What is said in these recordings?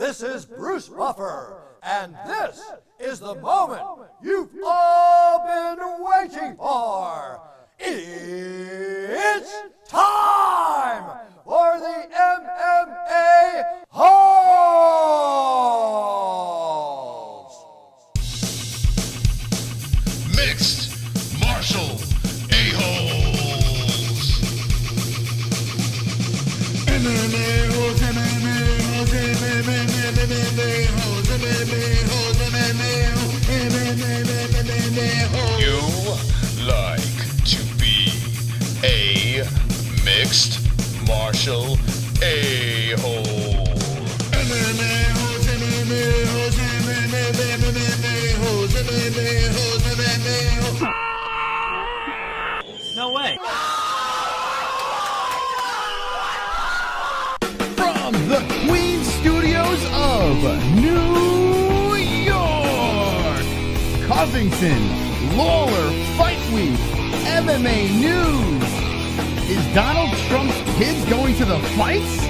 This is Bruce Buffer, and this is the moment you've all been waiting for. It's time for the MMA-Holes! Mixed martial a-holes. MMA-Holes, MMA-Holes, MMA-Holes, MMA-Holes, MMA-Holes. You like to be a mixed martial a-hole. MMA-Holes, MMA-Holes, MMA-Holes, MMA-Holes, MMA-Holes. No way. From the Queen Studios of New York, Covington, Lawler, Fight Week, MMA News. Is Donald Trump's kids going to the fights?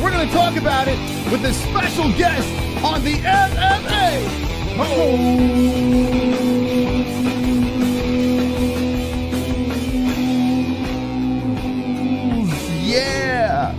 We're going to talk about it with a special guest on the MMA-Holes. Yeah.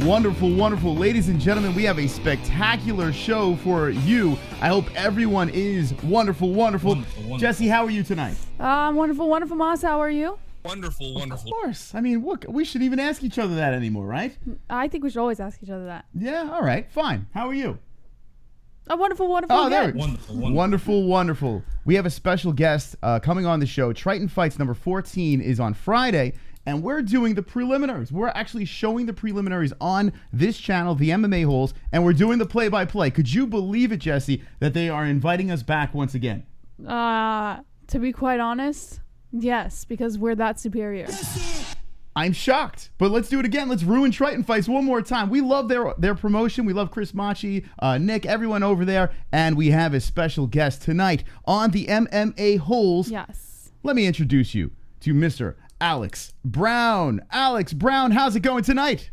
Wonderful, wonderful. Ladies and gentlemen, we have a spectacular show for you. I hope everyone is wonderful, wonderful. Jesse, how are you tonight? Wonderful, wonderful, Moss. How are you? Wonderful, wonderful. Of course. I mean, look, we should even ask each other that anymore, right? I think we should always ask each other that. Yeah, all right, fine. How are you? Wonderful, wonderful. Oh, there. Wonderful. Wonderful. We have a special guest coming on the show. Triton Fights number 14 is on Friday, and we're doing the preliminaries. We're actually showing the preliminaries on this channel, the MMA-Holes, and we're doing the play-by-play. Could you believe it, Jesse, that they are inviting us back once again? To be quite honest, yes, because we're that superior. I'm shocked, but let's do it again. Let's ruin Triton Fights one more time. We love their promotion. We love Chris Machi, Nick, everyone over there, and we have a special guest tonight on the MMA-Holes. Yes. Let me introduce you to Mr. Alex Brown. Alex Brown, how's it going tonight?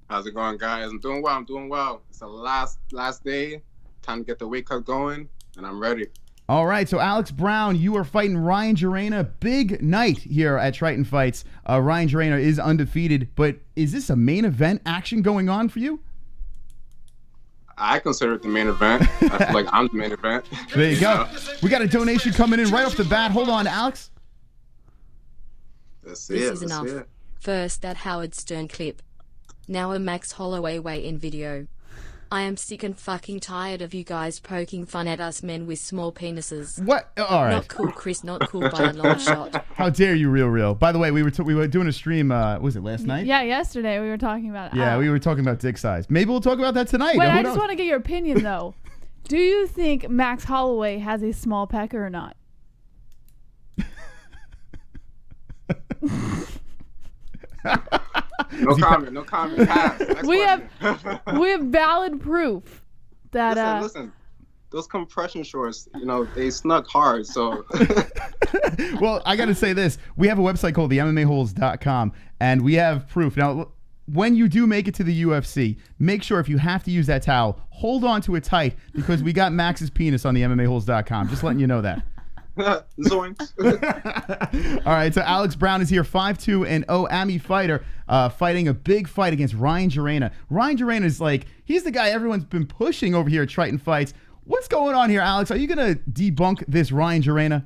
How's it going, guys? I'm doing well. It's the last day. Time to get the weight cut going, and I'm ready. All right, so Alex Brown, you are fighting Ryan Jarena. Big night here at Triton Fights. Ryan Jarena is undefeated, but is this a main event action going on for you? I consider it the main event. I feel like I'm the main event. There you go. We got a donation coming in right off the bat. Hold on, Alex. This is enough. First, that Howard Stern clip. Now a Max Holloway weigh-in video. I am sick and fucking tired of you guys poking fun at us men with small penises. What? All right. Not cool, Chris. Not cool by a long shot. How dare you, Real. By the way, we were doing a stream. Was it last night? Yeah, yesterday we were talking about it. Yeah, we were talking about dick size. Maybe we'll talk about that tonight. Wait, I just want to get your opinion though. Do you think Max Holloway has a small pecker or not? No comment. Pass. Next We question. have valid proof that Listen. Those compression shorts, they snuck hard, so. Well, I got to say this. We have a website called the MMA-Holes.com, and we have proof. Now, when you do make it to the UFC, make sure if you have to use that towel, hold on to it tight, because we got Max's penis on the MMA-Holes.com. Just letting you know that. Zoinks. All right, so Alex Brown is here, 5'2" AMI fighter, fighting a big fight against Ryan Jarena. Ryan Jarena is he's the guy everyone's been pushing over here at Triton Fights. What's going on here, Alex? Are you going to debunk this Ryan Jarena?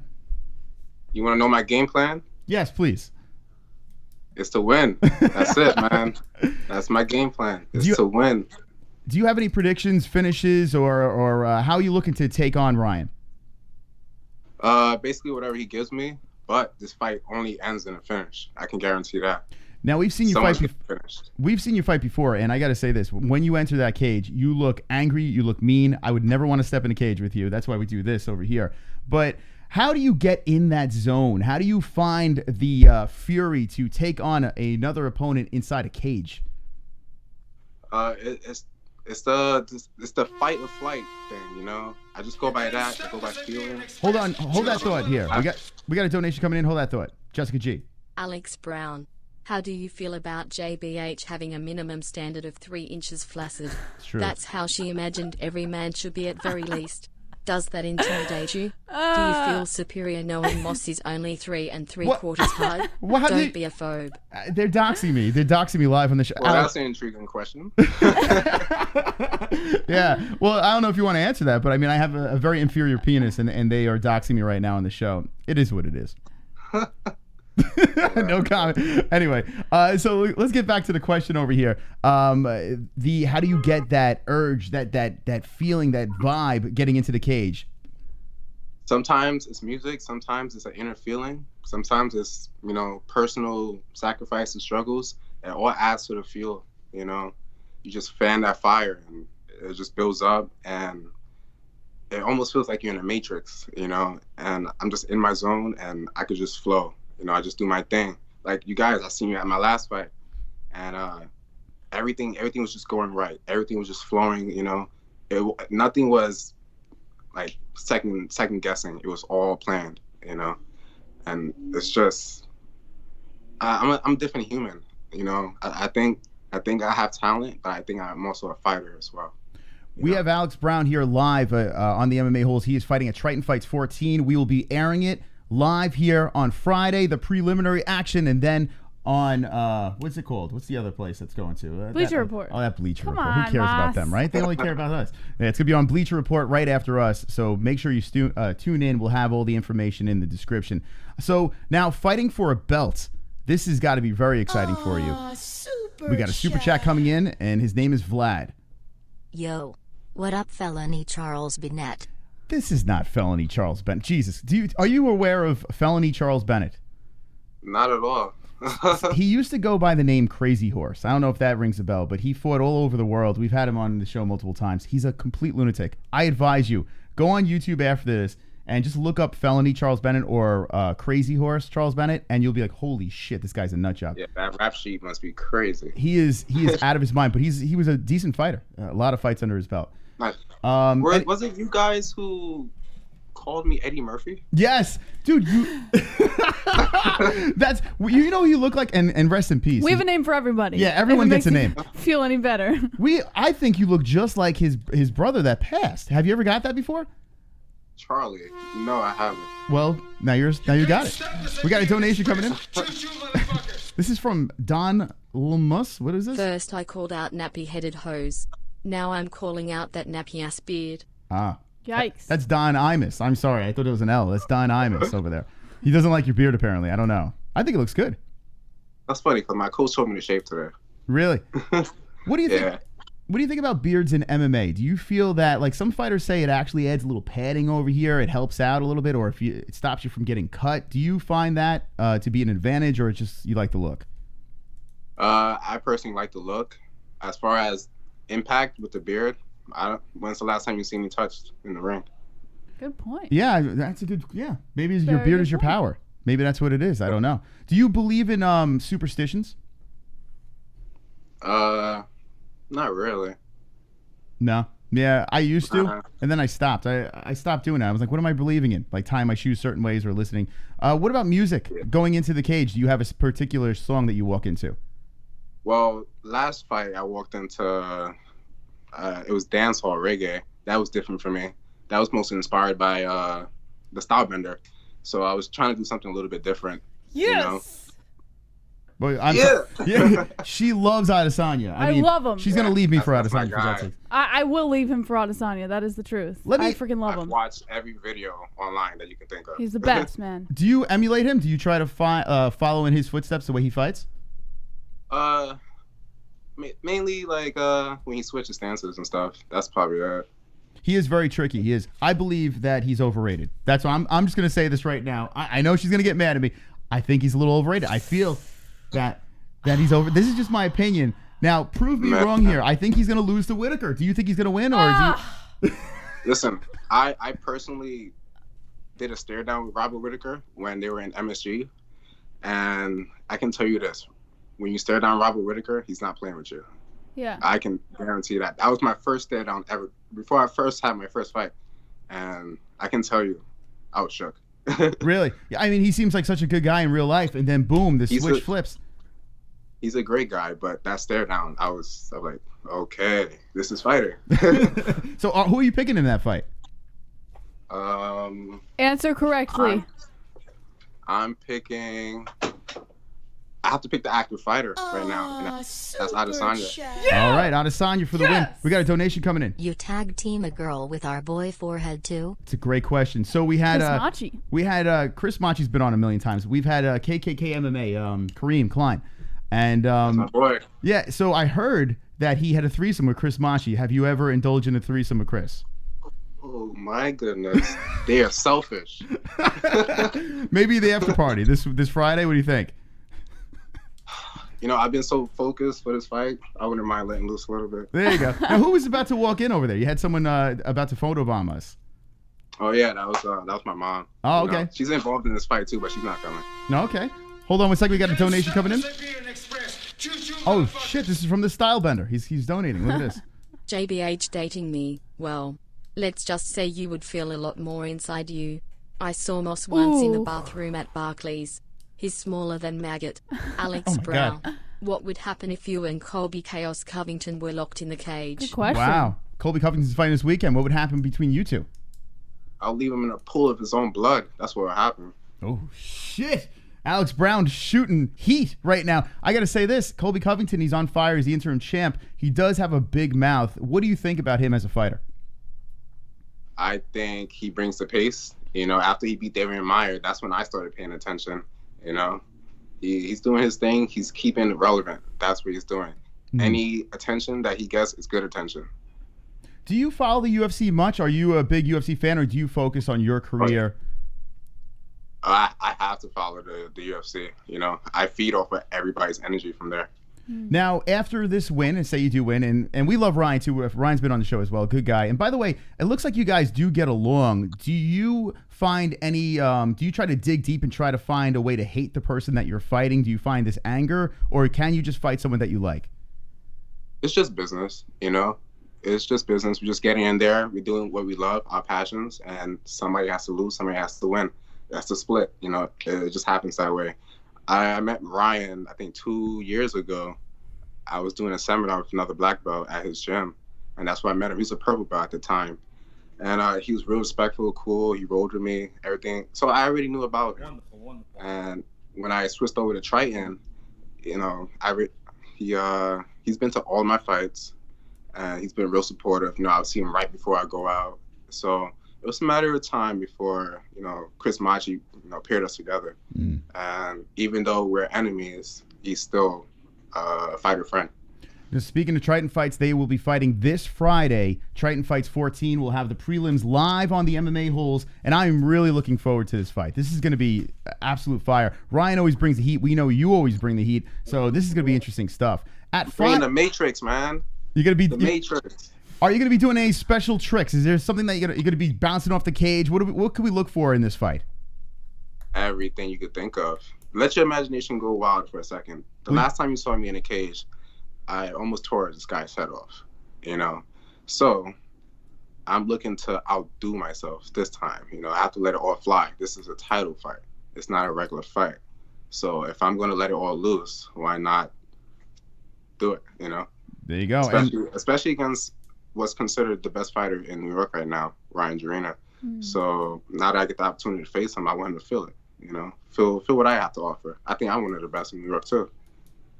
You want to know my game plan? Yes, please. It's to win. That's it, man. That's my game plan. It's to win. Do you have any predictions, finishes, or how are you looking to take on Ryan? Basically whatever he gives me, but this fight only ends in a finish. I can guarantee that. Now we've seen you Someone's fight. We've seen you fight before, and I got to say this: when you enter that cage, you look angry, you look mean. I would never want to step in a cage with you. That's why we do this over here. But how do you get in that zone? How do you find the fury to take on another opponent inside a cage? It's the fight or flight thing, I just go by that. I go by feeling. Hold on, hold that thought here. We got a donation coming in. Hold that thought. Jessica G. Alex Brown. How do you feel about JBH having a minimum standard of 3 inches flaccid? True. That's how she imagined every man should be at very least. Does that intimidate you? Do you feel superior knowing Moss is only 3 3/4 high? Don't be a phobe. They're doxing me. They're doxing me live on the show. Well, that's an intriguing question. Yeah. Well, I don't know if you want to answer that, but I mean, I have a very inferior penis, and they are doxing me right now on the show. It is what it is. No comment. Anyway, so let's get back to the question over here. How do you get that urge, that feeling, that vibe getting into the cage? Sometimes it's music. Sometimes it's an inner feeling. Sometimes it's, personal sacrifice and struggles. It all adds to the fuel, You just fan that fire and it just builds up, and it almost feels like you're in a matrix, and I'm just in my zone and I could just flow. I just do my thing. Like you guys, I seen you at my last fight, and everything was just going right. Everything was just flowing. Nothing was like second guessing. It was all planned. And it's just I'm a different human. I think I have talent, but I think I'm also a fighter as well. We have Alex Brown here live on the MMA-Holes. He is fighting at Triton Fights 14. We will be airing it live here on Friday, the preliminary action, and then on what's it called? What's the other place that's going to? Bleacher Report. Oh, that Bleacher Come Report. on, Who cares about them, right? They only care about us. Yeah, it's gonna be on Bleacher Report right after us. So make sure you tune in. We'll have all the information in the description. So now, fighting for a belt. This has got to be very exciting for you. We got a super chat coming in, and his name is Vlad. Yo, what up, Felony Charles Bennett? This is not Felony Charles Bennett. Jesus, are you aware of Felony Charles Bennett? Not at all. He used to go by the name Crazy Horse. I don't know if that rings a bell, but he fought all over the world. We've had him on the show multiple times. He's a complete lunatic. I advise you, go on YouTube after this and just look up Felony Charles Bennett or Crazy Horse Charles Bennett, and you'll be like, holy shit, this guy's a nut job. Yeah, that rap sheet must be crazy. He is out of his mind, but he was a decent fighter. A lot of fights under his belt. Nice. Was it you guys who called me Eddie Murphy? Yes, dude. That's who you look like, and rest in peace. We have a name for everybody. Yeah, everyone gets a name. Feel any better? I think you look just like his brother that passed. Have you ever got that before? Charlie. No, I haven't. Well, now you got it. We got a donation coming in. This is from Don Lemus. What is this? First I called out nappy-headed hose. Now I'm calling out that nappy-ass beard. Ah. Yikes. That's Don Imus. I'm sorry. I thought it was an L. That's Don Imus over there. He doesn't like your beard, apparently. I don't know. I think it looks good. That's funny, because my coach told me to shave today. Really? What do you think? What do you think about beards in MMA? Do you feel that, like, some fighters say it actually adds a little padding over here, it helps out a little bit, or it stops you from getting cut? Do you find that to be an advantage, or it's just you like the look? I personally like the look. As far as impact with the beard, when's the last time you seen me touched in the ring? Good point. Yeah, that's a good. Yeah, maybe your beard is your power. Maybe that's what it is. I don't know. Do you believe in superstitions? Not really. No. Yeah, I used to, and then I stopped. I stopped doing that. I was like, what am I believing in? Like tying my shoes certain ways or listening. What about music? Going into the cage, do you have a particular song that you walk into? Well, last fight I walked into, it was dancehall reggae. That was different for me. That was mostly inspired by the Stylebender. So I was trying to do something a little bit different. Yes. But she loves Adesanya. I mean, love him. She's gonna leave me for Adesanya. For God's sake. I will leave him for Adesanya. That is the truth. I freaking love him. I've watched every video online that you can think of. He's the best, man. Do you emulate him? Do you try to follow in his footsteps the way he fights? Mainly like when he switches stances and stuff. That's probably that. He is very tricky. He is. I believe that he's overrated. That's why I'm just gonna say this right now. I know she's gonna get mad at me. I think he's a little overrated. I feel that he's over. This is just my opinion. Now, prove me wrong here. I think he's going to lose to Whitaker. Do you think he's going to win, or do you... Listen, I personally did a stare down with Robert Whitaker when they were in MSG, and I can tell you this: when you stare down Robert Whitaker, he's not playing with you. Yeah. I can guarantee that. That was my first stare down ever. Before I first had my first fight, and I can tell you, I was shook. Really? I mean, he seems like such a good guy in real life, and then boom, the switch flips. he's a great guy, but that stare down, I'm like, okay, this is fighter. So who are you picking in that fight? Answer correctly. I'm picking. I have to pick the active fighter right now, and that's Adesanya. Yeah! All right, Adesanya for the win. We got a donation coming in. You tag team a girl with our boy Forehead too? It's a great question. So we had Chris Machi's been on a million times. We've had KKK MMA, Kareem Klein, and That's my boy. yeah. So I heard that he had a threesome with Chris Machi. Have you ever indulged in a threesome with Chris? Oh my goodness, they are selfish. Maybe the after party this Friday. What do you think? You know, I've been so focused for this fight, I wouldn't mind letting loose a little bit. There you go. Now, who was about to walk in over there? You had someone about to photobomb us. Oh yeah, that was my mom. Oh, You know, okay. she's involved in this fight too, but she's not coming. No, okay. Hold on one second. We got a donation coming in. Oh shit! This is from the Style Bender. He's donating. Look at this. JBH dating me, well, let's just say you would feel a lot more inside you. I saw Moss once in the bathroom at Barclays. He's smaller than Maggot. Alex Oh my Brown. God. What would happen if you and Colby Chaos Covington were locked in the Good cage? question. Wow. Colby Covington's fighting this weekend. What would happen between you two? I'll leave him in a pool of his own blood. That's what will happen. Oh shit! Alex Brown shooting heat right now. I got to say this: Colby Covington, he's on fire. He's the interim champ. He does have a big mouth. What do you think about him as a fighter? I think he brings the pace. You know, after he beat Damian Maia, that's when I started paying attention. You know, he's doing his thing. He's keeping it relevant. That's what he's doing. Any attention that he gets is good attention. Do you follow the UFC much? Are you a big UFC fan, or do you focus on your career? I have to follow the UFC. You know, I feed off of everybody's energy from there. Now, after this win, and say you do win, and we love Ryan too. Ryan's been on the show as well, good guy. And by the way, it looks like you guys do get along. Do you find any? Do you try to dig deep and try to find a way to hate the person that you're fighting? Do you find this anger, or can you just fight someone that you like? It's just business, you know. It's just business. We're just getting in there. We're doing what we love, our passions, and somebody has to lose, somebody has to win. That's the split, you know. It just happens that way. I met Ryan, I think 2 years ago. I was doing a seminar with another black belt at his gym, and that's where I met him. He was a purple belt at the time. And he was real respectful, cool. He rolled with me, everything. So I already knew about him. Wonderful. And when I switched over to Triton, you know, he's been to all my fights, and he's been real supportive. You know, I'll see him right before I go out. So it was a matter of time before, you know, Chris Machi, you know, paired us together. And even though we're enemies, he's still a fighter friend. Now, speaking of Triton Fights, they will be fighting this Friday. Triton Fights 14 will have the prelims live on the MMA-Holes, and I'm really looking forward to this fight. This is going to be absolute fire. Ryan always brings the heat. We know you always bring the heat, so this is going to be interesting stuff. Bringing the Matrix, man. You're going to be the Matrix. Are you going to be doing any special tricks? Is there something that you're going to be bouncing off the cage? What can we look for in this fight? Everything you could think of. Let your imagination go wild for a second. The last time you saw me in a cage, I almost tore this guy's head off, you know? So I'm looking to outdo myself this time. You know, I have to let it all fly. This is a title fight. It's not a regular fight. So if I'm going to let it all loose, why not do it, you know? There you go. Especially against what's considered the best fighter in New York right now, Ryan Jarina. So now that I get the opportunity to face him, I want him to feel it, you know? Feel what I have to offer. I think I'm one of the best in New York, too.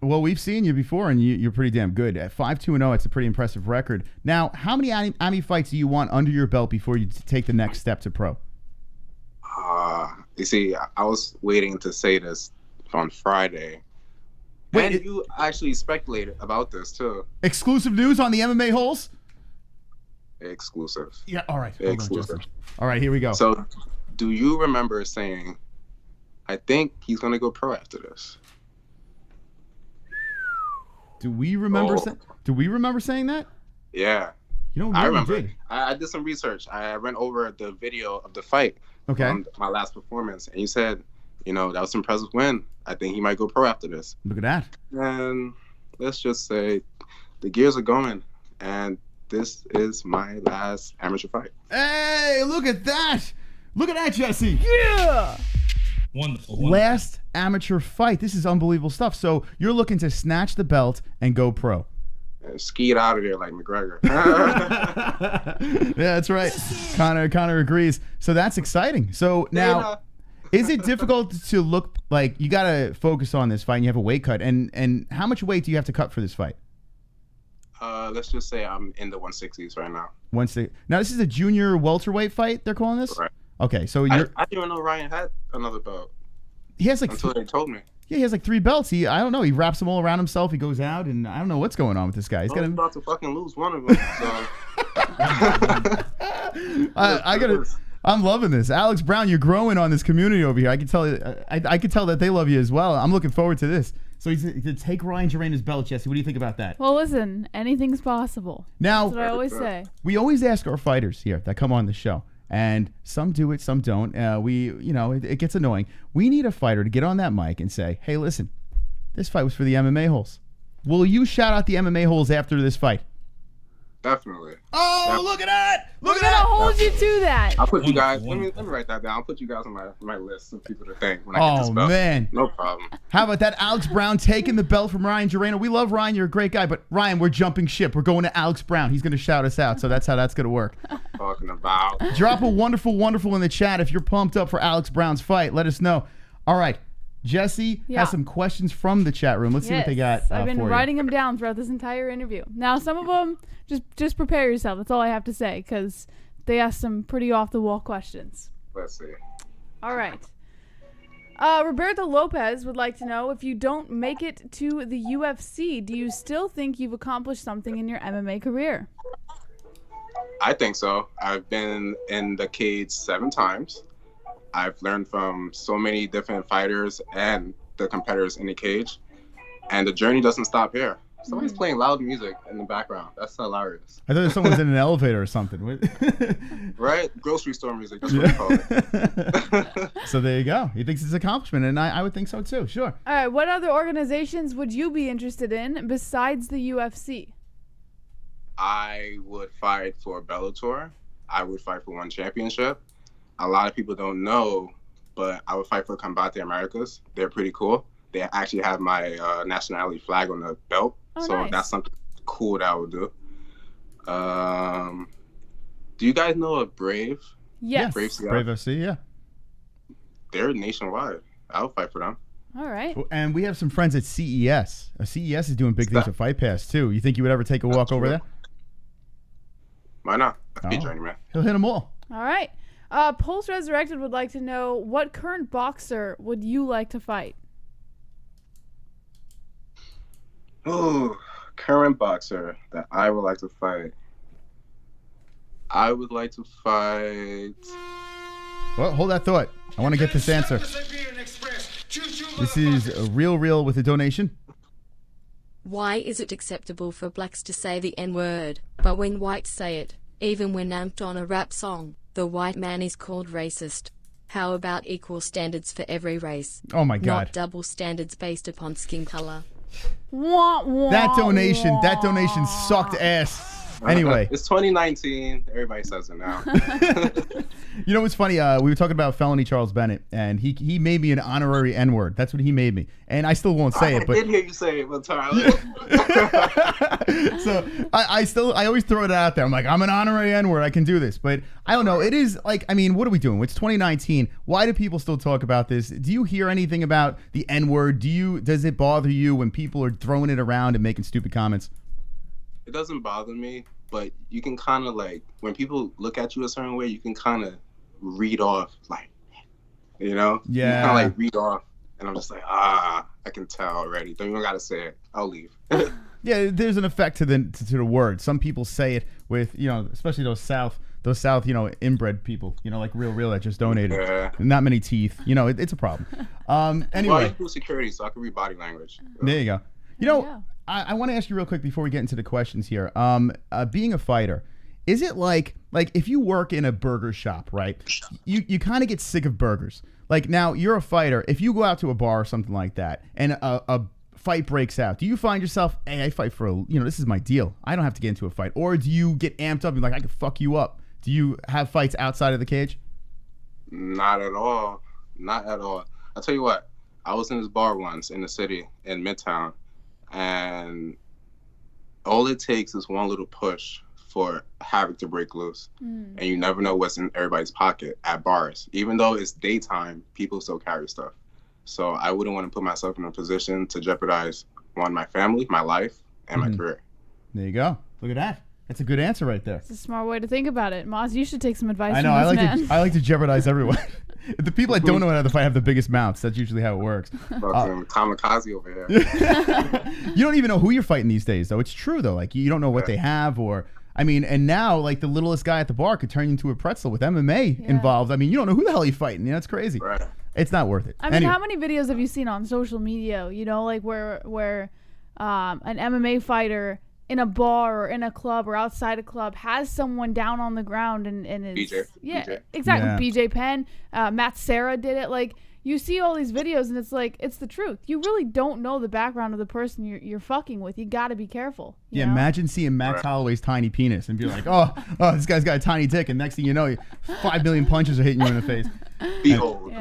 Well, we've seen you before, and you're pretty damn good. At 5-2-0, it's a pretty impressive record. Now, how many AMI fights do you want under your belt before you take the next step to pro? You see, I was waiting to say this on Friday. And you actually speculated about this, too. Exclusive news on the MMA-Holes? Exclusive. Yeah, all right. Exclusive. All right, here we go. So, do you remember saying, I think he's going to go pro after this? Do we remember saying that? Yeah. You know, I remember. I did some research. I went over the video of the fight. Okay. My last performance, and you said, you know, that was an impressive win. I think he might go pro after this. Look at that. And let's just say the gears are going, and this is my last amateur fight. Hey, look at that. Look at that, Jesse. Yeah. Wonderful. Last amateur fight. This is unbelievable stuff. So you're looking to snatch the belt and go pro. Skied out of there like McGregor. Yeah, that's right. Conor agrees. So that's exciting. So now, is it difficult to look like you got to focus on this fight and you have a weight cut? And how much weight do you have to cut for this fight? Let's just say I'm in the 160s right now. Now, this is a junior welterweight fight, they're calling this? Right. Okay, so I didn't even know Ryan had another belt. He has like until they told me. Yeah, he has like 3 belts. I don't know. He wraps them all around himself. He goes out, and I don't know what's going on with this guy. He's about to fucking lose one of them. So. I'm loving this, Alex Brown. You're growing on this community over here. I can tell. I can tell that they love you as well. I'm looking forward to this. So he's to take Ryan Jarrena's belt, Jesse. What do you think about that? Well, listen, anything's possible. Now, that's what I always say. We always ask our fighters here that come on the show, and some do it, some don't. It gets annoying. We need a fighter to get on that mic and say, "Hey, listen, this fight was for the MMA-Holes. Will you shout out the MMA-Holes after this fight?" Definitely. Oh, look at that! We're gonna hold you to that. I'll put you guys. Let me write that down. I'll put you guys on my list of people to thank when I get this belt. Oh man, no problem. How about that, Alex Brown taking the belt from Ryan Jarrena? We love Ryan. You're a great guy, but Ryan, we're jumping ship. We're going to Alex Brown. He's gonna shout us out. So that's how that's gonna work. Talking about. Drop a wonderful in the chat if you're pumped up for Alex Brown's fight. Let us know. All right. Jesse has some questions from the chat room. Let's see what they got. I've been writing them down throughout this entire interview. Now, some of them, just prepare yourself. That's all I have to say, because they asked some pretty off-the-wall questions. Let's see. All right. Roberto Lopez would like to know, if you don't make it to the UFC, do you still think you've accomplished something in your MMA career? I think so. I've been in the cage 7 times. I've learned from so many different fighters and the competitors in the cage. And the journey doesn't stop here. Somebody's playing loud music in the background. That's hilarious. I thought someone's in an elevator or something. Right? Grocery store music. That's what we call it. So there you go. He thinks it's an accomplishment, and I would think so too. Sure. All right. What other organizations would you be interested in besides the UFC? I would fight for Bellator. I would fight for one championship. A lot of people don't know, but I would fight for Combate Americas. They're pretty cool. They actually have my nationality flag on the belt. Oh, so nice. That's something cool that I would do. Do you guys know of Brave? Yes. Brave CF? Brave FC, yeah. They're nationwide. I would fight for them. All right. And we have some friends at CES. CES is doing big things with Fight Pass, too. You think you would ever take a walk over there? Why not? That's a journeyman. He'll hit them all. All right. Pulse Resurrected would like to know, what current boxer would you like to fight? Oh, current boxer that I would like to fight. I would like to fight. Well, hold that thought. I want to get this answer. This is Real with a donation. Why is it acceptable for blacks to say the N-word, but when whites say it, even when amped on a rap song, the white man is called racist? How about equal standards for every race? Oh my God. Not double standards based upon skin color. That donation sucked ass. Anyway. It's 2019. Everybody says it now. You know what's funny? We were talking about Felony Charles Bennett, and he made me an honorary N-word. That's what he made me. And I still won't say it. But I did hear you say it one time. So I always throw it out there. I'm like, I'm an honorary N-word. I can do this. But I don't know. It is like, I mean, what are we doing? It's 2019. Why do people still talk about this? Do you hear anything about the N-word? Does it bother you when people are throwing it around and making stupid comments? It doesn't bother me, but you can kind of like, when people look at you a certain way, you can kind of read off, like, you know? Yeah. You kind of like read off, and I'm just like, I can tell already. Don't even got to say it. I'll leave. Yeah, there's an effect to the word. Some people say it with, especially those South, inbred people, like real that just donated. Yeah. Not many teeth. It's a problem. Anyway. Well, I do security, so I can read body language. There you go. I want to ask you real quick before we get into the questions here. Being a fighter, is it like if you work in a burger shop, right? You kind of get sick of burgers. Like now you're a fighter. If you go out to a bar or something like that, and a fight breaks out, do you find yourself, hey, I fight for this is my deal. I don't have to get into a fight, or do you get amped up and like I can fuck you up? Do you have fights outside of the cage? Not at all. Not at all. I'll tell you what. I was in this bar once in the city in Midtown, and all it takes is one little push for havoc to break loose, and you never know what's in everybody's pocket at bars. Even though it's daytime, people still carry stuff. So I wouldn't want to put myself in a position to jeopardize my family, my life, and my career. There you go. Look at that. That's a good answer right there. It's a smart way to think about it. Moz, you should take some advice I know. from I this like man. I like to jeopardize everyone. The people that don't know how to fight have the biggest mouths. That's usually how it works. Fucking kamikaze over here. You don't even know who you're fighting these days, though. It's true, though. Like, you don't know what they have, or I mean, and now like the littlest guy at the bar could turn into a pretzel with MMA involved. I mean, you don't know who the hell you're fighting. You know, it's crazy. Right. It's not worth it. I mean, how many videos have you seen on social media? You know, like where an MMA fighter in a bar or in a club or outside a club has someone down on the ground and is BJ. Exactly. BJ Penn, Matt Serra did it. Like, you see all these videos and it's like, it's the truth. You really don't know the background of the person you're fucking with. You got to be careful. You know? Imagine seeing Max Holloway's tiny penis and be like, oh, this guy's got a tiny dick, and next thing you know, 5 million punches are hitting you in the face. Behold.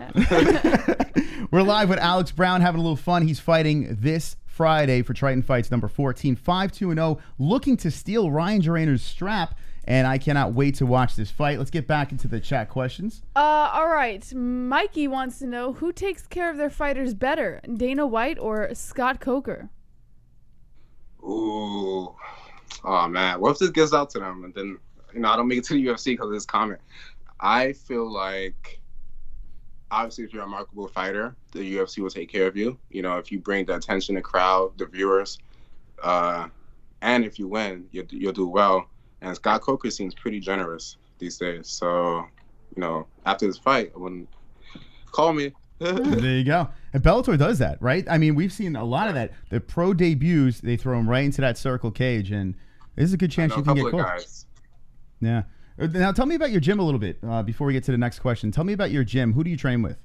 We're live with Alex Brown having a little fun. He's fighting this Friday for Triton Fights number 14, 5-2-0, looking to steal Ryan Joraner's strap, and I cannot wait to watch this fight. Let's get back into the chat questions. All right. Mikey wants to know who takes care of their fighters better, Dana White or Scott Coker? Ooh. Oh, man. What if this gets out to them and then, I don't make it to the UFC because of this comment? I feel like, obviously, if you're a remarkable fighter, the UFC will take care of you. If you bring the attention, the crowd, the viewers, and if you win, you'll do well. And Scott Coker seems pretty generous these days. So, after this fight, call me. There you go. And Bellator does that, right? I mean, we've seen a lot of that. The pro debuts, they throw them right into that circle cage, and there's a good chance you can get close. Yeah. Now, tell me about your gym a little bit before we get to the next question. Tell me about your gym. Who do you train with?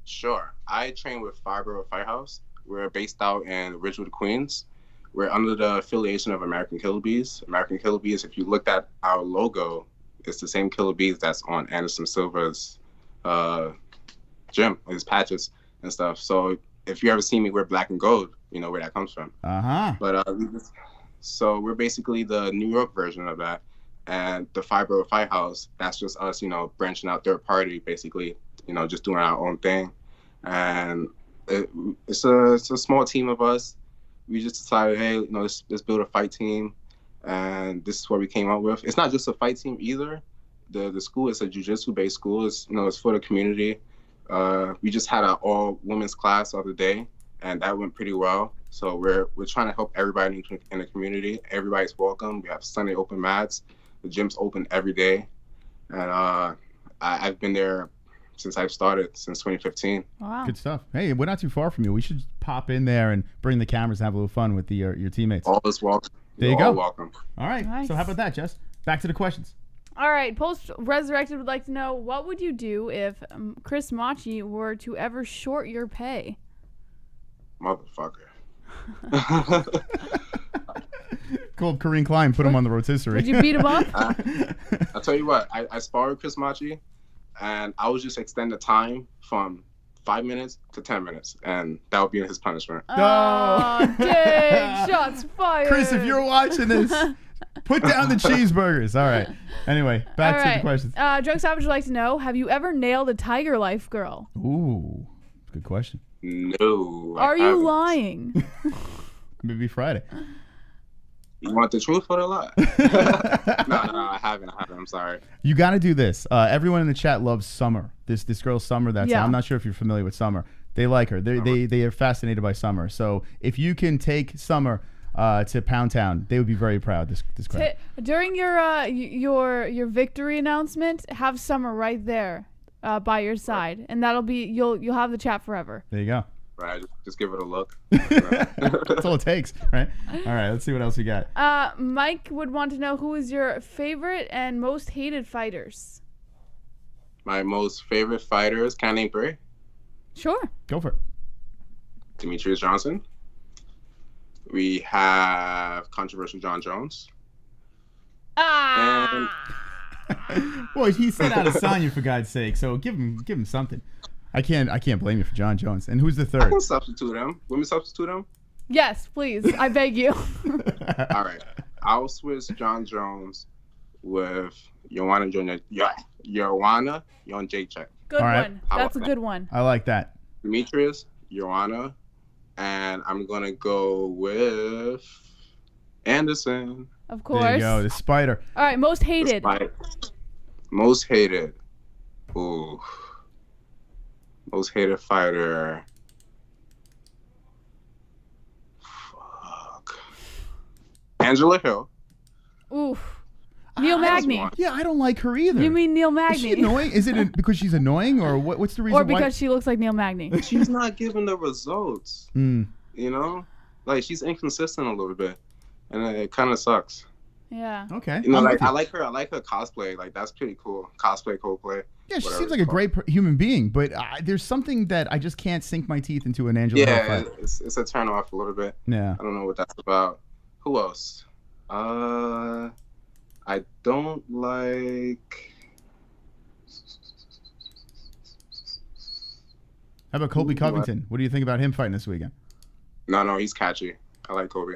Sure. I train with Fibro Fight House. We're based out in Ridgewood, Queens. We're under the affiliation of American Killer Bees. American Killer Bees, if you looked at our logo, it's the same Killer Bees that's on Anderson Silva's gym, his patches and stuff. So if you ever see me wear black and gold, you know where that comes from. But so we're basically the New York version of that. And the Fibro Fight House, that's just us, branching out third party, basically, just doing our own thing. And it's a small team of us. We just decided, hey, let's build a fight team. And this is what we came up with. It's not just a fight team either. The school is a jiu-jitsu based school. It's, it's for the community. We just had an all women's class the other day, and that went pretty well. So we're trying to help everybody in the community. Everybody's welcome. We have Sunday open mats. The gym's open every day, and I've been there since I've started, since 2015. Wow. Good stuff. Hey, we're not too far from you. We should pop in there and bring the cameras and have a little fun with your teammates. All is welcome. There you go. All welcome. All right. Nice. So how about that, Jess? Back to the questions. All right. Post Resurrected would like to know, what would you do if Chris Machi were to ever short your pay? Motherfucker. Called Kareem Klein, put him on the rotisserie. Would you beat him up? I'll tell you what, I sparred with Chris Machi, and I would just extend the time from 5 minutes to 10 minutes, and that would be his punishment. Oh, dang. Shots fired. Chris, if you're watching this, put down the cheeseburgers. All right. Anyway, back to the questions. Drunk Savage would like to know, have you ever nailed a Tiger Life girl? Ooh, good question. No. Are you lying? Maybe Friday. You want the truth or the lie? No, I haven't. I'm sorry. You got to do this. Everyone in the chat loves Summer. This girl Summer. I'm not sure if you're familiar with Summer. They like her. They are fascinated by Summer. So if you can take Summer to Pound Town, they would be very proud. This crowd. During your victory announcement, have Summer right there by your side, and that'll be you'll have the chat forever. There you go. Right, just give it a look. That's all it takes, right? All right, let's see what else we got. Mike would want to know, who is your favorite and most hated fighters? My most favorite fighters, can I name 3? Sure. Go for it. Demetrius Johnson. We have controversial Jon Jones. Ah. Boy, he sent out a Sonya for God's sake, so give him something. I can't blame you for Jon Jones. And who's the I third? can substitute him. Let me substitute him. Yes, please. I beg you. All right. I'll switch Jon Jones with Joanna Jacek. Good All right. one. That's a good one. I like that. Demetrius, Joanna, and I'm going to go with Anderson. Of course. There you go. The spider. All right, most hated. Most hated. Ooh. Most hated fighter. Fuck. Angela Hill. Oof. Neil Magny. Yeah, I don't like her either. You mean Neil Is Magny? she annoying? Is it because she's annoying, or what's the reason? Or because she looks like Neil Magny? She's not giving the results. Mm. You know? Like, she's inconsistent a little bit. And it kind of sucks. Yeah. Okay. You know, I'm like, with you. I like her cosplay. Like, that's pretty cool. Cosplay, co-play. Yeah, she whatever seems like it's a great human being, but there's something that I just can't sink my teeth into an Angela Hill Yeah, fight. it's a turn off a little bit. Yeah. I don't know what that's about. Who else? I don't like. How about Colby Covington? What do you think about him fighting this weekend? No, he's catchy. I like Kobe.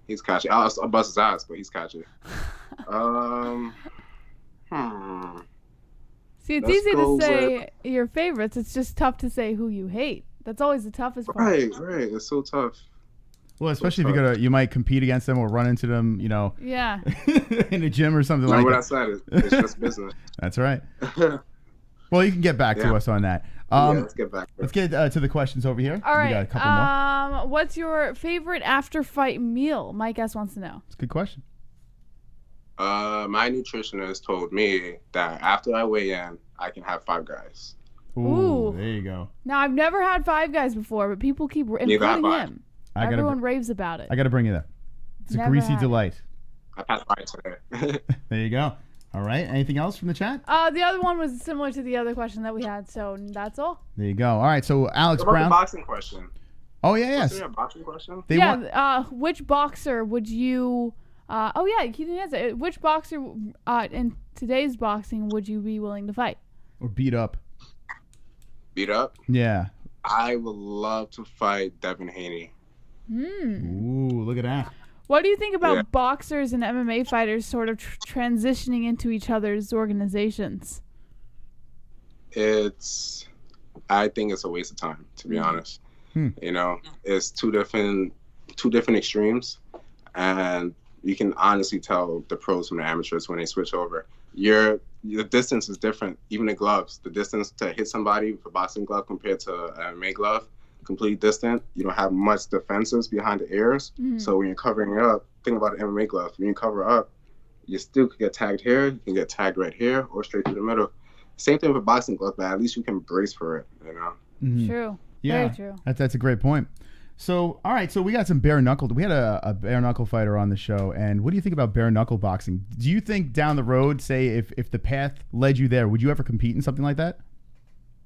He's catchy. I'll bust his ass, but he's catchy. See, it's Let's easy to go say your favorites. It's just tough to say who you hate. That's always the toughest part. Right. It's so tough. Well, especially if you might compete against them or run into them, Yeah. in a gym or something Remember like what I that. said? It's just business. That's right. Well, you can get back to Yeah. us on that. Let's get back. Let's get to the questions over here. All right. We got a couple more. What's your favorite after fight meal? Mike S wants to know. It's a good question. My nutritionist told me that after I weigh in, I can have 5 guys. Ooh. There you go. Now, I've never had Five Guys before, but people keep, Neither have including I. him. I gotta Everyone raves about it. I got to bring you that. It's a Never greasy had it. delight. I passed by today. There you go. All right. Anything else from the chat? The other one was similar to the other question that we had, so that's all. There you go. All right. So Alex What about Brown. the boxing question? Oh yeah, yes. Wasn't there a boxing question? They want. Which boxer would you? He didn't answer. Which boxer in today's boxing would you be willing to fight? Or beat up. Beat up? Yeah. I would love to fight Devin Haney. Ooh, look at that. What do you think about Yeah. boxers and MMA fighters sort of transitioning into each other's organizations? I think it's a waste of time, to be honest. You know, it's two different extremes, and you can honestly tell the pros from the amateurs when they switch over. The distance is different. Even the gloves, the distance to hit somebody with a boxing glove compared to an MMA glove, completely distant. You don't have much defenses behind the ears. So when you're covering up, think about an MMA glove. When you cover up, you still could get tagged here. You can get tagged right here or straight through the middle. Same thing with a boxing glove, but at least you can brace for it. You know. True. Yeah, Very true. That's a great point. So, all right, so we got some bare knuckle. We had a bare knuckle fighter on the show, and what do you think about bare knuckle boxing? Do you think down the road, say if the path led you there, would you ever compete in something like that?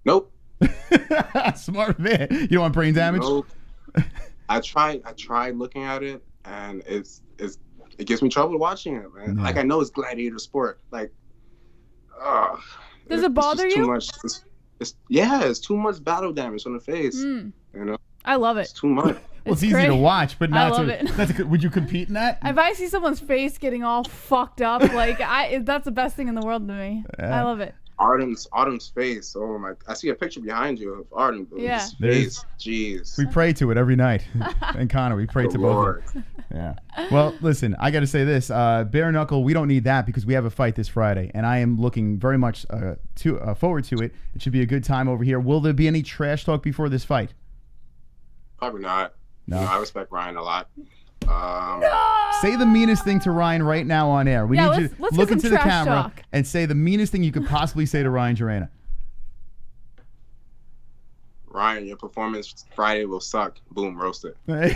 Nope. Smart man. You don't want brain damage? Nope. I tried looking at it, and it gives me trouble watching it, man. Yeah. Like, I know it's gladiator sport. Like, Does it bother it's just you? Too much. It's too much battle damage on the face. You know, I love it's it. too much. Well, it's easy great. to watch, but not love to. it. Would you compete in that? If I see someone's face getting all fucked up, that's the best thing in the world to me. I love it. Artem's face. Oh my! I see a picture behind you of Artem. Yeah. His face. Jeez. We pray to it every night. And Connor, we pray to both Lord. of them. Yeah. Well, listen, I got to say this. Bare knuckle, we don't need that because we have a fight this Friday, and I am looking very much forward to it. It should be a good time over here. Will there be any trash talk before this fight? Probably not. No. You know, I respect Ryan a lot. Say the meanest thing to Ryan right now on air. We need you to let's look get into some the trash camera talk. and say the meanest thing you could possibly say to Ryan Jarena. Ryan, your performance Friday will suck. Boom, roast it. There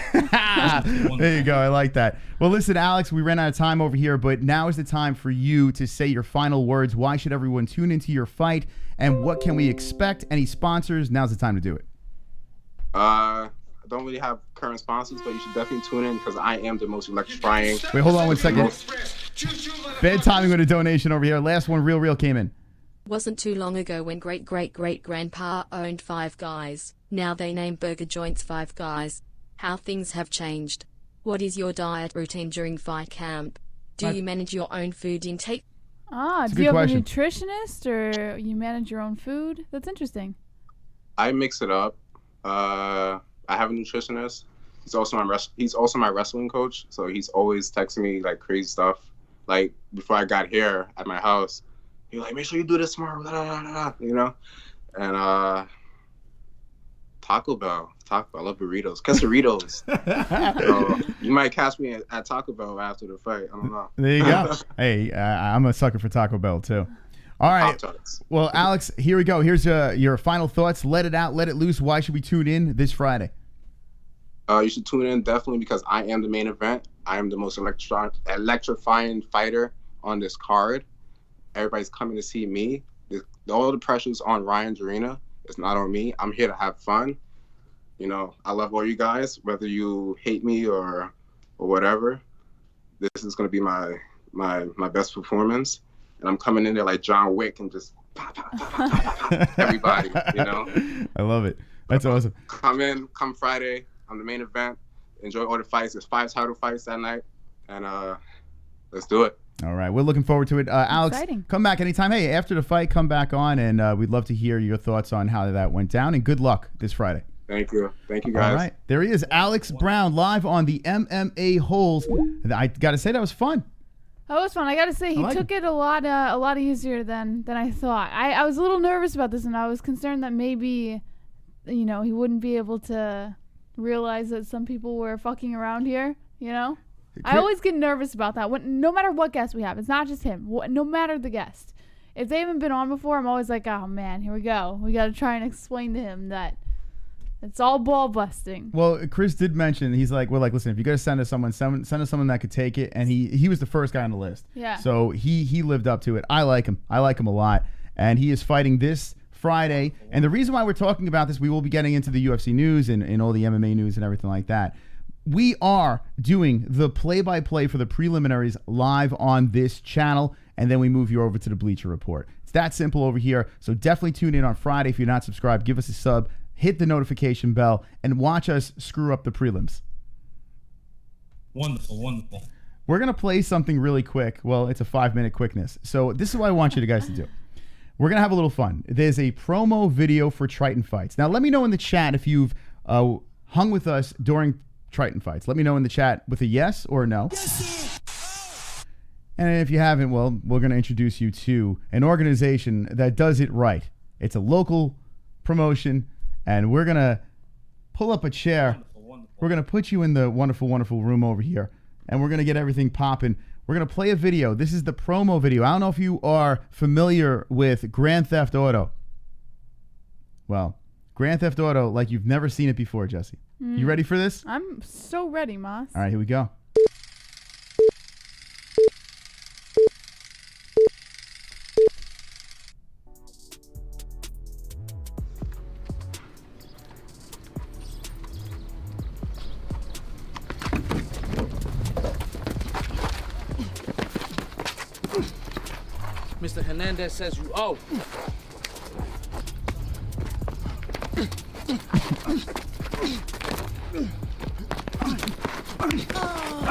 you go. I like that. Well, listen, Alex, we ran out of time over here, but now is the time for you to say your final words. Why should everyone tune into your fight, and what can we expect? Any sponsors? Now's the time to do it. I don't really have current sponsors, but you should definitely tune in because I am the most electrifying. Wait, hold on 1 second. Bad timing with a donation over here. Last one, real came in. Wasn't too long ago when great-great-great-grandpa owned Five Guys. Now they name burger joints Five Guys. How things have changed. What is your diet routine during fight camp? Do you manage your own food intake? Do you have a nutritionist or you manage your own food? That's interesting. I mix it up. I have a nutritionist. He's also my wrestling coach, so he's always texting me like crazy stuff. Like before I got here at my house, he was like, "Make sure you do this tomorrow," blah, blah, blah, blah, you know. And Taco Bell. I love burritos, quesadillas. So you might catch me at Taco Bell after the fight. I don't know. There you go. Hey, I'm a sucker for Taco Bell too. All right. Well, Alex, here we go. Here's your final thoughts. Let it out. Let it loose. Why should we tune in this Friday? You should tune in definitely because I am the main event. I am the most electrifying fighter on this card. Everybody's coming to see me. All the pressure's on Ryan Jarina. It's not on me. I'm here to have fun. You know, I love all you guys, whether you hate me or whatever. This is going to be my best performance. And I'm coming in there like John Wick and just everybody, you know? I love it. That's awesome. Come Friday. I'm the main event. Enjoy all the fights. There's 5 title fights that night. And let's do it. All right. We're looking forward to it. Alex, Exciting. Come back anytime. Hey, after the fight, come back on, and we'd love to hear your thoughts on how that went down. And good luck this Friday. Thank you. Thank you, guys. All right. There he is, Alex Brown, live on the MMA-Holes. I got to say, that was fun. That was fun. I got to say, he took it a lot easier than I thought. I was a little nervous about this, and I was concerned that maybe, you know, he wouldn't be able to realize that some people were fucking around here, you know? I always get nervous about that. No matter what guest we have, it's not just him. No matter the guest. If they haven't been on before, I'm always like, oh, man, here we go. We got to try and explain to him that it's all ball busting. Well, Chris did mention, he's like, well, like, listen, if you got to send us someone, send us someone that could take it. And he was the first guy on the list. Yeah. So he lived up to it. I like him. I like him a lot. And he is fighting this Friday. And the reason why we're talking about this, we will be getting into the UFC news and all the MMA news and everything like that. We are doing the play-by-play for the preliminaries live on this channel, and then we move you over to the Bleacher Report. It's that simple over here, so definitely tune in on Friday. If you're not subscribed, give us a sub, hit the notification bell, and watch us screw up the prelims. Wonderful, wonderful. We're going to play something really quick. Well, it's a 5-minute quickness. So this is what I want you guys to do. We're going to have a little fun. There's a promo video for Triton Fights. Now, let me know in the chat if you've hung with us during Triton Fights. Let me know in the chat with a yes or a no. Yes, and if you haven't, well, we're going to introduce you to an organization that does it right. It's a local promotion, and we're going to pull up a chair. Wonderful. We're going to put you in the wonderful, wonderful room over here, and we're going to get everything popping. We're going to play a video. This is the promo video. I don't know if you are familiar with Grand Theft Auto. Well, Grand Theft Auto like you've never seen it before, Jesse. You ready for this? I'm so ready, Moss. All right, here we go. Mr. Hernandez says you owe.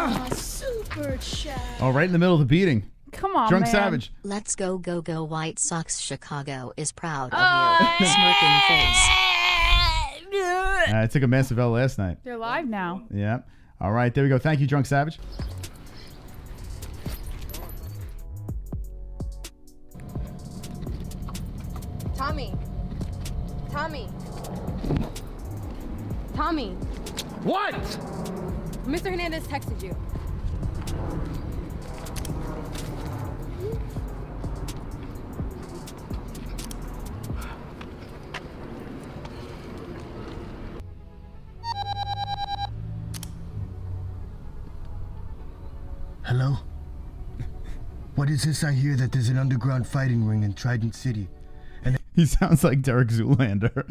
Oh, super chat. Oh, right in the middle of the beating. Come on, Drunk man. Savage. Let's go White Sox. Chicago is proud of you. Smirking face. I took a massive L last night. They're live now. Yeah. All right, there we go. Thank you, Drunk Savage. Tommy. What? Mr. Hernandez texted you. Hello? What is this I hear that there's an underground fighting ring in Triton City? And he sounds like Derek Zoolander.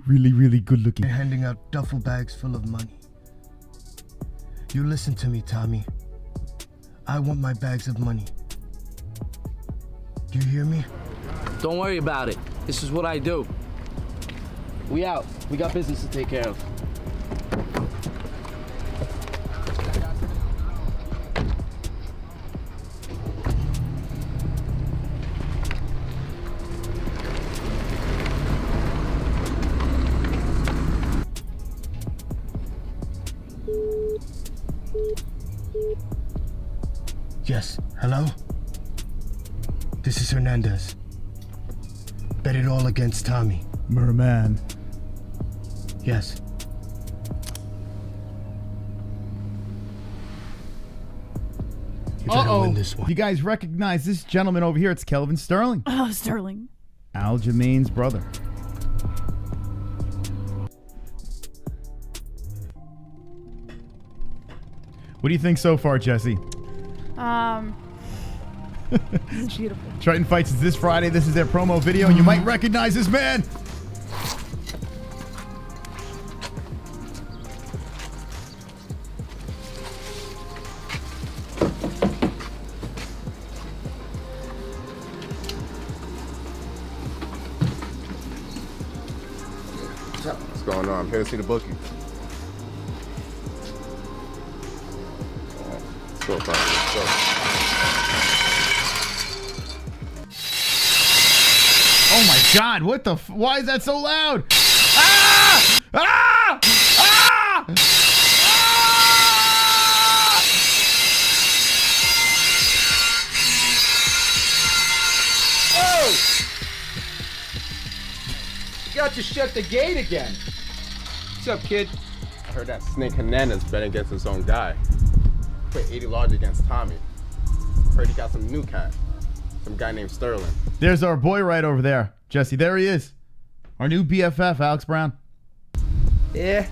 Really, really good looking. They're handing out duffel bags full of money. You listen to me, Tommy. I want my bags of money. Do you hear me? Don't worry about it. This is what I do. We out. We got business to take care of. Yes, hello? This is Hernandez. Bet it all against Tommy. Merman. Yes. You better win this one. You guys recognize this gentleman over here? It's Kelvin Sterling. Oh, Sterling. Aljamain's brother. What do you think so far, Jesse? This is beautiful. Triton Fights is this Friday. This is their promo video, and you might recognize this man. What's going on? I'm here to see the bookie. Let's go, Francis. Let's go. Oh my God! What the? Why is that so loud? Ah! Ah! Ah! Ah! Oh! You got to shut the gate again. What's up, kid? I heard that Snake Hernandez bet against his own guy. Put 80 large against Tommy. Heard he got some new cat. Some guy named Sterling. There's our boy right over there, Jesse. There he is. Our new BFF, Alex Brown. Yeah.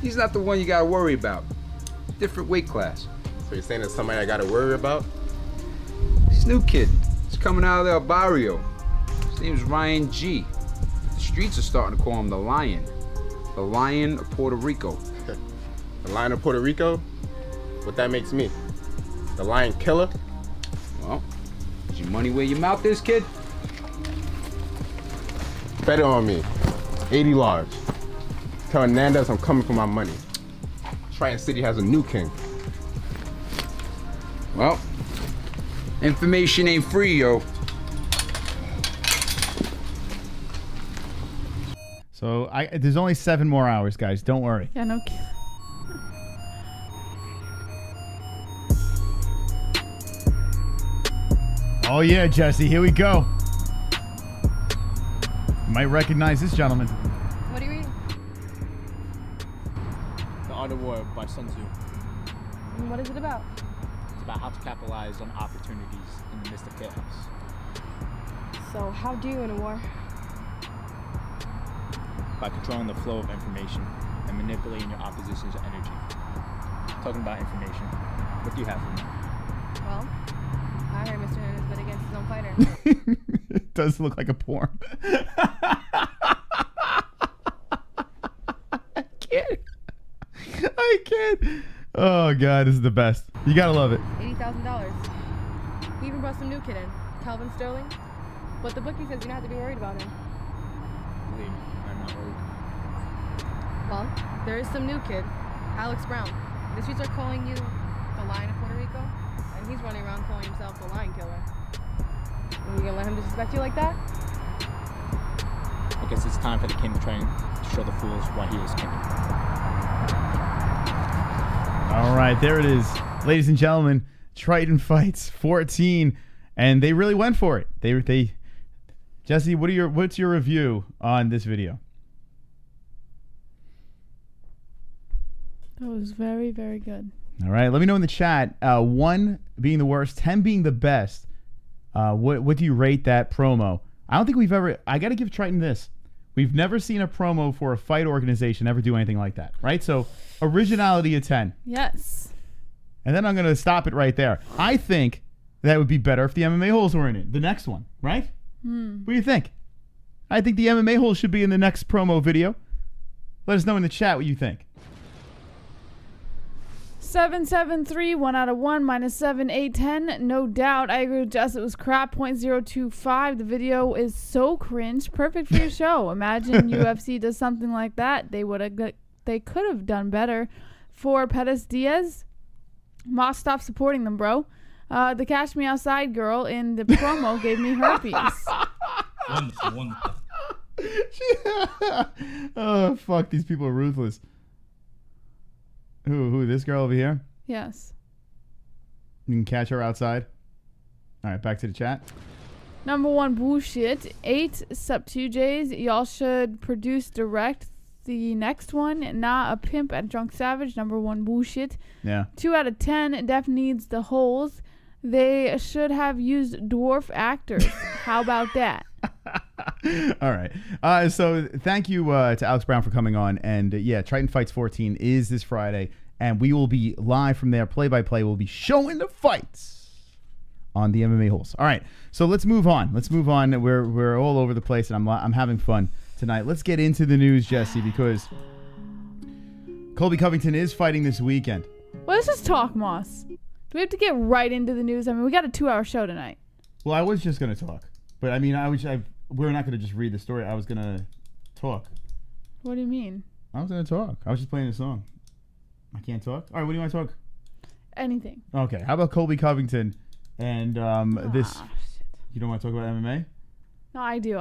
He's not the one you gotta worry about. Different weight class. So you're saying there's somebody I gotta worry about? This new kid. He's coming out of El Barrio. His name's Ryan G. The streets are starting to call him the Lion. The Lion of Puerto Rico. The Lion of Puerto Rico? What that makes me? The Lion Killer? Well, is your money where your mouth is, kid? Bet it on me. 80 large. Tell Hernandez I'm coming for my money. Triton City has a new king. Well, information ain't free, yo. So there's only 7 more hours, guys. Don't worry. Yeah, no kidding. Oh yeah, Jesse. Here we go. You might recognize this gentleman. What are you reading? The Art of War by Sun Tzu. And what is it about? It's about how to capitalize on opportunities in the midst of chaos. So, how do you win a war? By controlling the flow of information and manipulating your opposition's energy. Talking about information, what do you have for me? Well, I heard Mr. Hernandez bet against his own fighter. It does look like a porn. I can't. Oh God, this is the best. You gotta love it. $80,000. He even brought some new kid in, Calvin Sterling. But the bookie says you don't have to be worried about him. Believe me, I'm not worried. Well, there is some new kid, Alex Brown. The streets are calling you the Lion of Puerto Rico, and he's running around calling himself the Lion Killer. Are you gonna let him disrespect you like that? I guess it's time for the king to try and show the fools why he is king. All right, there it is, ladies and gentlemen. Triton Fights 14, and they really went for it. They Jesse, what's your review on this video? That was very, very good. All right, let me know in the chat. 1 being the worst, 10 being the best. What do you rate that promo? I don't think we've ever. I got to give Triton this. We've never seen a promo for a fight organization ever do anything like that, right? So originality of 10. Yes. And then I'm going to stop it right there. I think that would be better if the MMA-Holes were in it. The next one, right? What do you think? I think the MMA-Holes should be in the next promo video. Let us know in the chat what you think. 773, 1 out of 1, -7, 8, 10. No doubt. I agree with Jess. It was crap. 0.025. The video is so cringe. Perfect for your show. Imagine UFC does something like that. They could have done better. For Pettis Diaz, Moss, stop supporting them, bro. The Cash Me Outside girl in the promo gave me herpes. Wonderful. Oh, fuck. These people are ruthless. Who? This girl over here? Yes. You can catch her outside. All right, back to the chat. Number 1, bullshit. 8, sup 2Js. Y'all should produce direct the next one. Nah, a pimp at Drunk Savage. Number 1, bullshit. Yeah. 2 out of 10. Def needs the holes. They should have used dwarf actors. How about that? All right. So thank you to Alex Brown for coming on. And yeah, Triton Fights 14 is this Friday. And we will be live from there, play-by-play. We'll be showing the fights on the MMA-Holes. All right. So let's move on. We're all over the place, and I'm having fun tonight. Let's get into the news, Jesse, because Colby Covington is fighting this weekend. Well, let's just talk, Moss. Do we have to get right into the news? I mean, we got a 2-hour show tonight. Well, I was just going to talk. But, I mean, we're not going to just read the story. I was going to talk. What do you mean? I was going to talk. I was just playing a song. I can't talk? All right, what do you want to talk? Anything. Okay, how about Colby Covington and this... Shit. You don't want to talk about MMA? No, I do.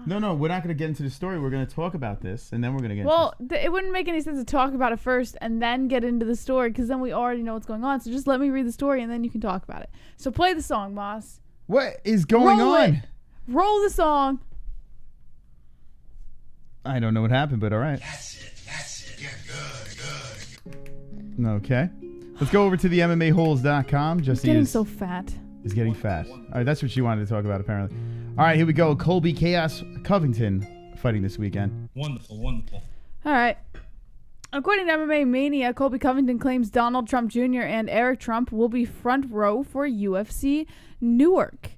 No, we're not going to get into the story. We're going to talk about this, and then we're going to get into it. It wouldn't make any sense to talk about it first and then get into the story, because then we already know what's going on. So just let me read the story, and then you can talk about it. So play the song, Moss. What is going on? Roll the song. I don't know what happened, but all right. That's it. Yeah, good. Okay. Let's go over to the MMAHoles.com. Jesse getting so fat. Is getting fat. All right, that's what she wanted to talk about, apparently. All right, here we go. Colby Chaos Covington fighting this weekend. Wonderful. All right. According to MMA Mania, Colby Covington claims Donald Trump Jr. and Eric Trump will be front row for UFC Newark.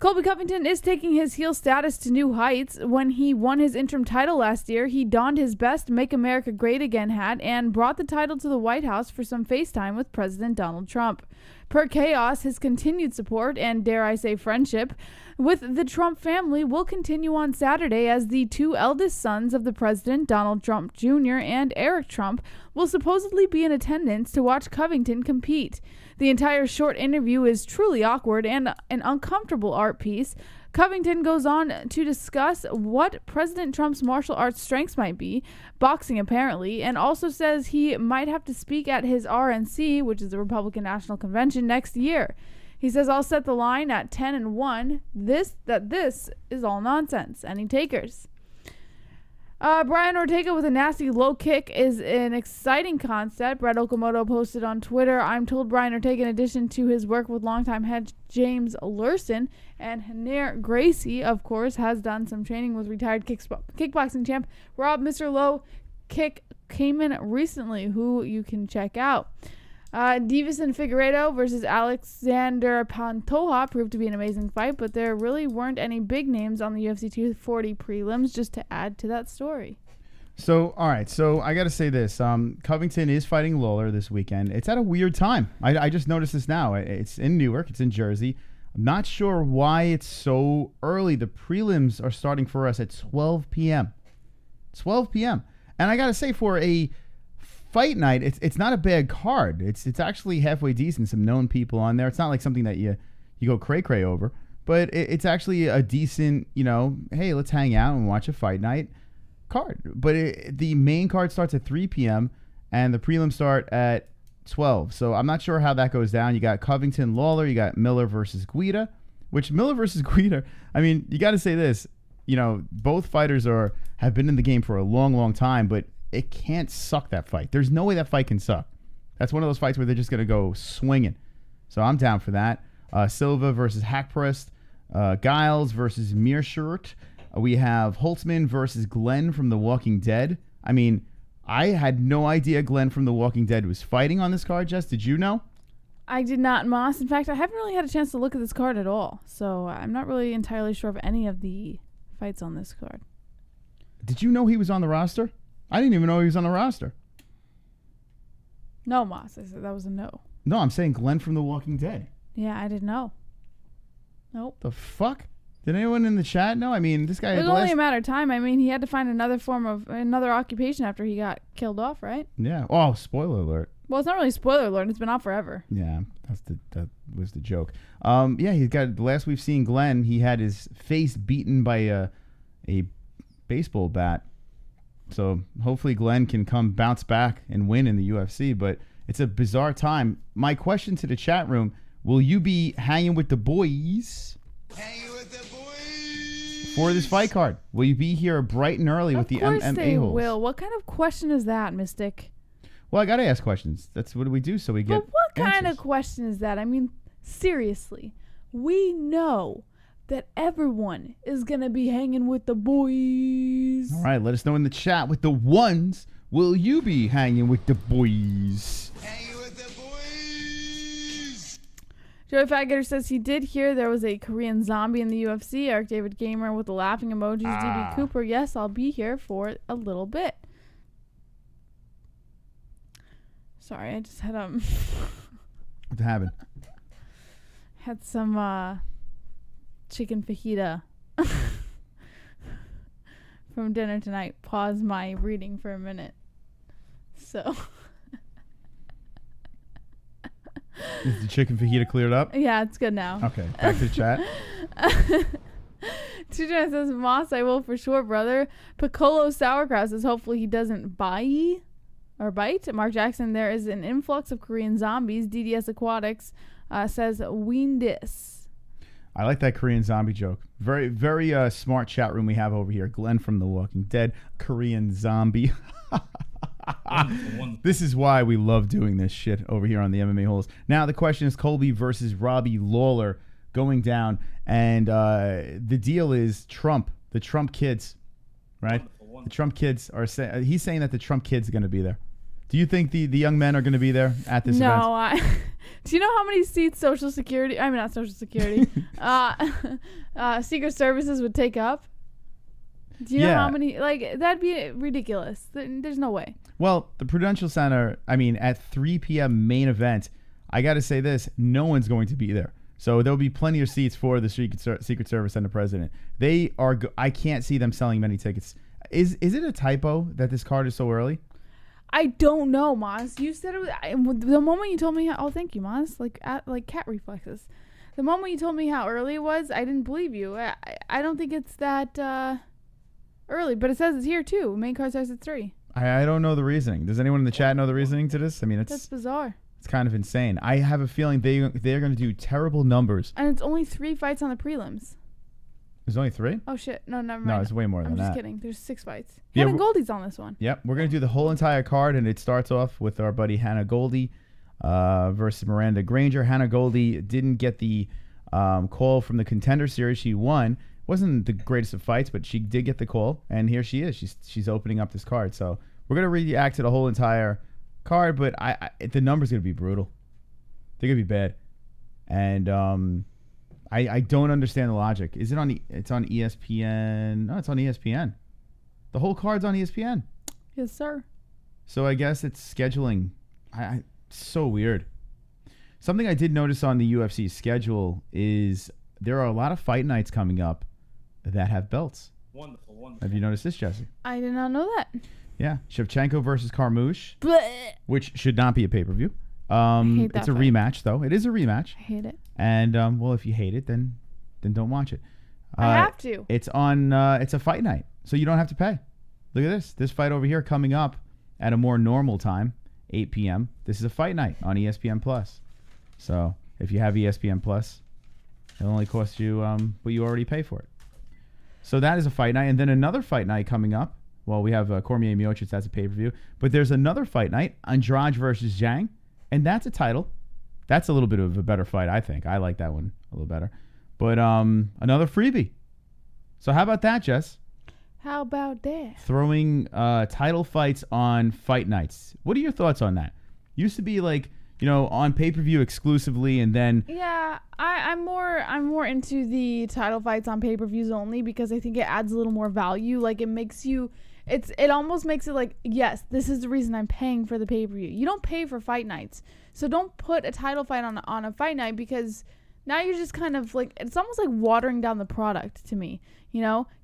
Colby Covington is taking his heel status to new heights. When he won his interim title last year, he donned his best Make America Great Again hat and brought the title to the White House for some FaceTime with President Donald Trump. Per Chaos, his continued support and, dare I say, friendship with the Trump family will continue on Saturday, as the 2 eldest sons of the president, Donald Trump Jr. and Eric Trump, will supposedly be in attendance to watch Covington compete. The entire short interview is truly awkward and an uncomfortable art piece. Covington goes on to discuss what President Trump's martial arts strengths might be, boxing apparently, and also says he might have to speak at his RNC, which is the Republican National Convention, next year. He says, I'll set the line at 10-1. This is all nonsense. Any takers? Brian Ortega with a nasty low kick is an exciting concept. Brett Okamoto posted on Twitter, I'm told Brian Ortega, in addition to his work with longtime head James Lurson and Hanair Gracie, of course, has done some training with retired kickboxing champ Rob Mr. Low Kick Kamen recently, who you can check out. Davison Figueiredo versus Alexander Pantoja proved to be an amazing fight, but there really weren't any big names on the UFC 240 prelims, just to add to that story. So, all right. So I got to say this. Covington is fighting Lawler this weekend. It's at a weird time. I just noticed this now. It's in Newark. It's in Jersey. I'm not sure why it's so early. The prelims are starting for us at 12 p.m. 12 p.m. And I got to say, for a fight night, it's not a bad card. It's actually halfway decent. Some known people on there. It's not like something that you go cray over, but it's actually a decent, hey, let's hang out and watch a fight night card. But the main card starts at 3 p.m. and the prelims start at 12. So I'm not sure how that goes down. You got Covington Lawler, you got Miller versus Guida, which Miller versus Guida, I mean, you got to say this, both fighters have been in the game for a long time, but it can't suck, that fight. There's no way that fight can suck. That's one of those fights where they're just going to go swinging. So I'm down for that. Silva versus Hackprest. Giles versus Mearshurt. We have Holtzman versus Glenn from The Walking Dead. I mean, I had no idea Glenn from The Walking Dead was fighting on this card, Jess. Did you know? I did not, Moss. In fact, I haven't really had a chance to look at this card at all. So I'm not really entirely sure of any of the fights on this card. Did you know he was on the roster? I didn't even know he was on the roster. No, Moss. I said that was a no. No, I'm saying Glenn from The Walking Dead. Yeah, I didn't know. Nope. The fuck? Did anyone in the chat know? I mean, this guy. It was only a matter of time. I mean, he had to find another occupation after he got killed off, right? Yeah. Oh, spoiler alert. Well, it's not really spoiler alert. It's been out forever. Yeah, that was the joke. Yeah, he's got. The last we've seen Glenn, he had his face beaten by a baseball bat. So hopefully Glenn can bounce back and win in the UFC. But it's a bizarre time. My question to the chat room: will you be hanging with the boys? For this fight card, will you be here bright and early with the MMA-Holes? Of course they will. What kind of question is that, Mystic? Well, I gotta ask questions. That's what we do, so we get. But what answers. kind of question is that? I mean, seriously, we know that everyone is gonna be hanging with the boys. All right, let us know in the chat with the ones. Will you be hanging with the boys? Joey Faggetter says he did hear there was a Korean zombie in the UFC. Eric David Gamer with the laughing emojis. DB Cooper, yes, I'll be here for a little bit. Sorry, I just had What happened? Had some chicken fajita from dinner tonight. Pause my reading for a minute. So. Is the chicken fajita cleared up? Yeah, it's good now. Okay, back to the chat. Tujan says, Moss, I will for sure, brother. Piccolo Sauerkraut says, hopefully he doesn't bite. Mark Jackson, there is an influx of Korean zombies. DDS Aquatics says, Weendis. I like that Korean zombie joke. Very, very smart chat room we have over here. Glenn from The Walking Dead, Korean zombie. This is why we love doing this shit over here on the MMA-Holes. Now the question is Colby versus Robbie Lawler going down, and the deal is Trump, the Trump kids, right? The Trump kids are saying he's saying that the Trump kids are going to be there. Do you think the young men are going to be there at this event? No, do you know how many seats Social Security? I mean, not Social Security. Secret Services would take up. Do you know how many? Like, that'd be ridiculous. There's no way. Well, the Prudential Center, I mean, at 3 p.m. main event, I got to say this, no one's going to be there. So there'll be plenty of seats for the Secret Service and the president. They are, I can't see them selling many tickets. Is it a typo that this card is so early? I don't know, Moz. You said it was, the moment you told me how, thank you, Moz, like cat reflexes. The moment you told me how early it was, I didn't believe you. I don't think it's that early, but it says it's here too. Main card starts at 3. I don't know the reasoning. Does anyone in the chat know the reasoning to this? I mean, that's bizarre. It's kind of insane. I have a feeling they're going to do terrible numbers. And it's only 3 fights on the prelims. There's only 3? Oh shit! No, never mind. No, it's way more than that. I'm just kidding. There's 6 fights. Yeah, Hannah Goldie's on this one. Yep, we're going to do the whole entire card, and it starts off with our buddy Hannah Goldie versus Miranda Granger. Hannah Goldie didn't get the call from the Contender Series. She won. Wasn't the greatest of fights, but she did get the call, and here she is. She's opening up this card. So we're gonna react to the whole entire card, but the numbers gonna be brutal. They're gonna be bad, and I don't understand the logic. Is it on? It's on ESPN. No, it's on ESPN. The whole card's on ESPN. Yes, sir. So I guess it's scheduling. So weird. Something I did notice on the UFC schedule is there are a lot of fight nights coming up that have belts. Wonderful. Have you noticed this, Jesse? I did not know that. Yeah, Shevchenko versus Carmouche, Blech. which should not be a pay-per-view. I hate that it's a fight. rematch, though. It is a rematch. I hate it. And well, if you hate it, then don't watch it. I have to. It's on. It's a fight night, so you don't have to pay. Look at this. This fight over here coming up at a more normal time, 8 p.m. This is a fight night on ESPN Plus. So if you have ESPN Plus, it'll only cost you what you already pay for it. So that is a fight night. And then another fight night coming up. Well, we have Cormier and Jones. That's a pay-per-view. But there's another fight night, Andrade versus Zhang. And that's a title. That's a little bit of a better fight, I think. I like that one a little better. But another freebie. So how about that, Jess? How about that? Throwing title fights on fight nights. What are your thoughts on that? Used to be like on pay-per-view exclusively, and then yeah, I'm more into the title fights on pay-per-views only because I think it adds a little more value. Like it makes you, it almost makes it like, yes, this is the reason I'm paying for the pay-per-view. You don't pay for fight nights, so don't put a title fight on a fight night because now you're just kind of like, it's almost like watering down the product to me.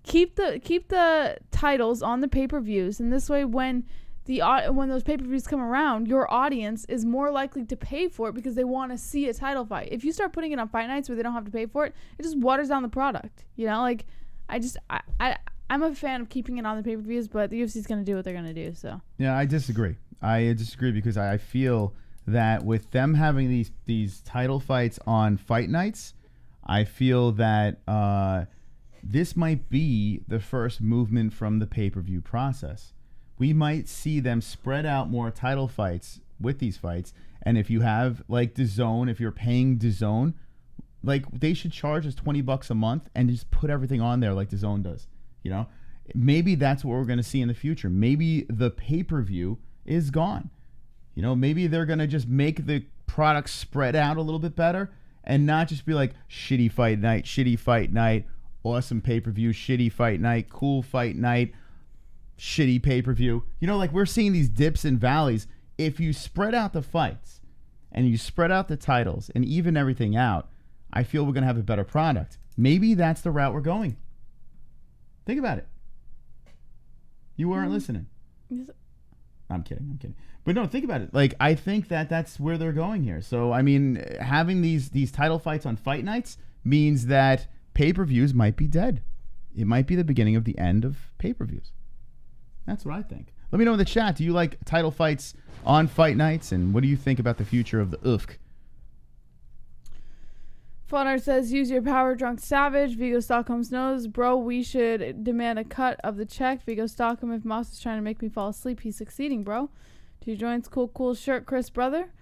Keep the titles on the pay-per-views, and this way when those pay-per-views come around, your audience is more likely to pay for it because they want to see a title fight. If you start putting it on fight nights where they don't have to pay for it, it just waters down the product. I'm a fan of keeping it on the pay-per-views, but the UFC is going to do what they're going to do. So yeah, I disagree. Because I feel that with them having these title fights on fight nights, I feel that this might be the first movement from the pay-per-view process. We might see them spread out more title fights with these fights. And if you have like DAZN, if you're paying DAZN, like they should charge us $20 a month and just put everything on there like DAZN does. Maybe that's what we're going to see in the future. Maybe the pay-per-view is gone. Maybe they're going to just make the product spread out a little bit better and not just be like shitty fight night, awesome pay-per-view, shitty fight night, cool fight night, shitty pay-per-view. Like we're seeing these dips and valleys. If you spread out the fights and you spread out the titles and even everything out, I feel we're going to have a better product. Maybe that's the route we're going. Think about it. You weren't listening. I'm kidding. But no, think about it. Like, I think that's where they're going here. So, I mean, having these title fights on fight nights means that pay-per-views might be dead. It might be the beginning of the end of pay-per-views. That's what I think. Let me know in the chat. Do you like title fights on fight nights? And what do you think about the future of the UFC? Flaughter says, use your power, drunk savage. Vigo Stockholm's nose. Bro, we should demand a cut of the check. Vigo Stockholm, if Moss is trying to make me fall asleep, he's succeeding, bro. 2 joints, cool shirt, Chris, brother.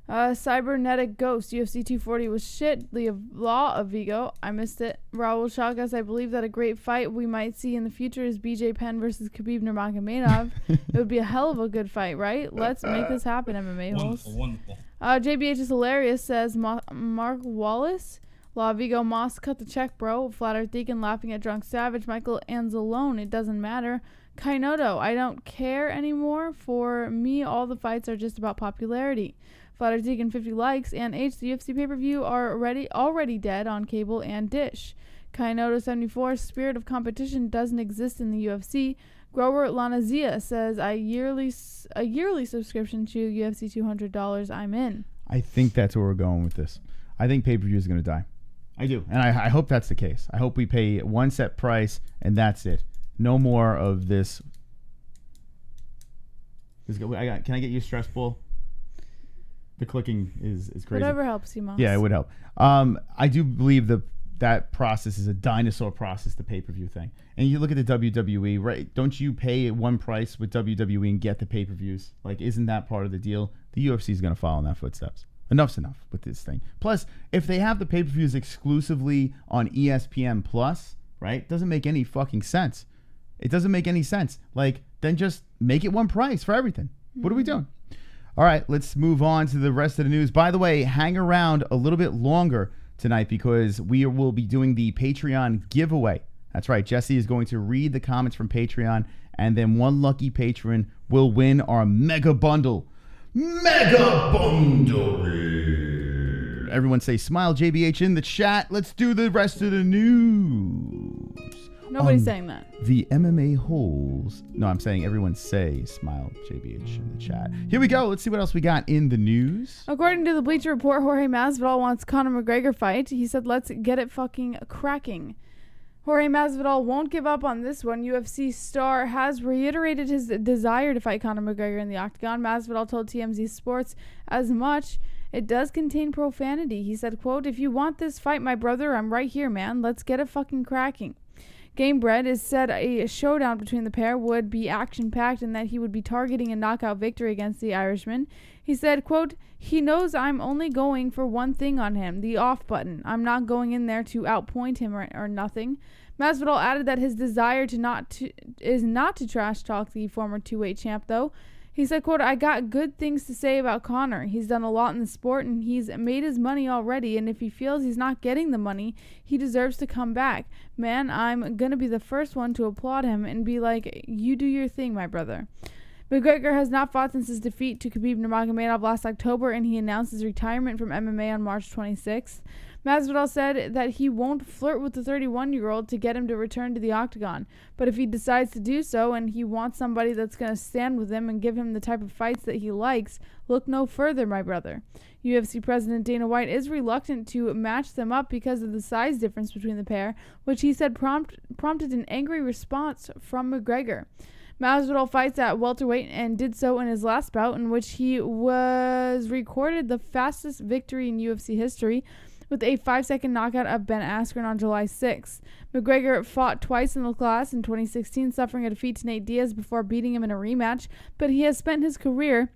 Cybernetic Ghost, UFC 240 was shit. The Law of Vigo, I missed it. Raul Chagas, I believe that a great fight we might see in the future is BJ Penn versus Khabib Nurmagomedov. It would be a hell of a good fight, right? Let's make this happen, MMA-Holes. Wonderful. JBH is hilarious, says Mark Wallace. Law of Vigo, Moss, cut the check, bro. Flat Earth Deacon laughing at Drunk Savage. Michael Anzalone, it doesn't matter. Kainoto, I don't care anymore. For me, all the fights are just about popularity. Flatter Deacon 50 likes, and H, the UFC pay-per-view are already dead on cable and dish. Kainoto 74, spirit of competition doesn't exist in the UFC. Grower Lanazia says, a yearly subscription to UFC $200, I'm in. I think that's where we're going with this. I think pay-per-view is going to die. I do, and I hope that's the case. I hope we pay one set price, and that's it. No more of this. Can I get you a stress ball? The clicking is crazy. Whatever helps you, Moss. Yeah, it would help. I do believe that process is a dinosaur process, the pay-per-view thing. And you look at the WWE, right? Don't you pay one price with WWE and get the pay-per-views? Like, isn't that part of the deal? The UFC is going to follow in that footsteps. Enough's enough with this thing. Plus, if they have the pay-per-views exclusively on ESPN Plus, right? Doesn't make any fucking sense. It doesn't make any sense. Like, then just make it one price for everything. What are we doing? All right, let's move on to the rest of the news. By the way, hang around a little bit longer tonight because we will be doing the Patreon giveaway. That's right. Jesse is going to read the comments from Patreon, and then one lucky patron will win our mega bundle. Mega bundle. Everyone say smile JBH in the chat. Let's do the rest of the news. Nobody's saying that. The MMA-Holes. No, I'm saying everyone say smile JBH in the chat. Here we go. Let's see what else we got in the news. According to the Bleacher Report, Jorge Masvidal wants Conor McGregor fight. He said, let's get it fucking cracking. Jorge Masvidal won't give up on this one. UFC star has reiterated his desire to fight Conor McGregor in the octagon. Masvidal told TMZ Sports as much. It does contain profanity. He said, quote, if you want this fight, my brother, I'm right here, man. Let's get it fucking cracking. Gamebred has said a showdown between the pair would be action-packed and that he would be targeting a knockout victory against the Irishman. He said, quote, he knows I'm only going for one thing on him, the off button. I'm not going in there to outpoint him or nothing. Masvidal added that his desire is not to trash talk the former 2-weight champ, though. He said, quote, "I got good things to say about Conor. He's done a lot in the sport and he's made his money already. And if he feels he's not getting the money, he deserves to come back. Man, I'm going to be the first one to applaud him and be like, you do your thing, my brother." McGregor has not fought since his defeat to Khabib Nurmagomedov last October, and he announced his retirement from MMA on March 26th. Masvidal said that he won't flirt with the 31-year-old to get him to return to the octagon, but if he decides to do so and he wants somebody that's going to stand with him and give him the type of fights that he likes, look no further, my brother. UFC President Dana White is reluctant to match them up because of the size difference between the pair, which he said prompted an angry response from McGregor. Masvidal fights at welterweight and did so in his last bout, in which he was recorded the fastest victory in UFC history with a 5-second knockout of Ben Askren on July 6th. McGregor fought twice in the class in 2016, suffering a defeat to Nate Diaz before beating him in a rematch, but he has spent his career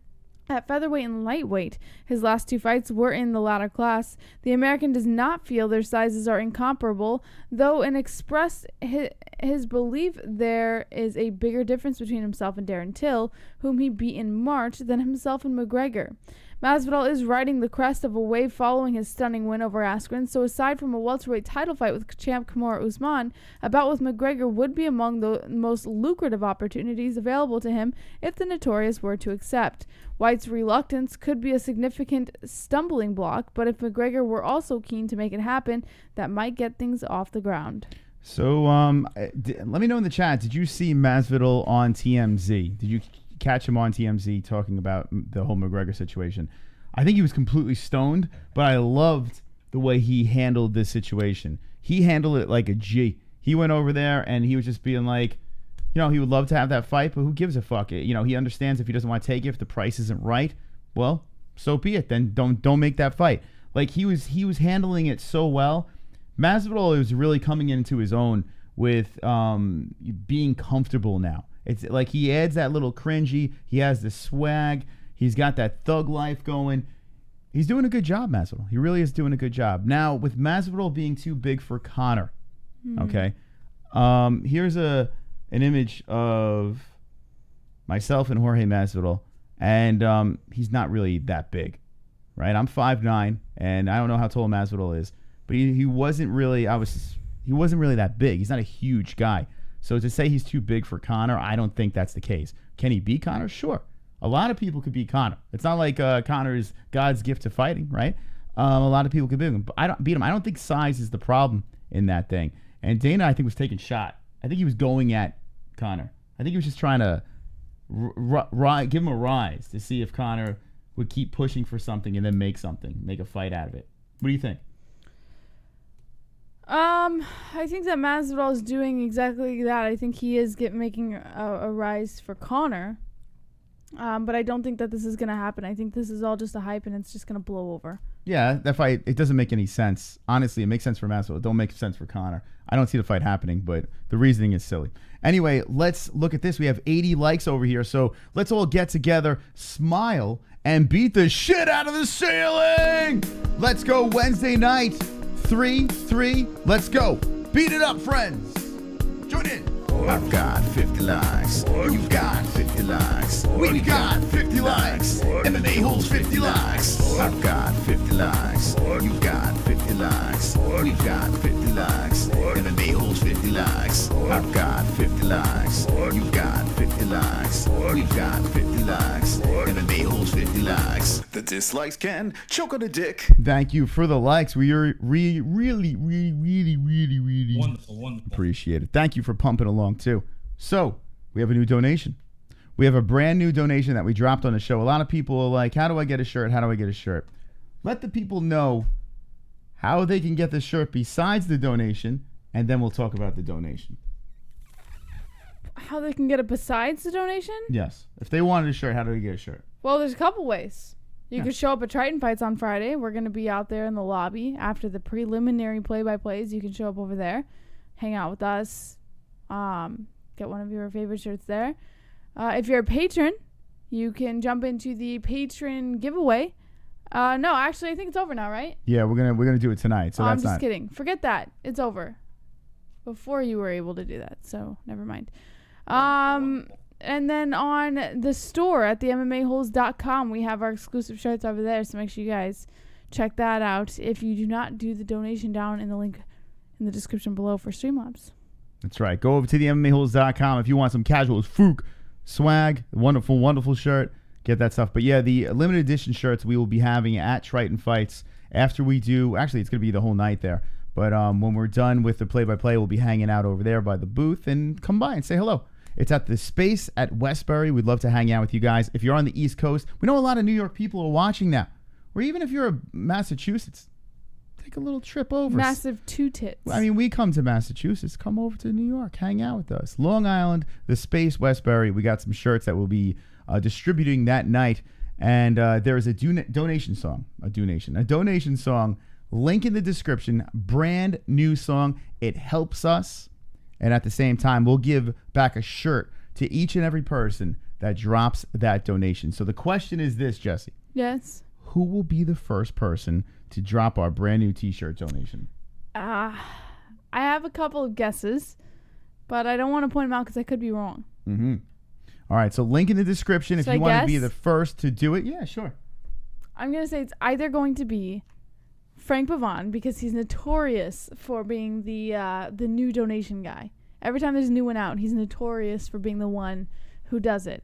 at featherweight and lightweight. His last 2 fights were in the latter class. The American does not feel their sizes are incomparable, though and expressed his belief there is a bigger difference between himself and Darren Till, whom he beat in March, than himself and McGregor. Masvidal is riding the crest of a wave following his stunning win over Askren, so aside from a welterweight title fight with champ Kamaru Usman, a bout with McGregor would be among the most lucrative opportunities available to him if the Notorious were to accept. White's reluctance could be a significant stumbling block, but if McGregor were also keen to make it happen, that might get things off the ground. So let me know in the chat, did you see Masvidal on TMZ? Did you catch him on TMZ talking about the whole McGregor situation? I think he was completely stoned, but I loved the way he handled this situation. He handled it like a G. He went over there and he was just being like, he would love to have that fight, but who gives a fuck? He understands if he doesn't want to take it, if the price isn't right, well, so be it. Then don't make that fight. Like he was handling it so well. Masvidal is really coming into his own with being comfortable now. It's like he adds that little cringy. He has the swag. He's got that thug life going. He's doing a good job, Masvidal. He really is doing a good job. Now, with Masvidal being too big for Conor, okay, here's an image of myself and Jorge Masvidal, and he's not really that big, right? I'm 5'9", and I don't know how tall Masvidal is, but he wasn't really that big. He's not a huge guy. So to say he's too big for Conor, I don't think that's the case. Can he beat Conor? Sure. A lot of people could beat Conor. It's not like Conor is God's gift to fighting, right? A lot of people could beat him. But I don't beat him. I don't think size is the problem in that thing. And Dana, I think, was taking shot. I think he was going at Conor. I think he was just trying to give him a rise to see if Conor would keep pushing for something and then make a fight out of it. What do you think? I think that Masvidal is doing exactly that. I think he is making a rise for Conor. But I don't think that this is going to happen. I think this is all just a hype and it's just going to blow over. Yeah, that fight, it doesn't make any sense. Honestly, it makes sense for Masvidal. It don't make sense for Conor. I don't see the fight happening, but the reasoning is silly. Anyway, let's look at this. We have 80 likes over here, so let's all get together, smile, and beat the shit out of the ceiling! Let's go Wednesday night. 3-3. Let's go. Beat it up, friends. Join in. I've got 50 likes. You've got 50 likes. We got 50 likes. MMA-Holes 50 likes. I've got 50 likes. You've got 50 likes. We've got 50 likes. MMA-Holes 50 likes. I've got 50 likes. You've got 50 likes. We've got 50 likes. MMA-Holes 50 likes. The dislikes can choke on a dick. Thank you for the likes. We are really wonderful. Appreciate it. Thank you for pumping along too. So we have a new donation. We have a brand new donation that we dropped on the show. A lot of people are like, how do I get a shirt? How do I get a shirt? Let the people know how they can get the shirt besides the donation, and then we'll talk about the donation. How they can get it besides the donation? Yes. If they wanted a shirt, how do they get a shirt? Well, there's a couple ways. You could show up at Triton Fights on Friday. We're going to be out there in the lobby after the preliminary play-by-plays. You can show up over there, hang out with us, get one of your favorite shirts there. If you're a patron, you can jump into the patron giveaway. No, actually, I think it's over now, right? Yeah, we're gonna do it tonight. So I'm just kidding. Forget that. It's over. Before you were able to do that, so never mind. And then on the store at the MMA-Holes.com, we have our exclusive shirts over there. So make sure you guys check that out if you do not do the donation down in the link in the description below for Streamlabs. That's right. Go over to the MMAHoles.com if you want some casual as fuck swag. Wonderful, wonderful shirt. Get that stuff. But yeah, the limited edition shirts we will be having at Triton Fights after we do. Actually, it's going to be the whole night there. But when we're done with the play-by-play, we'll be hanging out over there by the booth. And come by and say hello. It's at the Space at Westbury. We'd love to hang out with you guys. If you're on the East Coast, we know a lot of New York people are watching now. Or even if you're a Massachusetts, take a little trip over. Massive two tits. I mean, we come to Massachusetts. Come over to New York. Hang out with us. Long Island, the Space, Westbury. We got some shirts that we'll be distributing that night. And there is a donation song. A donation song. Link in the description. Brand new song. It helps us. And at the same time, we'll give back a shirt to each and every person that drops that donation. So the question is this, Jesse. Yes. Who will be the first person to drop our brand new t-shirt donation? I have a couple of guesses, but I don't want to point them out because I could be wrong. Mm-hmm. All right, so link in the description if you want to be the first to do it. Yeah, sure. I'm going to say it's either going to be Frank Pavon because he's notorious for being the new donation guy. Every time there's a new one out, he's notorious for being the one who does it.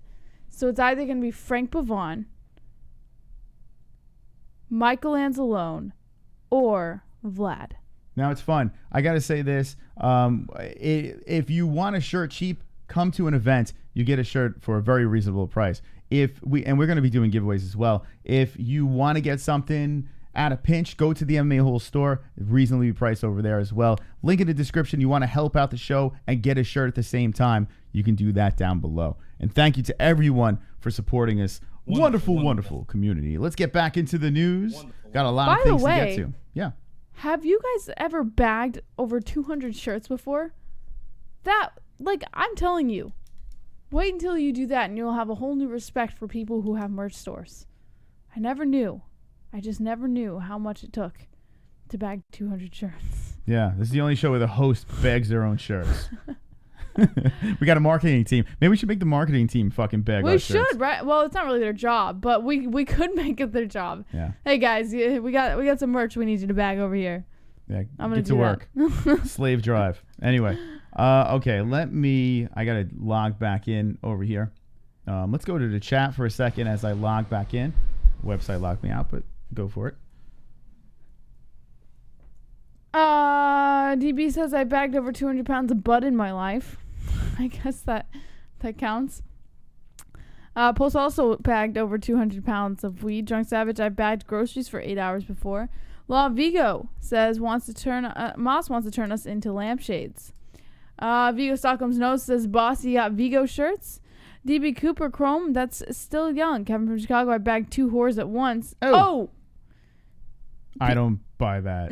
So it's either going to be Frank Pavon, Michael Anzalone, or Vlad. Now it's fun. I got to say this. If you want a shirt cheap, come to an event. You get a shirt for a very reasonable price. And we're going to be doing giveaways as well. If you want to get something at a pinch, go to the MMA Holes store. Reasonably priced over there as well. Link in the description. You want to help out the show and get a shirt at the same time, you can do that down below. And thank you to everyone for supporting us. Wonderful community. Let's get back into the news. Got a lot of things to get to. Yeah. Have you guys ever bagged over 200 shirts before? I'm telling you, wait until you do that and you'll have a whole new respect for people who have merch stores. I just never knew how much it took to bag 200 shirts. Yeah, this is the only show where the host bags their own shirts. We got a marketing team. Maybe we should make the marketing team fucking bag our shirts. We should, right? Well, it's not really their job, but we could make it their job. Yeah. Hey guys, we got some merch we need you to bag over here. Yeah, I'm gonna get to work. Slave drive. Anyway, okay. I gotta log back in over here. Let's go to the chat for a second as I log back in. Website logged me out, but go for it. DB says I bagged over 200 pounds of bud in my life. I guess that counts. Post also bagged over 200 pounds of weed. Drunk Savage, I bagged groceries for 8 hours before. Law Vigo says Moss wants to turn us into lampshades. Vigo Stockholm's Nose says Bossy got Vigo shirts. DB Cooper Chrome, that's still young. Kevin from Chicago, I bagged 2 whores at once. Oh! I don't buy that.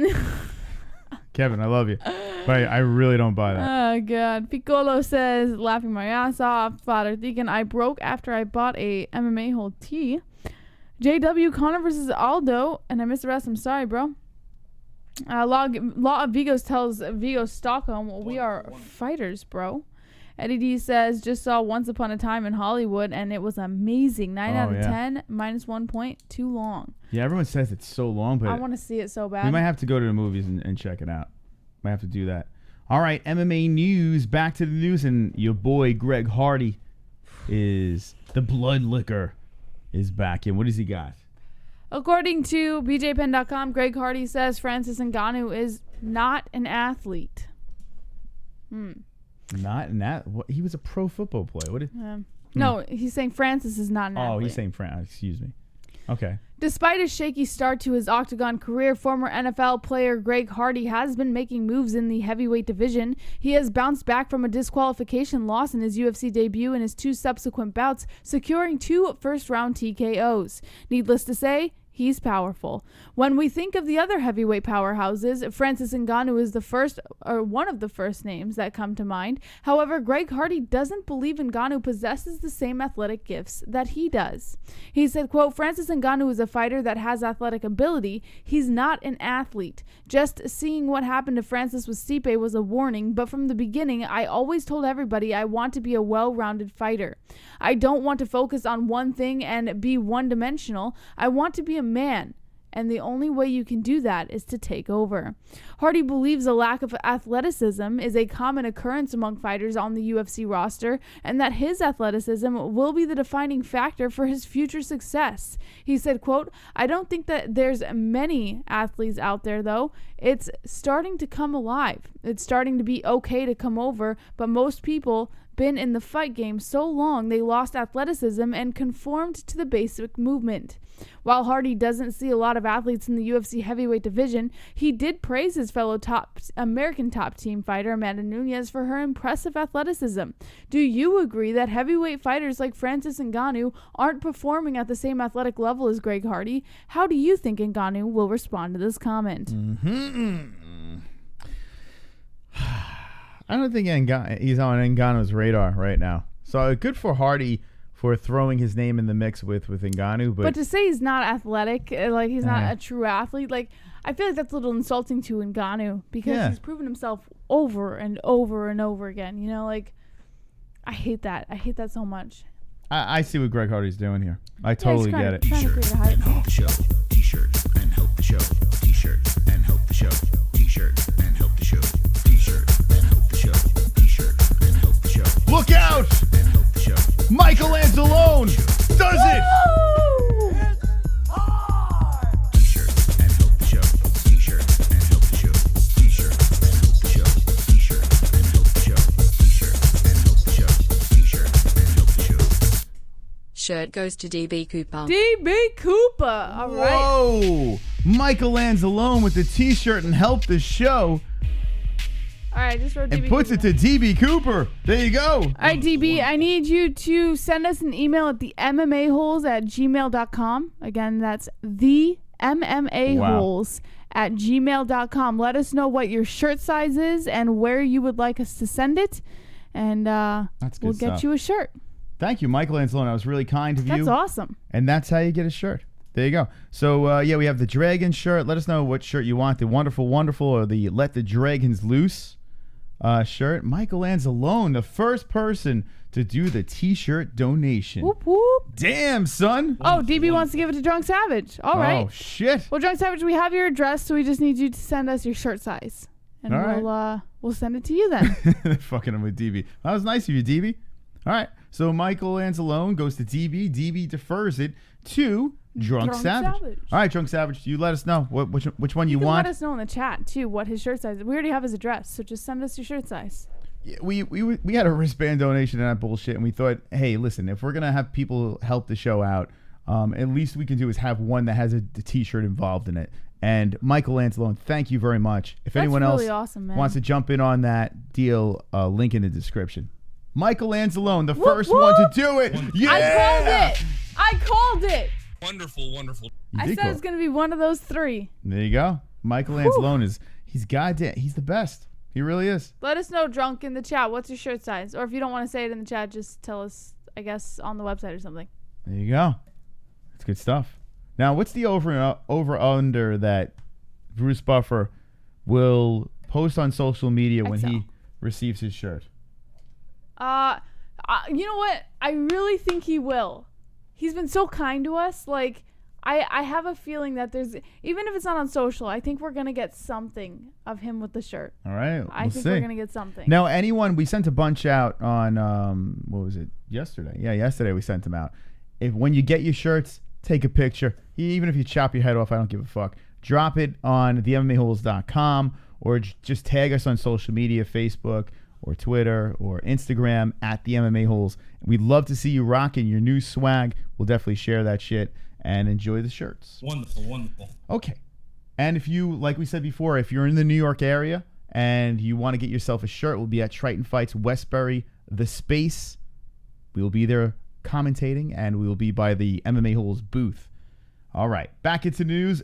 Kevin, I love you. But I really don't buy that. Oh, God. Piccolo says, laughing my ass off. Father Deacon, I broke after I bought a MMA hole tee. JW, Conor versus Aldo. And I missed the rest. I'm sorry, bro. Law of Vigos tells Vigo Stockholm, we are fighters, bro. Eddie D says, just saw Once Upon a Time in Hollywood, and it was amazing. 9 out of 10, minus 1 point, too long. Yeah, everyone says it's so long, but I want to see it so bad. We might have to go to the movies and check it out. Might have to do that. All right, MMA news. Back to the news, and your boy Greg Hardy is the blood liquor is back in. What does he got? According to BJPen.com, Greg Hardy says Francis Ngannou is not an athlete. Not an athlete? He was a pro football player. What? No, he's saying Francis is not an athlete. Oh, he's saying excuse me. Okay. Despite a shaky start to his octagon career, former NFL player Greg Hardy has been making moves in the heavyweight division. He has bounced back from a disqualification loss in his UFC debut and his 2 subsequent bouts, securing 2 first-round TKOs. Needless to say, He's powerful. When we think of the other heavyweight powerhouses, Francis Ngannou is the first, or one of the first names that come to mind. However, Greg Hardy doesn't believe Ngannou possesses the same athletic gifts that he does. He said, quote, Francis Ngannou is a fighter that has athletic ability. He's not an athlete. Just seeing what happened to Francis with Stipe was a warning, but from the beginning, I always told everybody I want to be a well-rounded fighter. I don't want to focus on one thing and be one-dimensional. I want to be a man, and the only way you can do that is to take over. Hardy believes a lack of athleticism is a common occurrence among fighters on the UFC roster, and that his athleticism will be the defining factor for his future success. He said, quote, I don't think that there's many athletes out there, though. It's starting to come alive. It's starting to be okay to come over, but most people been in the fight game so long they lost athleticism and conformed to the basic movement. While Hardy doesn't see a lot of athletes in the UFC heavyweight division, he did praise his fellow American top team fighter Amanda Nunes for her impressive athleticism. Do you agree that heavyweight fighters like Francis Ngannou aren't performing at the same athletic level as Greg Hardy? How do you think Ngannou will respond to this comment? I don't think he's on Ngannou's radar right now. So good for Hardy for throwing his name in the mix with Ngannou. But to say he's not athletic, like he's not a true athlete, like I feel like that's a little insulting to Ngannou because he's proven himself over and over and over again. You know, like I hate that. I hate that so much. I see what Greg Hardy's doing here. I totally get it. T-shirt and help the show. T-shirt and help the show. T-shirt and help the show. T-shirt and help the show. T-shirt and help the show. T-shirt and help the show. Look out! And help the show. Michael Anzalone does it! T-shirt and help the show. T-shirt and help the show. T-shirt and help the show. T-shirt and help the show. T-shirt and help the show. T-shirt and help the show. Shirt goes to DB Cooper. DB Cooper. All right. Whoa! Michael Anzalone with the T-shirt and help the show. All right, just wrote DB and puts Cooper. it to DB Cooper. There you go. All right, DB, I need you to send us an email at the MMA-Holes at gmail.com. Again, that's the MMA-Holes at gmail.com. Let us know what your shirt size is and where you would like us to send it, and we'll get you a shirt. Thank you, Michael Anzalone. That was really kind of you. That's awesome. And that's how you get a shirt. There you go. So, we have the Dragon shirt. Let us know what shirt you want, the Wonderful Wonderful or the Let the Dragons Loose shirt. Michael Anzalone, the first person to do the T-shirt donation. Whoop, whoop. Damn, son. Oh, DB wants to give it to Drunk Savage. All right. Oh, shit. Well, Drunk Savage, we have your address, so we just need you to send us your shirt size. And all right. We'll send it to you then. Fucking him with DB. That was nice of you, DB. All right. So Michael Anzalone goes to DB. DB defers it to Drunk Savage. All right, Drunk Savage, you let us know which one you want. Let us know in the chat too what his shirt size is. We already have his address, so just send us your shirt size. Yeah, we had a wristband donation and that bullshit, and we thought, hey, listen, if we're gonna have people help the show out, at least we can do is have one that has a T-shirt involved in it. And Michael Anzalone, thank you very much. If anyone really else awesome, man. wants to jump in on that deal, link in the description. Michael Anzalone, the first one to do it. Yeah! I called it. Wonderful, wonderful. I said it's going to be one of those three. There you go. Michael Anzalone he's goddamn, he's the best. He really is. Let us know, Drunk, in the chat. What's your shirt size? Or if you don't want to say it in the chat, just tell us, I guess, on the website or something. There you go. That's good stuff. Now, what's the over-under that Bruce Buffer will post on social media when he receives his shirt? You know what? I really think he will. He's been so kind to us. Like, I have a feeling that there's, even if it's not on social, I think we're going to get something of him with the shirt. All right. I think we're going to get something. Now, we sent a bunch out on, what was it? Yesterday. Yeah, yesterday we sent them out. When you get your shirts, take a picture. Even if you chop your head off, I don't give a fuck. Drop it on themmaholes.com or just tag us on social media, Facebook or Twitter or Instagram at the MMA Holes. We'd love to see you rocking your new swag. We'll definitely share that shit and enjoy the shirts. Wonderful, wonderful. Okay. And if you, like we said before, if you're in the New York area and you want to get yourself a shirt, we'll be at Triton Fights Westbury, The Space. We will be there commentating, and we will be by the MMA Holes booth. All right, back into news.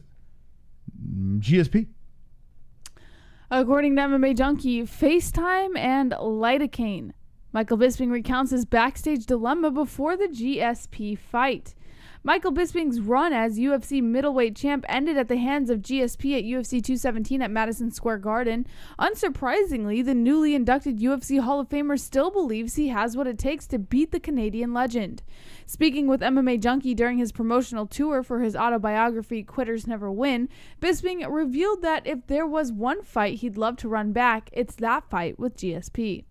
GSP. According to MMA Junkie, FaceTime and lidocaine. Michael Bisping recounts his backstage dilemma before the GSP fight. Michael Bisping's run as UFC middleweight champ ended at the hands of GSP at UFC 217 at Madison Square Garden. Unsurprisingly, the newly inducted UFC Hall of Famer still believes he has what it takes to beat the Canadian legend. Speaking with MMA Junkie during his promotional tour for his autobiography, Quitters Never Win, Bisping revealed that if there was one fight he'd love to run back, it's that fight with GSP.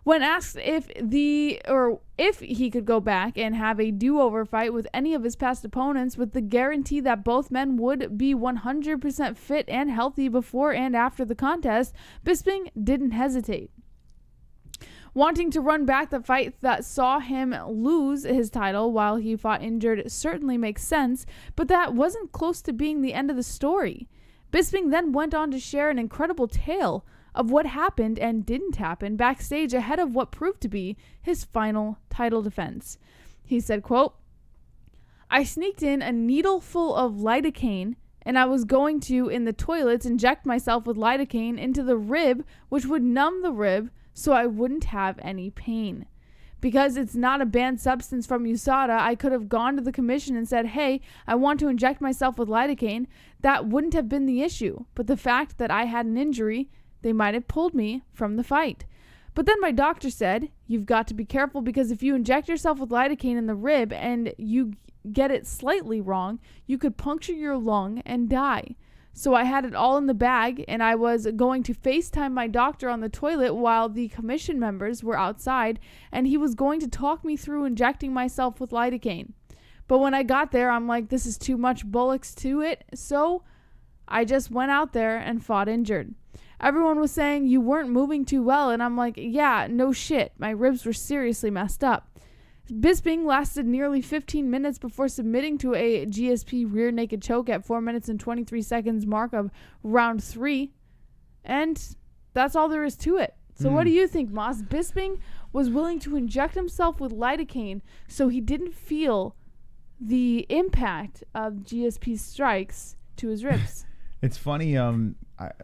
When asked if he could go back and have a do-over fight with any of his past opponents with the guarantee that both men would be 100% fit and healthy before and after the contest, Bisping didn't hesitate. Wanting to run back the fight that saw him lose his title while he fought injured certainly makes sense, but that wasn't close to being the end of the story. Bisping then went on to share an incredible tale of what happened and didn't happen backstage ahead of what proved to be his final title defense. He said, quote, "I sneaked in a needle full of lidocaine and I was going to, in the toilets, inject myself with lidocaine into the rib, which would numb the rib so I wouldn't have any pain. Because it's not a banned substance from USADA, I could have gone to the commission and said, hey, I want to inject myself with lidocaine. That wouldn't have been the issue. But the fact that I had an injury, they might have pulled me from the fight. But then my doctor said, you've got to be careful because if you inject yourself with lidocaine in the rib and you get it slightly wrong, you could puncture your lung and die. So I had it all in the bag and I was going to FaceTime my doctor on the toilet while the commission members were outside and he was going to talk me through injecting myself with lidocaine. But when I got there, I'm like, this is too much bullocks to it. So I just went out there and fought injured. Everyone was saying you weren't moving too well, and I'm like, yeah, no shit. My ribs were seriously messed up. Bisping lasted nearly 15 minutes before submitting to a GSP rear naked choke at 4 minutes and 23 seconds mark of round 3. And that's all there is to it. So what do you think, Moss? Bisping was willing to inject himself with lidocaine so he didn't feel the impact of GSP's strikes to his ribs. It's funny.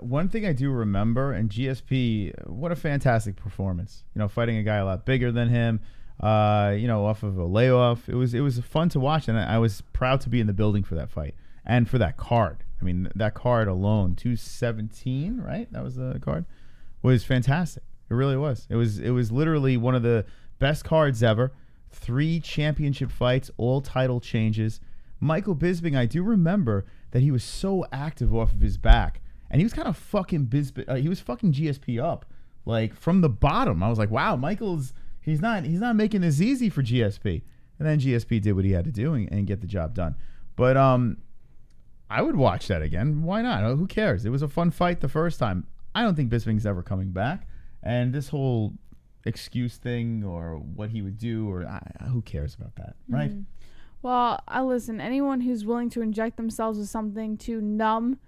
One thing I do remember, and GSP, what a fantastic performance. You know, fighting a guy a lot bigger than him. Off of a layoff. It was fun to watch, and I was proud to be in the building for that fight and for that card. I mean, that card alone, 217, right? That was the card. Was fantastic. It really was. It was literally one of the best cards ever. 3 championship fights, all title changes. Michael Bisping, I do remember that he was so active off of his back, and he was kind of fucking he was fucking GSP up, like from the bottom. I was like, wow, he's not making this easy for GSP. And then GSP did what he had to do and get the job done. But I would watch that again. Why not? Who cares? It was a fun fight the first time. I don't think Bisping's ever coming back. And this whole excuse thing or what he would do, or who cares about that, right? Well, listen, anyone who's willing to inject themselves with something to numb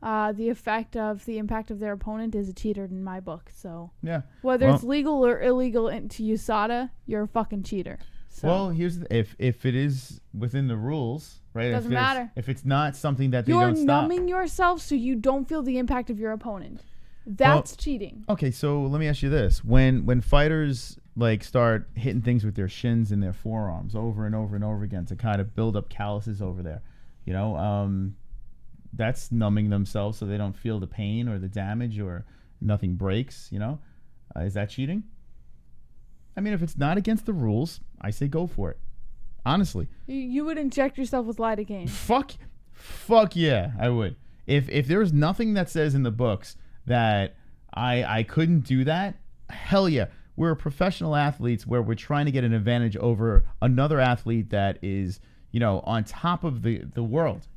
the impact of their opponent is a cheater in my book. So yeah, whether it's legal or illegal to USADA, you're a fucking cheater. So. Well, here's if it is within the rules, right? Doesn't matter. If it's not something that they don't stop. You're numbing yourself so you don't feel the impact of your opponent. That's cheating. Okay, so let me ask you this: when fighters like start hitting things with their shins and their forearms over and over and over again to kind of build up calluses over there, that's numbing themselves so they don't feel the pain or the damage or nothing breaks. Is that cheating? I mean, if it's not against the rules, I say go for it. Honestly, you would inject yourself with lidocaine. Fuck yeah, I would. If there was nothing that says in the books that I couldn't do that, hell yeah. We're professional athletes where we're trying to get an advantage over another athlete that is, on top of the world,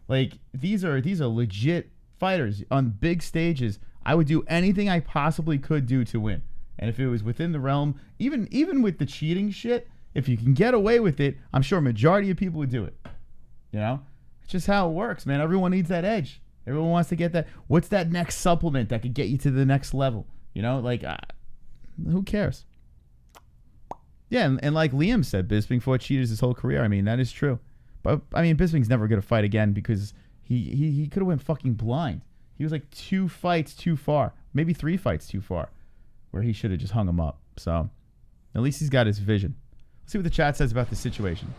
Like these are legit fighters on big stages. I would do anything I possibly could do to win. And if it was within the realm, even with the cheating shit, if you can get away with it, I'm sure a majority of people would do it. It's just how it works, man. Everyone needs that edge. Everyone wants to get that. What's that next supplement that could get you to the next level? Who cares? Yeah, and like Liam said, Bisping fought cheaters his whole career. I mean, that is true. But I mean, Bisping's never going to fight again because he could have went fucking blind. He was like 2 fights too far, maybe 3 fights too far, where he should have just hung him up. So at least he's got his vision. Let's see what the chat says about the situation.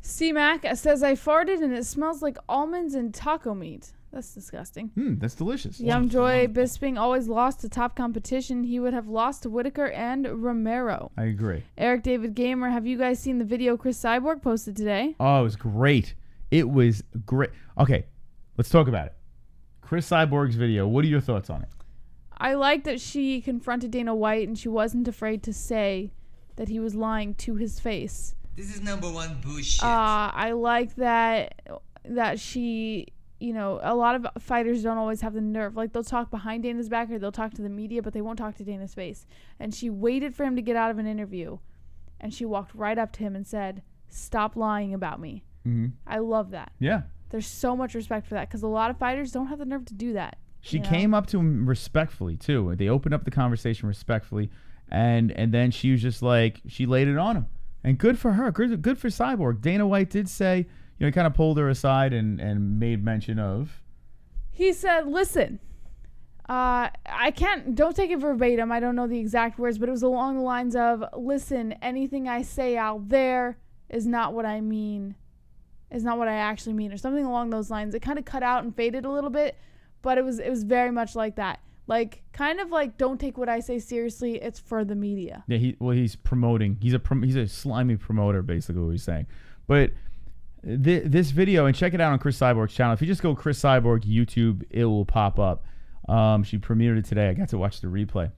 C-Mac says, I farted and it smells like almonds and taco meat. That's disgusting. That's delicious. Joy Bisping always lost to top competition. He would have lost to Whitaker and Romero. I agree. Eric David Gamer, have you guys seen the video Chris Cyborg posted today? Oh, it was great. It was great. Okay, let's talk about it. Chris Cyborg's video. What are your thoughts on it? I like that she confronted Dana White and she wasn't afraid to say that he was lying to his face. This is number one bullshit. I like that she, you know, a lot of fighters don't always have the nerve. Like, they'll talk behind Dana's back or they'll talk to the media, but they won't talk to Dana's face. And she waited for him to get out of an interview, and she walked right up to him and said, stop lying about me. Mm-hmm. I love that. Yeah. There's so much respect for that because a lot of fighters don't have the nerve to do that. She came up to him respectfully, too. They opened up the conversation respectfully, and then she was just like, she laid it on him. And good for her. Good for Cyborg. Dana White did say, you know, he kind of pulled her aside and made mention of. He said, listen, don't take it verbatim. I don't know the exact words, but it was along the lines of, listen, anything I say out there is not what I mean, is not what I actually mean, or something along those lines. It kind of cut out and faded a little bit, but it was very much like that. Like, kind of like, don't take what I say seriously. It's for the media. Yeah, he's promoting. He's a slimy promoter, basically, what he's saying. But this video, and check it out on Chris Cyborg's channel. If you just go Chris Cyborg YouTube, it will pop up. She premiered it today. I got to watch the replay.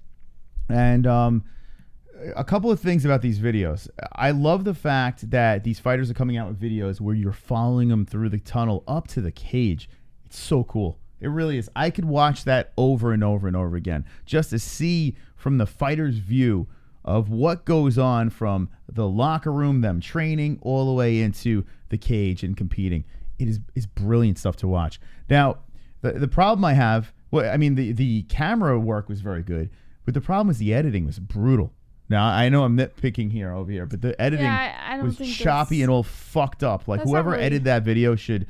And a couple of things about these videos. I love the fact that these fighters are coming out with videos where you're following them through the tunnel up to the cage. It's so cool. It really is. I could watch that over and over and over again just to see from the fighter's view of what goes on from the locker room, them training, all the way into the cage and competing. It is brilliant stuff to watch. Now, the problem I have, well, I mean, the camera work was very good, but the problem is the editing was brutal. Now, I know I'm nitpicking over here, but the editing was choppy and all fucked up. Like, whoever edited that video should...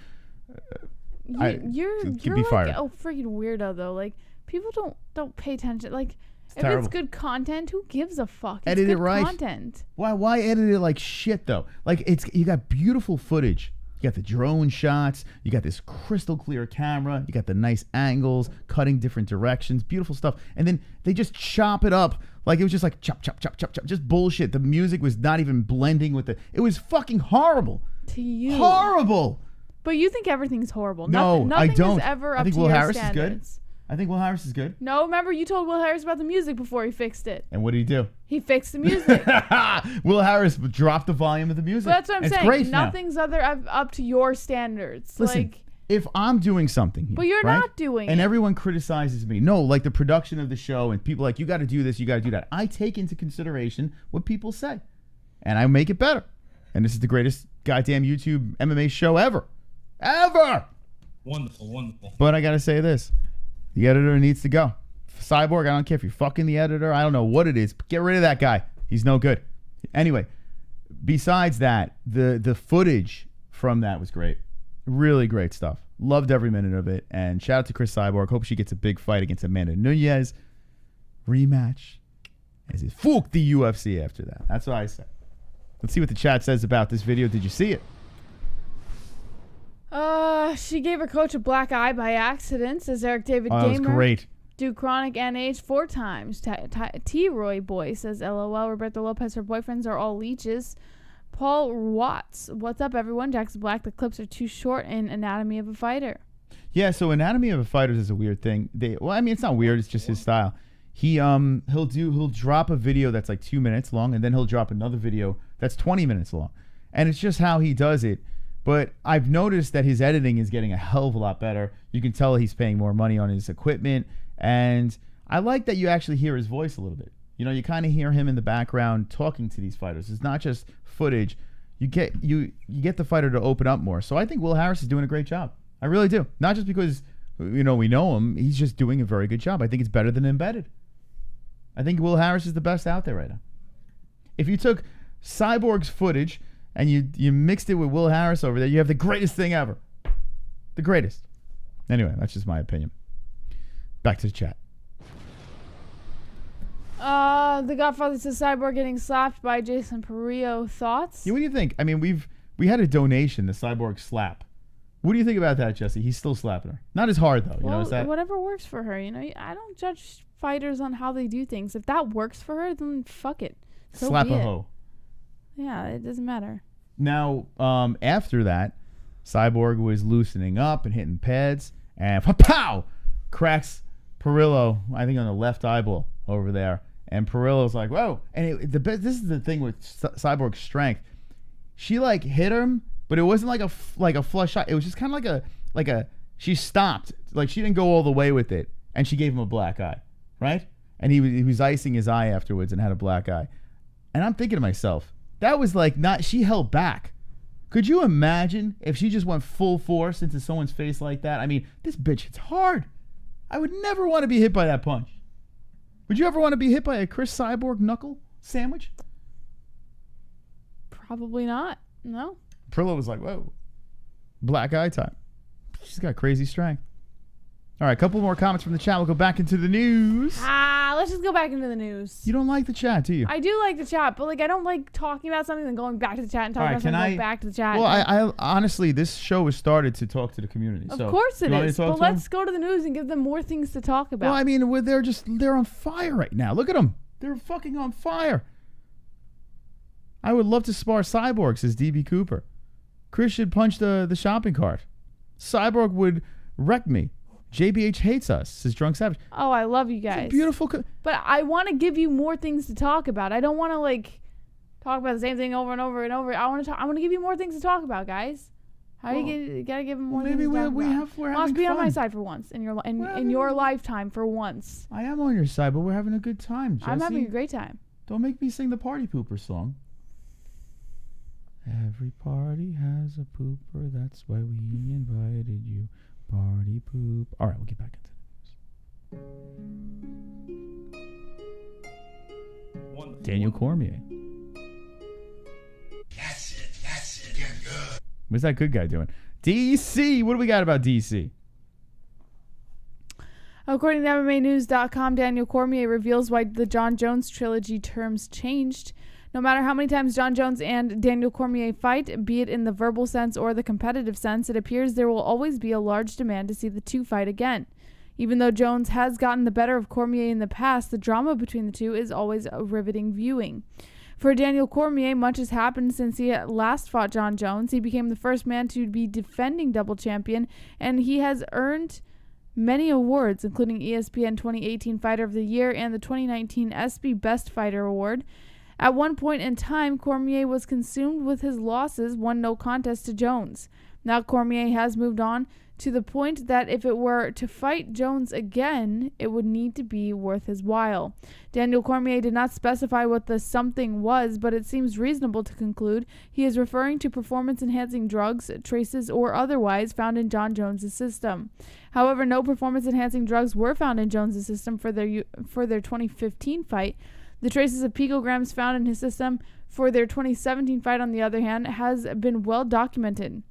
You're be fired. Like a freaking weirdo though. Like, people don't pay attention. Like, if terrible. it's good content, who gives a fuck? It's edit good it right. Content. Why edit it like shit though? Like, you got beautiful footage. You got the drone shots. You got this crystal clear camera. You got the nice angles, cutting different directions, beautiful stuff. And then they just chop it up. Like, it was just like chop, chop, chop, chop, chop. Just bullshit. The music was not even blending with it was fucking horrible. To you. Horrible. But you think everything's horrible. No, nothing I don't. Is ever up I think to Will your Harris standards. is good. I think Will Harris is good. No, remember you told Will Harris about the music before he fixed it. And what did he do? He fixed the music. Will Harris dropped the volume of the music. But that's what I'm saying. Great Nothing's up to your standards. Listen, like, if I'm doing something here, but you're right? not doing and it. everyone criticizes me. No, like the production of the show and people like, you got to do this, you got to do that. I take into consideration what people say, and I make it better. And this is the greatest goddamn YouTube MMA show ever. Ever! Wonderful. But I got to say this. The editor needs to go. Cyborg, I don't care if you're fucking the editor. I don't know what it is. Get rid of that guy. He's no good. Anyway, besides that, the footage from that was great. Really great stuff. Loved every minute of it. And shout out to Chris Cyborg. Hope she gets a big fight against Amanda Nunes. Rematch. As it fuck the UFC after that. That's what I say. Let's see what the chat says about this video. Did you see it? She gave her coach a black eye by accident, says Eric David Gamer. That was great. Do chronic NH 4 times. T-Roy Boy says, LOL. Roberto Lopez, her boyfriends are all leeches. Paul Watts, what's up, everyone? Jackson Black, the clips are too short in Anatomy of a Fighter. Yeah, so Anatomy of a Fighter is a weird thing. It's not weird. It's just his style. He'll drop a video that's like 2 minutes long, and then he'll drop another video that's 20 minutes long. And it's just how he does it. But I've noticed that his editing is getting a hell of a lot better. You can tell he's paying more money on his equipment. And I like that you actually hear his voice a little bit. You know, you kind of hear him in the background talking to these fighters. It's not just footage. You get the fighter to open up more. So I think Will Harris is doing a great job. I really do. Not just because, we know him. He's just doing a very good job. I think it's better than Embedded. I think Will Harris is the best out there right now. If you took Cyborg's footage and you mixed it with Will Harris over there, you have the greatest thing ever. The greatest. Anyway, that's just my opinion. Back to the chat. The Godfather says Cyborg getting slapped by Jason Perillo. Thoughts? Yeah, what do you think? I mean, we had a donation, the Cyborg slap. What do you think about that, Jesse? He's still slapping her. Not as hard, though. You know, is that whatever works for her. You know, I don't judge fighters on how they do things. If that works for her, then fuck it. So slap be a it. hoe? Yeah, it doesn't matter. Now, after that, Cyborg was loosening up and hitting pads, and pow, cracks Perillo, I think on the left eyeball over there. And Perillo's like, whoa. And this is the thing with Cyborg's strength. She like hit him, but it wasn't like a flush shot. It was just kind of like a she stopped. Like she didn't go all the way with it, and she gave him a black eye, right? And he was icing his eye afterwards and had a black eye. And I'm thinking to myself, that was like not, she held back. Could you imagine if she just went full force into someone's face like that? I mean, this bitch hits hard. I would never want to be hit by that punch. Would you ever want to be hit by a Chris Cyborg knuckle sandwich? Probably not. No. Perillo was like, whoa, black eye time. She's got crazy strength. All right, a couple more comments from the chat. We'll go back into the news. Let's just go back into the news. You don't like the chat, do you? I do like the chat, but like I don't like talking about something and going back to the chat and talking about something and going back to the chat. Well, I honestly, this show was started to talk to the community. Of course it is, but let's go to the news and give them more things to talk about. Well, I mean, they're on fire right now. Look at them. They're fucking on fire. I would love to spar Cyborg, says DB Cooper. Chris should punch the shopping cart. Cyborg would wreck me. JBH hates us, says Drunk Savage. Oh, I love you guys. It's a beautiful. But I want to give you more things to talk about. I don't want to like talk about the same thing over and over and over. I want to give you more things to talk about, guys. You gotta give them more things to talk about. We're having Let's be fun. on my side for once in your lifetime for once. I am on your side, but we're having a good time, Jesse. I'm having a great time. Don't make me sing the Party Pooper song. Every party has a pooper. That's why we invited you. Party poop. All right, we'll get back into the news. Daniel Cormier. That's it. Get good. What's that good guy doing? DC. What do we got about DC? According to MMAnews.com, Daniel Cormier reveals why the Jon Jones trilogy terms changed. No matter how many times Jon Jones and Daniel Cormier fight, be it in the verbal sense or the competitive sense, it appears there will always be a large demand to see the two fight again. Even though Jones has gotten the better of Cormier in the past, the drama between the two is always a riveting viewing. For Daniel Cormier, much has happened since he last fought Jon Jones. He became the first man to be defending double champion, and he has earned many awards, including ESPN 2018 Fighter of the Year and the 2019 ESPY Best Fighter Award. At one point in time, Cormier was consumed with his losses, won no contest to Jones. Now Cormier has moved on to the point that if it were to fight Jones again, it would need to be worth his while. Daniel Cormier did not specify what the something was, but it seems reasonable to conclude he is referring to performance-enhancing drugs, traces, or otherwise found in Jon Jones' system. However, no performance-enhancing drugs were found in Jones' system for their 2015 fight. The traces of picograms found in his system for their 2017 fight, on the other hand, has been well documented.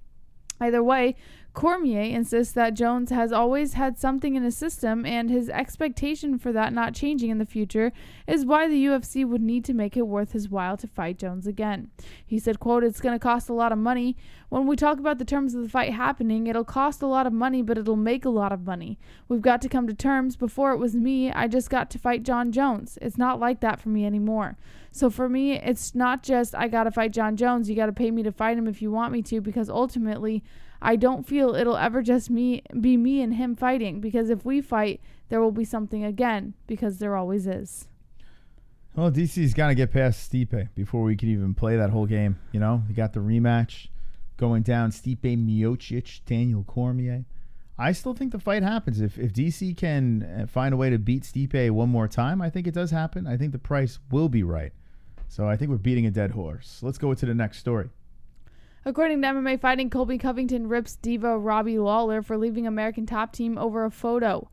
Either way, Cormier insists that Jones has always had something in his system, and his expectation for that not changing in the future is why the UFC would need to make it worth his while to fight Jones again. He said, quote, "It's going to cost a lot of money. When we talk about the terms of the fight happening, it'll cost a lot of money, but it'll make a lot of money. We've got to come to terms. Before it was me, I just got to fight Jon Jones. It's not like that for me anymore. So for me, it's not just I got to fight Jon Jones. You got to pay me to fight him if you want me to, because ultimately I don't feel it'll ever just be me and him fighting, because if we fight, there will be something again, because there always is." Well, DC's got to get past Stipe before we can even play that whole game. You know, we got the rematch going down. Stipe Miocic, Daniel Cormier. I still think the fight happens. If DC can find a way to beat Stipe one more time, I think it does happen. I think the price will be right. So I think we're beating a dead horse. Let's go to the next story. According to MMA Fighting, Colby Covington rips diva Robbie Lawler for leaving American Top Team over a photo.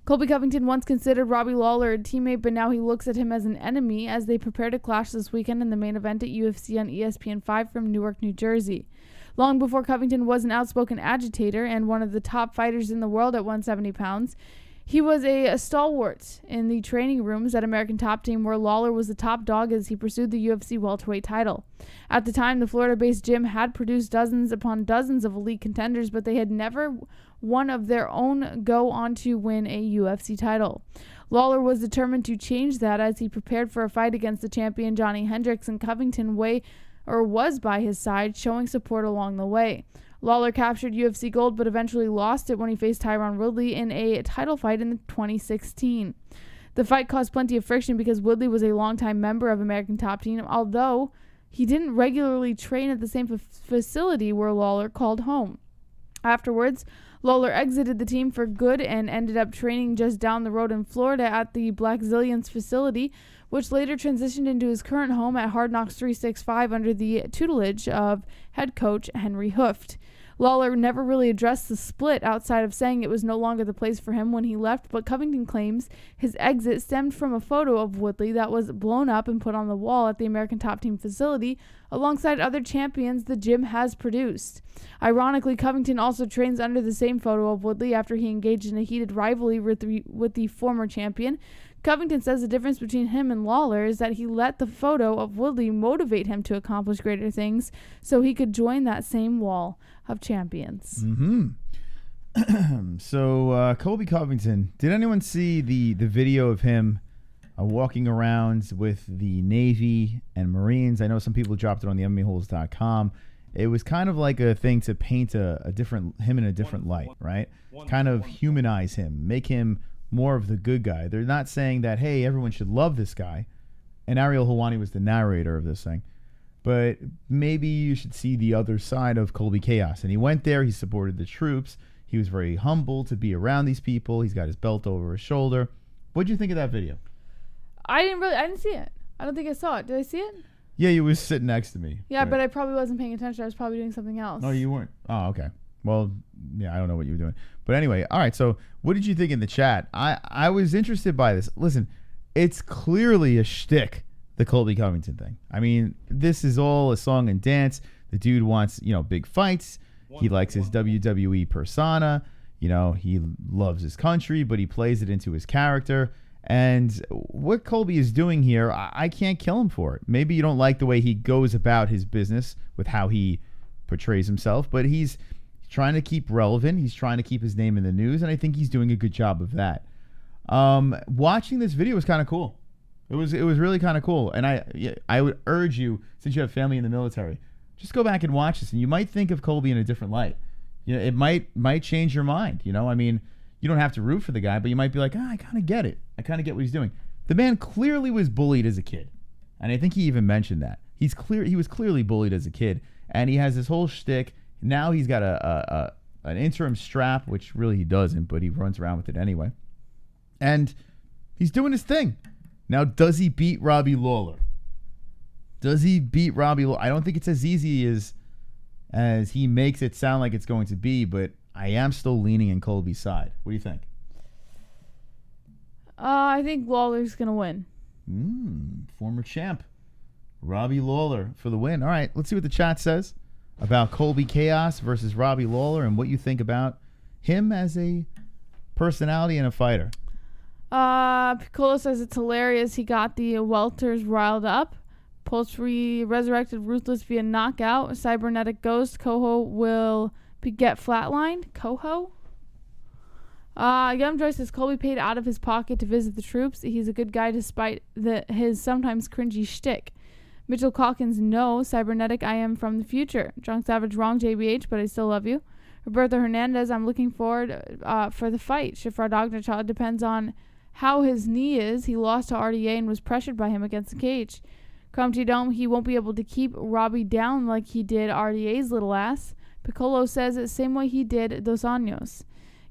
Colby Covington once considered Robbie Lawler a teammate, but now he looks at him as an enemy as they prepare to clash this weekend in the main event at UFC on ESPN5 from Newark, New Jersey. Long before Covington was an outspoken agitator and one of the top fighters in the world at 170 pounds, he was a stalwart in the training rooms at American Top Team, where Lawler was the top dog as he pursued the UFC welterweight title. At the time, the Florida-based gym had produced dozens upon dozens of elite contenders, but they had never one of their own go on to win a UFC title. Lawler was determined to change that as he prepared for a fight against the champion Johnny Hendricks, and Covington was by his side, showing support along the way. Lawler captured UFC gold, but eventually lost it when he faced Tyron Woodley in a title fight in 2016. The fight caused plenty of friction because Woodley was a longtime member of American Top Team, although he didn't regularly train at the same facility where Lawler called home. Afterwards, Lawler exited the team for good and ended up training just down the road in Florida at the Black Zillions facility, which later transitioned into his current home at Hard Knocks 365 under the tutelage of head coach Henry Hooft. Lawler never really addressed the split outside of saying it was no longer the place for him when he left, but Covington claims his exit stemmed from a photo of Woodley that was blown up and put on the wall at the American Top Team facility alongside other champions the gym has produced. Ironically, Covington also trains under the same photo of Woodley after he engaged in a heated rivalry with the former champion. Covington says the difference between him and Lawler is that he let the photo of Woodley motivate him to accomplish greater things so he could join that same wall of champions. So, Colby Covington, did anyone see the video of him walking around with the Navy and Marines? I know some people dropped it on the MMA-Holes.com. It was kind of like a thing to paint him in a different light, right? Kind of humanize him, make him more of the good guy. They're not saying that, hey, everyone should love this guy. And Ariel Helwani was the narrator of this thing. But maybe you should see the other side of Colby Chaos. And he went there. He supported the troops. He was very humble to be around these people. He's got his belt over his shoulder. What'd you think of that video? I didn't see it. I don't think I saw it. Did I see it? Yeah, you was sitting next to me. Yeah, but I probably wasn't paying attention. I was probably doing something else. No, you weren't. Oh, okay. Well, yeah, I don't know what you were doing. But anyway, all right, so what did you think in the chat? I was interested by this. Listen, it's clearly a shtick, the Colby Covington thing. I mean, this is all a song and dance. The dude wants, big fights. He likes his WWE persona. He loves his country, but he plays it into his character. And what Colby is doing here, I can't kill him for it. Maybe you don't like the way he goes about his business with how he portrays himself, but he's trying to keep relevant. He's trying to keep his name in the news, and I think he's doing a good job of that. Watching this video was kind of cool. It was really kind of cool, and I would urge you, since you have family in the military, just go back and watch this, and you might think of Colby in a different light. It might change your mind. I mean, you don't have to root for the guy, but you might be like, I kind of get it. I kind of get what he's doing. The man clearly was bullied as a kid, and I think he even mentioned that. He was clearly bullied as a kid, and he has this whole shtick. Now he's got an interim strap, which really he doesn't, but he runs around with it anyway. And he's doing his thing. Now, does he beat Robbie Lawler? I don't think it's as easy as he makes it sound like it's going to be, but I am still leaning in Colby's side. What do you think? I think Lawler's going to win. Former champ Robbie Lawler for the win. All right, let's see what the chat says about Colby Chaos versus Robbie Lawler and what you think about him as a personality and a fighter. Piccolo says it's hilarious. He got the welters riled up. Poultry resurrected Ruthless via knockout. Cybernetic Ghost. Coho will get flatlined. Coho? Young Joy says Colby paid out of his pocket to visit the troops. He's a good guy despite his sometimes cringy shtick. Mitchell Calkins, no. Cybernetic, I am from the future. Drunk Savage, wrong, JBH, but I still love you. Roberto Hernandez, I'm looking forward for the fight. Shifra Dognachild depends on how his knee is. He lost to RDA and was pressured by him against the cage. Crumpty Dome, he won't be able to keep Robbie down like he did RDA's little ass. Piccolo says it same way he did Dos Anjos.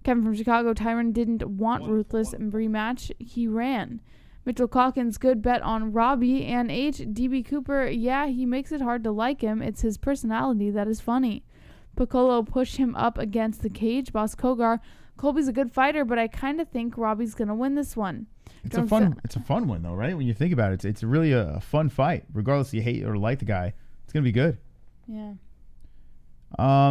Kevin from Chicago, Tyron didn't want Ruthless rematch. He ran. Mitchell Calkins, good bet on Robbie. And DB Cooper, yeah, he makes it hard to like him. It's his personality that is funny. Piccolo pushed him up against the cage. Boss Kogar, Colby's a good fighter, but I kind of think Robbie's going to win this one. It's a fun one, though, right? When you think about it, it's really a fun fight. Regardless if you hate or like the guy, it's going to be good. Yeah.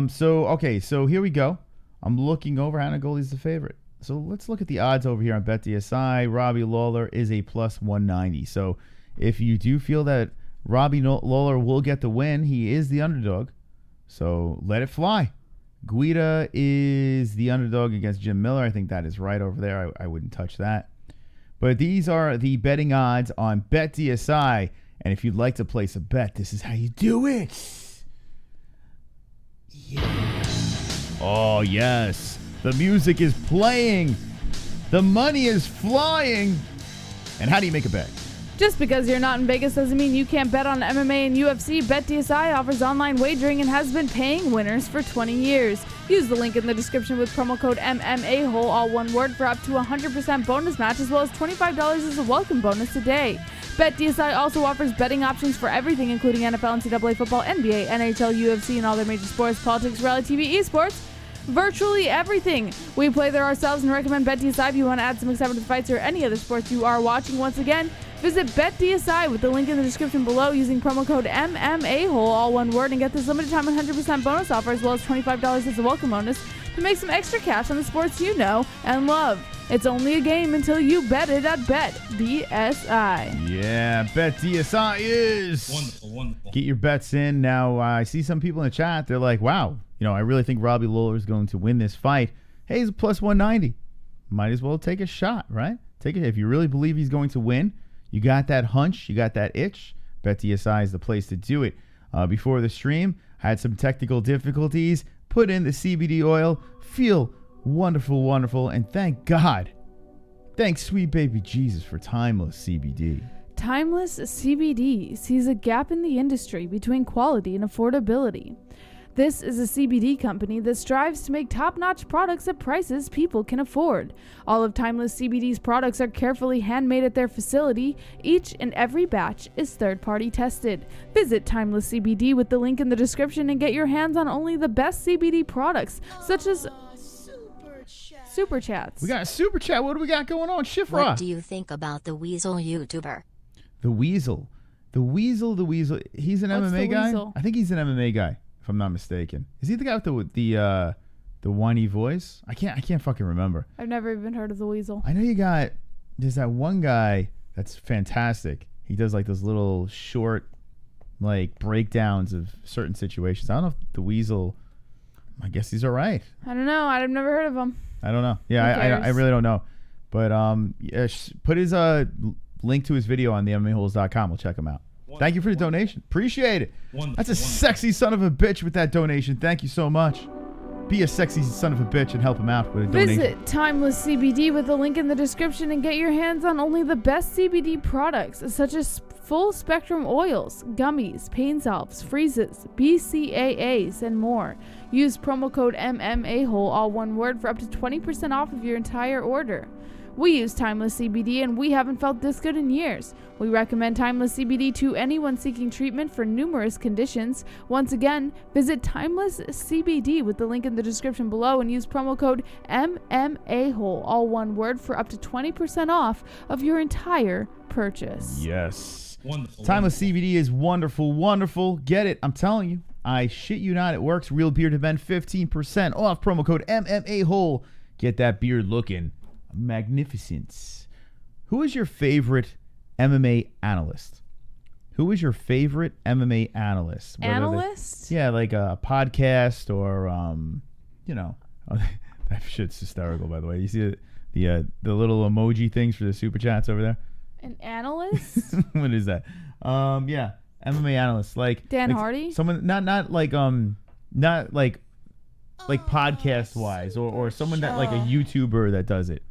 So here we go. I'm looking over. Hannah Goldie's the favorite. So let's look at the odds over here on BetDSI. Robbie Lawler is a plus 190. So if you do feel that Robbie Lawler will get the win, he is the underdog. So let it fly. Guida is the underdog against Jim Miller. I think that is right over there. I wouldn't touch that. But these are the betting odds on BetDSI. And if you'd like to place a bet, this is how you do it. Yeah. Oh, yes. The music is playing. The money is flying. And how do you make a bet? Just because you're not in Vegas doesn't mean you can't bet on MMA and UFC. BetDSI offers online wagering and has been paying winners for 20 years. Use the link in the description with promo code MMA-Hole, all one word, for up to 100% bonus match, as well as $25 as a welcome bonus today. BetDSI also offers betting options for everything, including NFL, NCAA football, NBA, NHL, UFC, and all their major sports, politics, reality TV, esports. Virtually everything. We play there ourselves and recommend BetDSI if you want to add some excitement to fights or any other sports you are watching. Once again, visit BetDSI with the link in the description below using promo code MMA-Hole, all one word, and get this limited time 100% bonus offer as well as $25 as a welcome bonus to make some extra cash on the sports you know and love. It's only a game until you bet it at BetDSI. Yeah, BetDSI is Wonderful. Get your bets in. Now, I see some people in the chat. They're like, wow, I really think Robbie Lawler is going to win this fight. Hey, he's a plus 190. Might as well take a shot, right? Take it. If you really believe he's going to win, you got that hunch, you got that itch, BetDSI is the place to do it. Before the stream, I had some technical difficulties. Put in the CBD oil. Feel wonderful, and thank God. Thanks, sweet baby Jesus, for Timeless CBD. Timeless CBD sees a gap in the industry between quality and affordability. This is a CBD company that strives to make top-notch products at prices people can afford. All of Timeless CBD's products are carefully handmade at their facility. Each and every batch is third-party tested. Visit Timeless CBD with the link in the description and get your hands on only the best CBD products, such as Super Chats. We got a Super Chat. What do we got going on, Shifra? What do you think about the Weasel YouTuber? The Weasel. He's an What's MMA the guy? Weasel? I think he's an MMA guy, if I'm not mistaken. Is he the guy with the whiny voice? I can't fucking remember. I've never even heard of the Weasel. I know there's that one guy that's fantastic. He does like those little short like breakdowns of certain situations. I don't know if the Weasel, I guess he's all right. I don't know. I've never heard of him. I don't know. Yeah, I really don't know. But put his link to his video on the MMA-Holes.com. We'll check him out. Thank you for the donation. Appreciate it. That's a sexy son of a bitch with that donation. Thank you so much. Be a sexy son of a bitch and help him out with a donation. Visit Timeless CBD with the link in the description and get your hands on only the best CBD products, such as full spectrum oils, gummies, pain salves, freezes, BCAAs, and more. Use promo code MMA-Hole, all one word, for up to 20% off of your entire order. We use Timeless CBD and we haven't felt this good in years. We recommend Timeless CBD to anyone seeking treatment for numerous conditions. Once again, visit Timeless CBD with the link in the description below and use promo code MMA-Hole, all one word, for up to 20% off of your entire purchase. Yes. Timeless CBD is wonderful. Get it. I'm telling you. I shit you not. It works. Real bearded men, 15% off. Promo code MMA-Hole. Get that beard looking magnificent. Who is your favorite MMA analyst? Analyst? Yeah, like a podcast or that shit's hysterical, by the way. You see the little emoji things for the super chats over there? An analyst? What is that? Yeah, MMA analyst, like Dan Hardy? Someone not like podcast wise or someone that like a YouTuber that does it.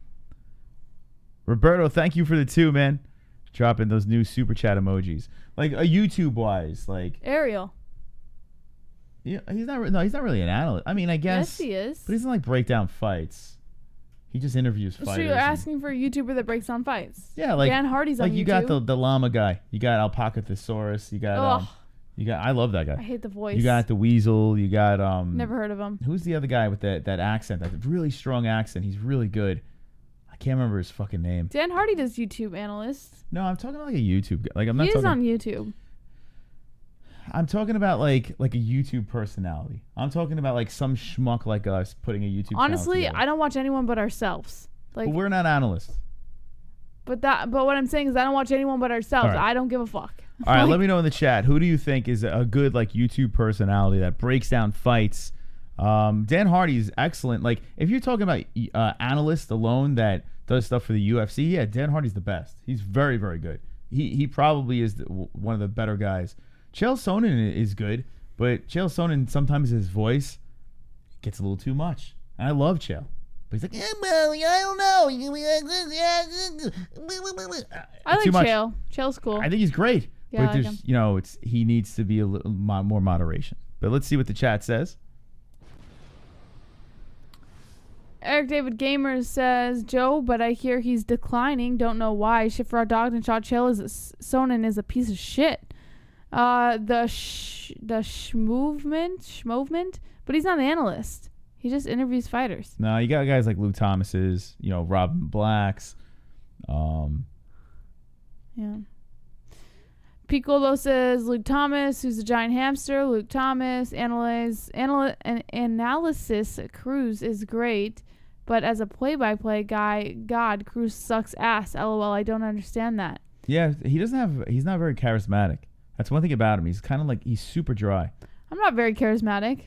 Roberto, thank you for the 2, man. Dropping those new super chat emojis. Like a YouTube wise, like Ariel. Yeah, he's not really an analyst. I mean, I guess. Yes, he is. But he doesn't like break down fights. He just interviews fighters. So you're asking for a YouTuber that breaks down fights? Yeah, like Dan Hardy's on YouTube. You got the llama guy. You got Alpaca Thesaurus. You got I love that guy. I hate the voice. You got the Weasel. You got Never heard of him. Who's the other guy with that accent? That really strong accent. He's really good. I can't remember his fucking name. Dan Hardy does YouTube analyst. No, I'm talking about like a YouTube guy. Like I'm not. He is talking, on YouTube. I'm talking about like a YouTube personality. I'm talking about like some schmuck like us putting a YouTube. Honestly, channel I don't watch anyone but ourselves. Like, but we're not analysts. But what I'm saying is I don't watch anyone but ourselves. All right. I don't give a fuck. All right, let me know in the chat. Who do you think is a good like YouTube personality that breaks down fights? Dan Hardy is excellent. Like if you're talking about analyst alone that does stuff for the UFC, yeah, Dan Hardy's the best. He's very, very good. He probably is one of the better guys. Chael Sonnen is good, but Chael Sonnen sometimes his voice gets a little too much. And I love Chael. But he's like, yeah, well, I don't know. I like Too much. Chael. Chael's cool. I think he's great. Yeah, but I like there's, him. he needs to be a little more moderation. But let's see what the chat says. Eric David Gamer says, Joe, but I hear he's declining. Don't know why. Shit for our dog and shot Chael Sonnen is a piece of shit. The Schmovement, but he's not an analyst. He just interviews fighters. No, you got guys like Luke Thomas's, Robin Black's. Yeah. Piccolo says Luke Thomas, who's a giant hamster. Luke Thomas analysis Cruz is great, but as a play-by-play guy, God, Cruz sucks ass. LOL. I don't understand that. Yeah, he's not very charismatic. That's one thing about him. He's kind of like he's super dry. I'm not very charismatic.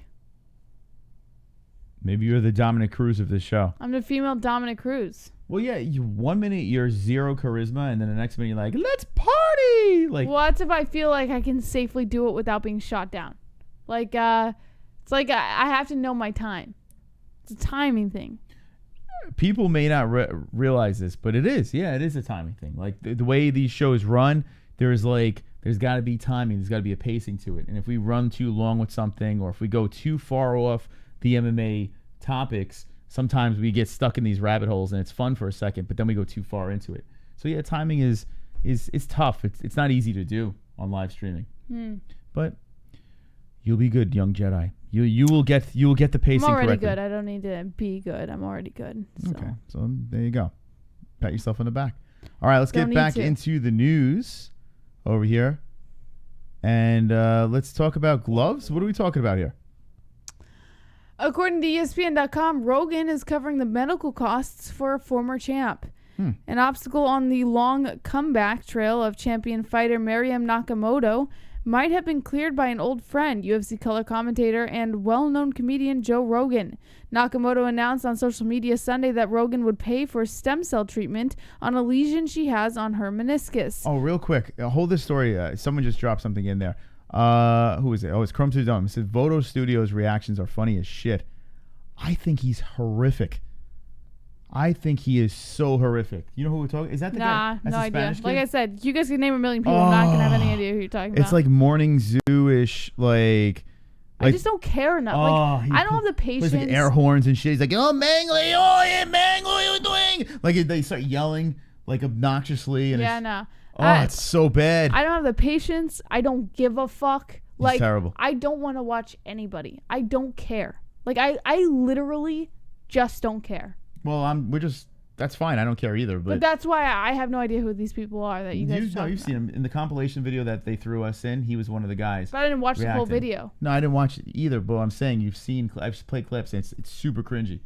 Maybe you're the Dominic Cruz of this show. I'm the female Dominic Cruz. Well, yeah, 1 minute you're zero charisma, and then the next minute you're like, let's party. Like, what if I feel like I can safely do it without being shot down? Like, it's like I have to know my time. It's a timing thing. People may not realize this, but it is. Yeah, it is a timing thing. Like the way these shows run, there's got to be timing. There's got to be a pacing to it. And if we run too long with something, or if we go too far off the MMA topics, sometimes we get stuck in these rabbit holes, and it's fun for a second, but then we go too far into it. So yeah, timing is tough. It's not easy to do on live streaming. But you'll be good, young Jedi. You will get the pacing correctly. I'm already good. I don't need to be good. I'm already good. So. Okay, so there you go. Pat yourself on the back. All right, let's get back into the news over here, and let's talk about gloves. What are we talking about here? According to ESPN.com, Rogan is covering the medical costs for a former champ. An obstacle on the long comeback trail of champion fighter Miriam Nakamoto might have been cleared by an old friend, UFC color commentator and well-known comedian Joe Rogan. Nakamoto announced on social media Sunday that Rogan would pay for stem cell treatment on a lesion she has on her meniscus. Oh, real quick. Hold this story. Someone just dropped something in there. Who is it? Oh, it's Chrome to the Dome. It says Voto Studios' reactions are funny as shit. I think he's horrific. I think he is so horrific. You know who we're talking? Is that the guy? Nah, no idea. Spanish kid? Like I said, you guys can name a million people. I'm not gonna have any idea who you're talking about. It's like Morning Zoo-ish, like I just don't care enough. Like I don't have the patience. Like air horns and shit. He's like, "Oh, Mangley, oh yeah, Mangley, what are you doing?" Like they start yelling like obnoxiously, and no. It's so bad. I don't have the patience. I don't give a fuck. It's terrible. I don't want to watch anybody. I don't care. Like I literally just don't care. Well, that's fine. I don't care either. But that's why I have no idea who these people are that you guys you've seen him in the compilation video that they threw us in. He was one of the guys. But I didn't watch the whole video. No, I didn't watch it either. But I'm saying I've just played clips, and it's super cringy.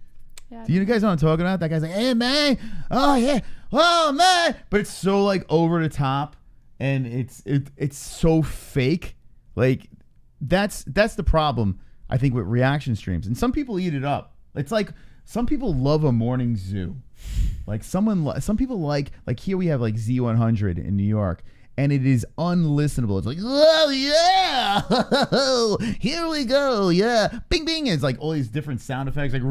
Yeah, Do you guys know what I'm talking about? That guy's like, "Hey man, oh yeah, oh man," but it's so like over the top, and it's so fake. Like that's the problem I think with reaction streams, and some people eat it up. It's like. Some people love a morning zoo. Like some people like here we have like Z100 in New York, and it is unlistenable. It's like, oh yeah, here we go, yeah, bing bing. It's like all these different sound effects, like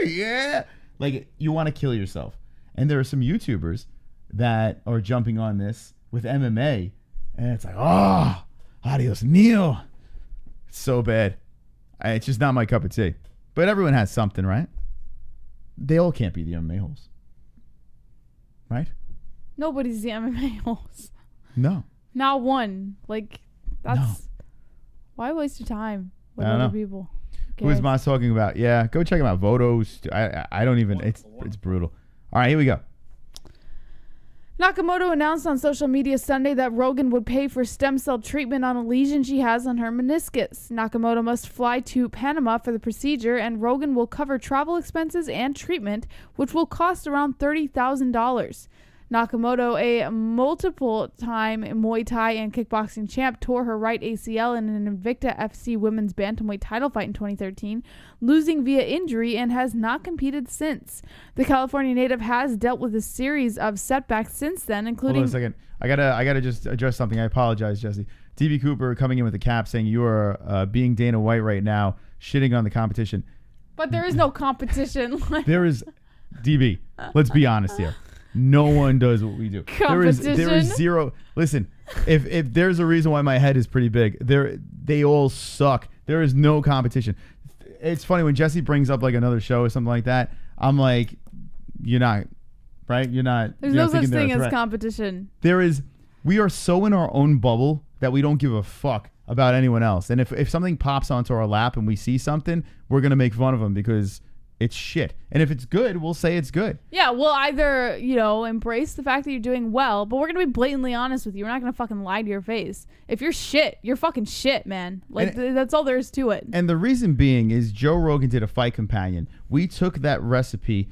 yeah, like you want to kill yourself. And there are some YouTubers that are jumping on this with MMA, and it's like, oh, adios mio. It's so bad. It's just not my cup of tea. But everyone has something, right? They all can't be the MMA-Holes. Right? Nobody's the MMA-Holes. No. Not one. Like, Why waste your time with I don't other know. people? Who is Moss talking about? Yeah, go check him out. Votos. I don't even. It's brutal. All right, here we go. Nakamoto announced on social media Sunday that Rogan would pay for stem cell treatment on a lesion she has on her meniscus. Nakamoto must fly to Panama for the procedure, and Rogan will cover travel expenses and treatment, which will cost around $30,000. Nakamoto, a multiple-time Muay Thai and kickboxing champ, tore her right ACL in an Invicta FC women's bantamweight title fight in 2013, losing via injury, and has not competed since. The California native has dealt with a series of setbacks since then, including... Hold on a second. I gotta just address something. I apologize, Jesse. DB Cooper coming in with a cap saying you are being Dana White right now, shitting on the competition. But there is no competition. There is... DB, let's be honest here. No one does what we do. There is zero. Listen, if there's a reason why my head is pretty big, they all suck. There is no competition. It's funny when Jesse brings up like another show or something like that. I'm like, you're not, right? You're not. There's you're no not such thing as competition. There is. We are so in our own bubble that we don't give a fuck about anyone else. And if something pops onto our lap and we see something, we're gonna make fun of them because it's shit. And if it's good, we'll say it's good. Yeah, we'll either, embrace the fact that you're doing well, but we're going to be blatantly honest with you. We're not going to fucking lie to your face. If you're shit, you're fucking shit, man. Like, that's all there is to it. And the reason being is Joe Rogan did a fight companion. We took that recipe,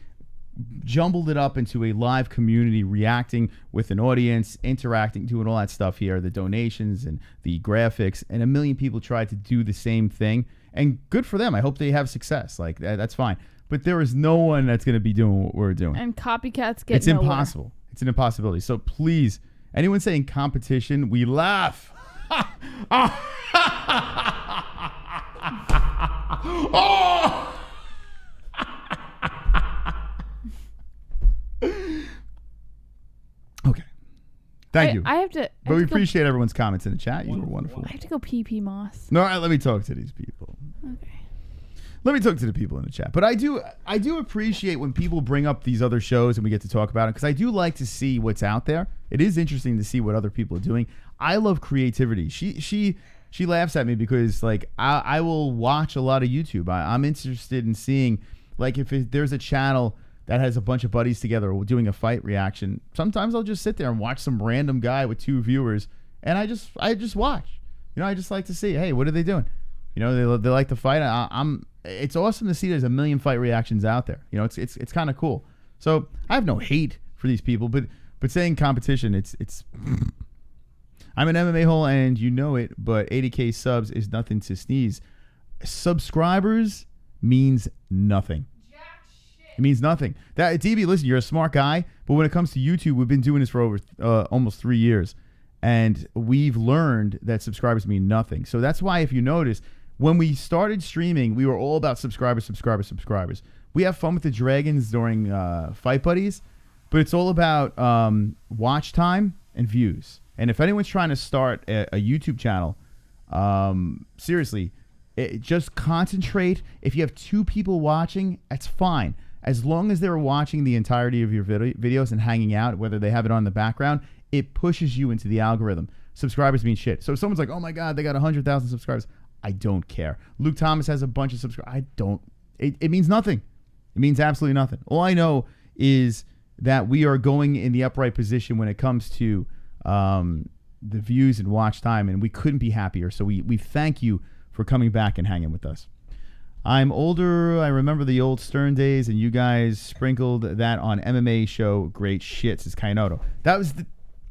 jumbled it up into a live community, reacting with an audience, interacting, doing all that stuff here, the donations and the graphics, and a million people tried to do the same thing. And good for them. I hope they have success. Like, that's fine. But there is no one that's going to be doing what we're doing. And copycats get It's nowhere. impossible. It's an impossibility. So please, anyone saying competition, we laugh. Oh! Okay. Thank you. I have to. But we appreciate everyone's comments in the chat. You were wonderful. I have to go pee, Moss. No, all right, let me talk to these people. Okay. Let me talk to the people in the chat. But I do appreciate when people bring up these other shows and we get to talk about it because I do like to see what's out there. It is interesting to see what other people are doing. I love creativity. She laughs at me because like I will watch a lot of YouTube. I'm interested in seeing like if there's a channel that has a bunch of buddies together doing a fight reaction. Sometimes I'll just sit there and watch some random guy with 2 viewers and I just watch. I just like to see, hey, what are they doing? They like to fight. It's awesome to see there's a million fight reactions out there. It's kind of cool. So I have no hate for these people, but saying competition, it's. I'm an MMA hole and you know it, but 80K subs is nothing to sneeze. Subscribers means nothing. It means nothing. That DB, listen, you're a smart guy, but when it comes to YouTube, we've been doing this for over almost 3 years, and we've learned that subscribers mean nothing. So that's why, if you notice, when we started streaming, we were all about subscribers. We have fun with the dragons during Fight Buddies, but it's all about watch time and views. And if anyone's trying to start a YouTube channel, seriously, just concentrate. If you have 2 people watching, that's fine. As long as they're watching the entirety of your videos and hanging out, whether they have it on in the background, it pushes you into the algorithm. Subscribers mean shit. So if someone's like, oh my God, they got 100,000 subscribers. I don't care. Luke Thomas has a bunch of subscribers. I don't. It means nothing. It means absolutely nothing. All I know is that we are going in the upright position when it comes to the views and watch time, and we couldn't be happier. So we thank you for coming back and hanging with us. I'm older. I remember the old Stern days, and you guys sprinkled that on MMA show. Great shit, says Kainoto. That was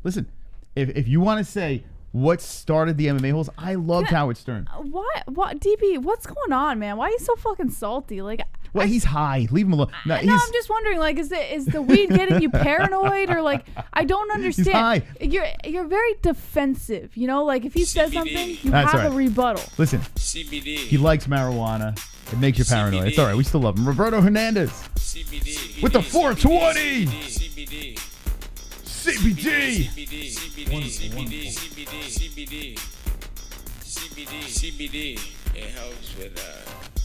listen, if you want to say what started the MMA holes, I loved Howard Stern. What DB, what's going on, man? Why are you so fucking salty? Like, well, he's high. Leave him alone. No, I'm just wondering, like, is the weed getting you paranoid, or like, I don't understand. He's high. You're very defensive, Like if he says something, you That's have right. a rebuttal. Listen, CBD. He likes marijuana. It makes you paranoid. CBD. It's all right. We still love him. Roberto Hernandez CBD. with the 420. CBD. CBD. CBD. It helps with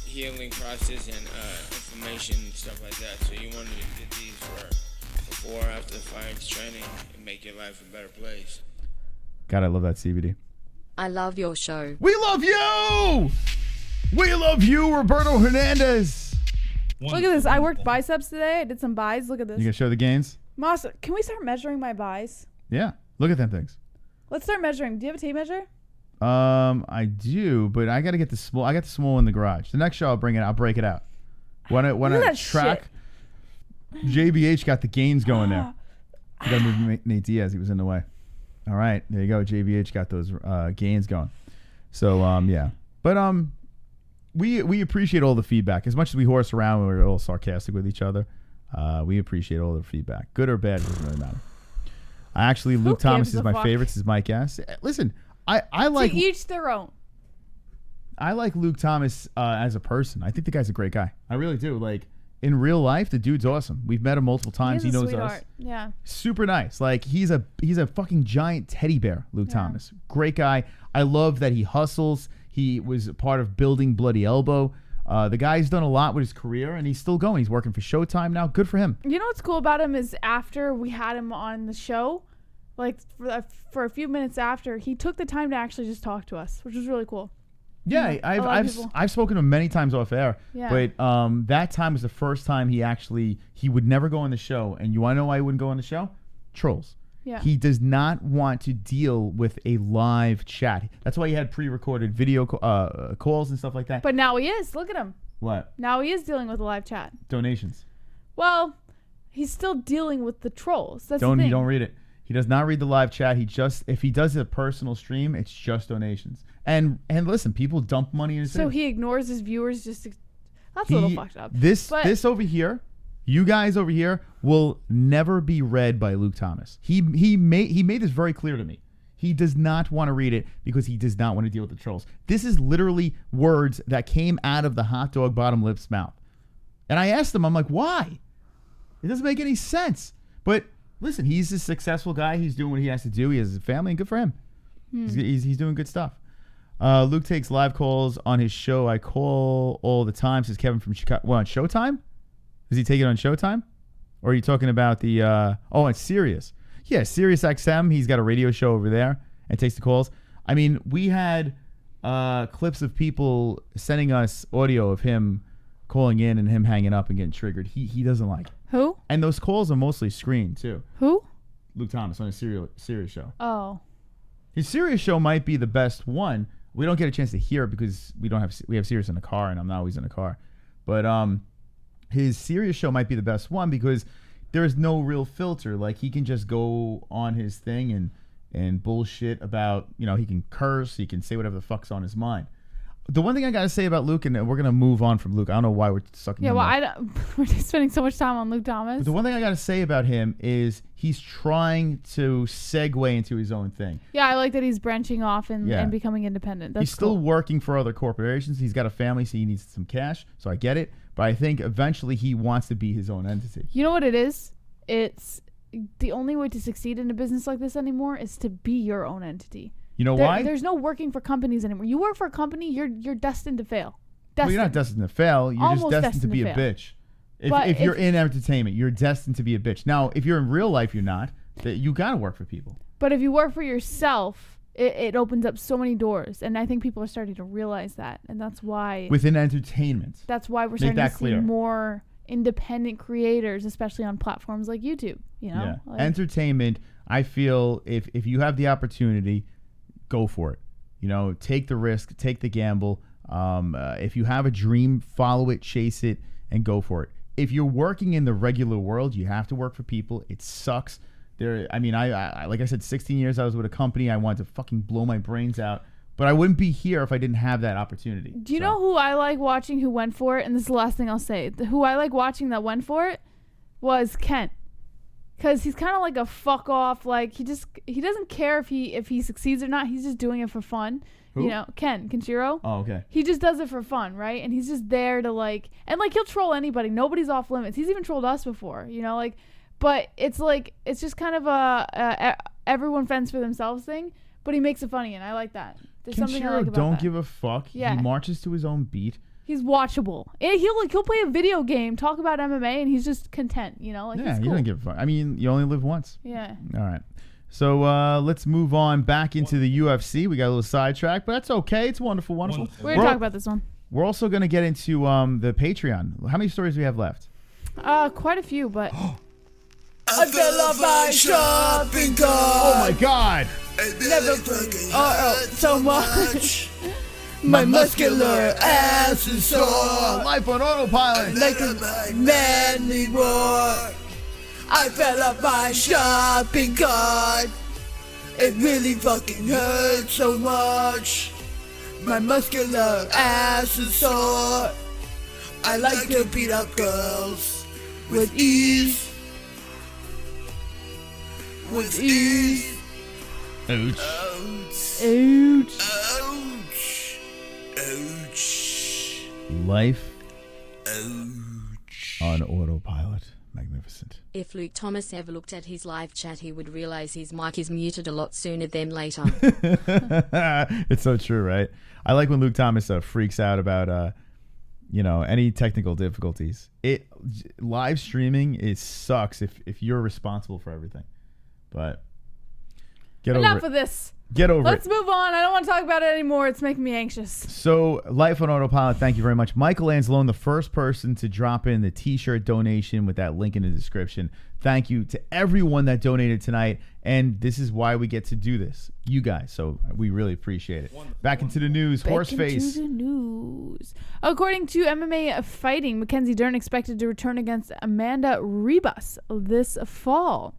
healing process and inflammation and stuff like that. So you wanted to get these for before, after the fight training and make your life a better place. God, I love that CBD. I love your show. We love you! We love you, Roberto Hernandez. Look at this. I worked biceps today. I did some buys. Look at this. You gonna show the gains? Moss, can we start measuring my buys? Yeah. Look at them things. Let's start measuring. Do you have a tape measure? I do, but I gotta get the small. I got the small in the garage. The next show I'll bring it. I'll break it out. When I track, JBH got the gains going there. You gotta move Nate Diaz. He was in the way. All right, there you go. JBH got those gains going. So yeah, but we appreciate all the feedback. As much as we horse around and we're all sarcastic with each other, we appreciate all the feedback, good or bad. It doesn't really matter. Luke Thomas is my favorite. This is Mike Gass. Listen, I like to each their own. I like Luke Thomas as a person. I think the guy's a great guy. I really do. Like in real life, the dude's awesome. We've met him multiple times. He knows sweetheart. us. Yeah. Super nice. Like he's a fucking giant teddy bear, Luke Thomas. Great guy. I love that he hustles. He was a part of building Bloody Elbow. The guy's done a lot with his career, and he's still going. He's working for Showtime now. Good for him. You know what's cool about him is after we had him on the show, like for a few minutes after, he took the time to actually just talk to us, which was really cool. Yeah, I've spoken to him many times off air, but that time was the first time he would never go on the show. And you want to know why he wouldn't go on the show? Trolls. Yeah. He does not want to deal with a live chat. That's why he had pre-recorded video calls and stuff like that. But now he is. Look at him. What? Now he is dealing with a live chat. Donations. Well, he's still dealing with the trolls. That's the thing. You don't read it. He does not read the live chat. If he does a personal stream, it's just donations. And listen, people dump money in his So he ignores his viewers just that's a little fucked up. This over here, you guys over here will never be read by Luke Thomas. He made this very clear to me. He does not want to read it because he does not want to deal with the trolls. This is literally words that came out of the hot dog bottom lip's mouth. And I asked him, I'm like, why? It doesn't make any sense. But listen, he's a successful guy. He's doing what he has to do. He has a family, and good for him. He's doing good stuff. Luke takes live calls on his show. I call all the time, says Kevin from Chicago. What, on Showtime? Does he take it on Showtime? Or are you talking about the... it's Sirius. Yeah, Sirius XM. He's got a radio show over there and takes the calls. I mean, we had clips of people sending us audio of him calling in and him hanging up and getting triggered. He doesn't like it. Who? And those calls are mostly screened, too. Who? Luke Thomas on his Sirius show. Oh. His Sirius show might be the best one. We don't get a chance to hear it because we have Sirius in the car, and I'm not always in the car. But his Sirius show might be the best one because there's no real filter. Like he can just go on his thing and bullshit about, he can curse, he can say whatever the fuck's on his mind. The one thing I got to say about Luke, and we're going to move on from Luke. I don't know why we're sucking him up. We're just spending so much time on Luke Thomas. But the one thing I got to say about him is he's trying to segue into his own thing. Yeah, I like that he's branching off and becoming independent. That's he's still working for other corporations. He's got a family, so he needs some cash. So I get it. But I think eventually he wants to be his own entity. You know what it is? It's the only way to succeed in a business like this anymore is to be your own entity. You know why? There's no working for companies anymore. You work for a company, you're destined to fail. Well, you're not destined to fail. You're Almost just destined to be a bitch. If you're in entertainment, you're destined to be a bitch. Now, if you're in real life, you're not. You got to work for people. But if you work for yourself, it opens up so many doors. And I think people are starting to realize that. And that's why... Within entertainment. That's why we're starting to see more independent creators, especially on platforms like YouTube. Yeah. Entertainment, I feel if you have the opportunity... Go for it. Take the risk, take the gamble. If you have a dream, follow it, chase it, and go for it. If you're working in the regular world, you have to work for people. It sucks. I like I said, 16 years I was with a company. I wanted to fucking blow my brains out, but I wouldn't be here if I didn't have that opportunity. Do you know who I like watching who went for it? And this is the last thing I'll say. Who I like watching that went for it was Kent. Because he's kind of like a fuck off. Like he doesn't care if he succeeds or not. He's just doing it for fun. Who? Kenshiro. Oh, okay. He just does it for fun, right? And he's just there to he'll troll anybody. Nobody's off limits. He's even trolled us before, but it's just kind of a everyone fends for themselves thing. But he makes it funny, and I like that. There's something I like about don't that. give a fuck. Yeah. He marches to his own beat. He's watchable. He'll play a video game, talk about MMA, and he's just content. He's cool. He doesn't give a fuck. I mean, you only live once. Yeah. All right. So let's move on back into the UFC. We got a little sidetrack, but that's okay. It's wonderful. We're going to talk about this one. We're also going to get into the Patreon. How many stories do we have left? Quite a few, but... I fell off my shopping cart. Oh, my God. Never hurt so much. My muscular ass is sore. Life on autopilot. Like a manly roar. I fell off my shopping cart. It really fucking hurts so much. My muscular ass is sore. I like to beat up girls with ease. With ease. Ouch. Ouch. Ouch. Ouch. Life on autopilot. Magnificent. If Luke Thomas ever looked at his live chat, he would realize his mic is muted a lot sooner than later. It's so true, right? I like when Luke Thomas freaks out about, any technical difficulties. Live streaming sucks if you're responsible for everything. But get over it. Enough of this. Get over it. Let's move on. I don't want to talk about it anymore. It's making me anxious. So, Life on Autopilot, thank you very much. Michael Anzalone, the first person to drop in the t-shirt donation with that link in the description. Thank you to everyone that donated tonight. And this is why we get to do this. You guys. So, we really appreciate it. Back into the news. Horseface. Back into the news. According to MMA Fighting, Mackenzie Dern expected to return against Amanda Ribas this fall.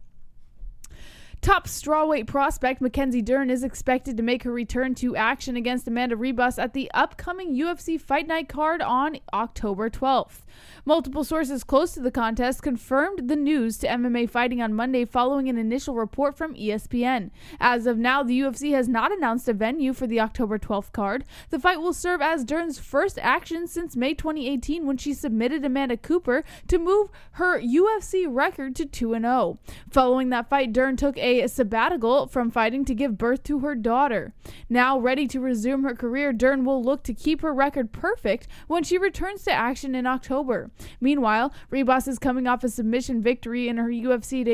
Top strawweight prospect Mackenzie Dern is expected to make her return to action against Amanda Ribas at the upcoming UFC Fight Night card on October 12th. Multiple sources close to the contest confirmed the news to MMA Fighting on Monday following an initial report from ESPN. As of now, the UFC has not announced a venue for the October 12th card. The fight will serve as Dern's first action since May 2018 when she submitted Amanda Cooper to move her UFC record to 2-0. Following that fight, Dern took a sabbatical from fighting to give birth to her daughter. Now ready to resume her career, Dern will look to keep her record perfect when she returns to action in October. Meanwhile, Ribas is coming off a submission victory in her UFC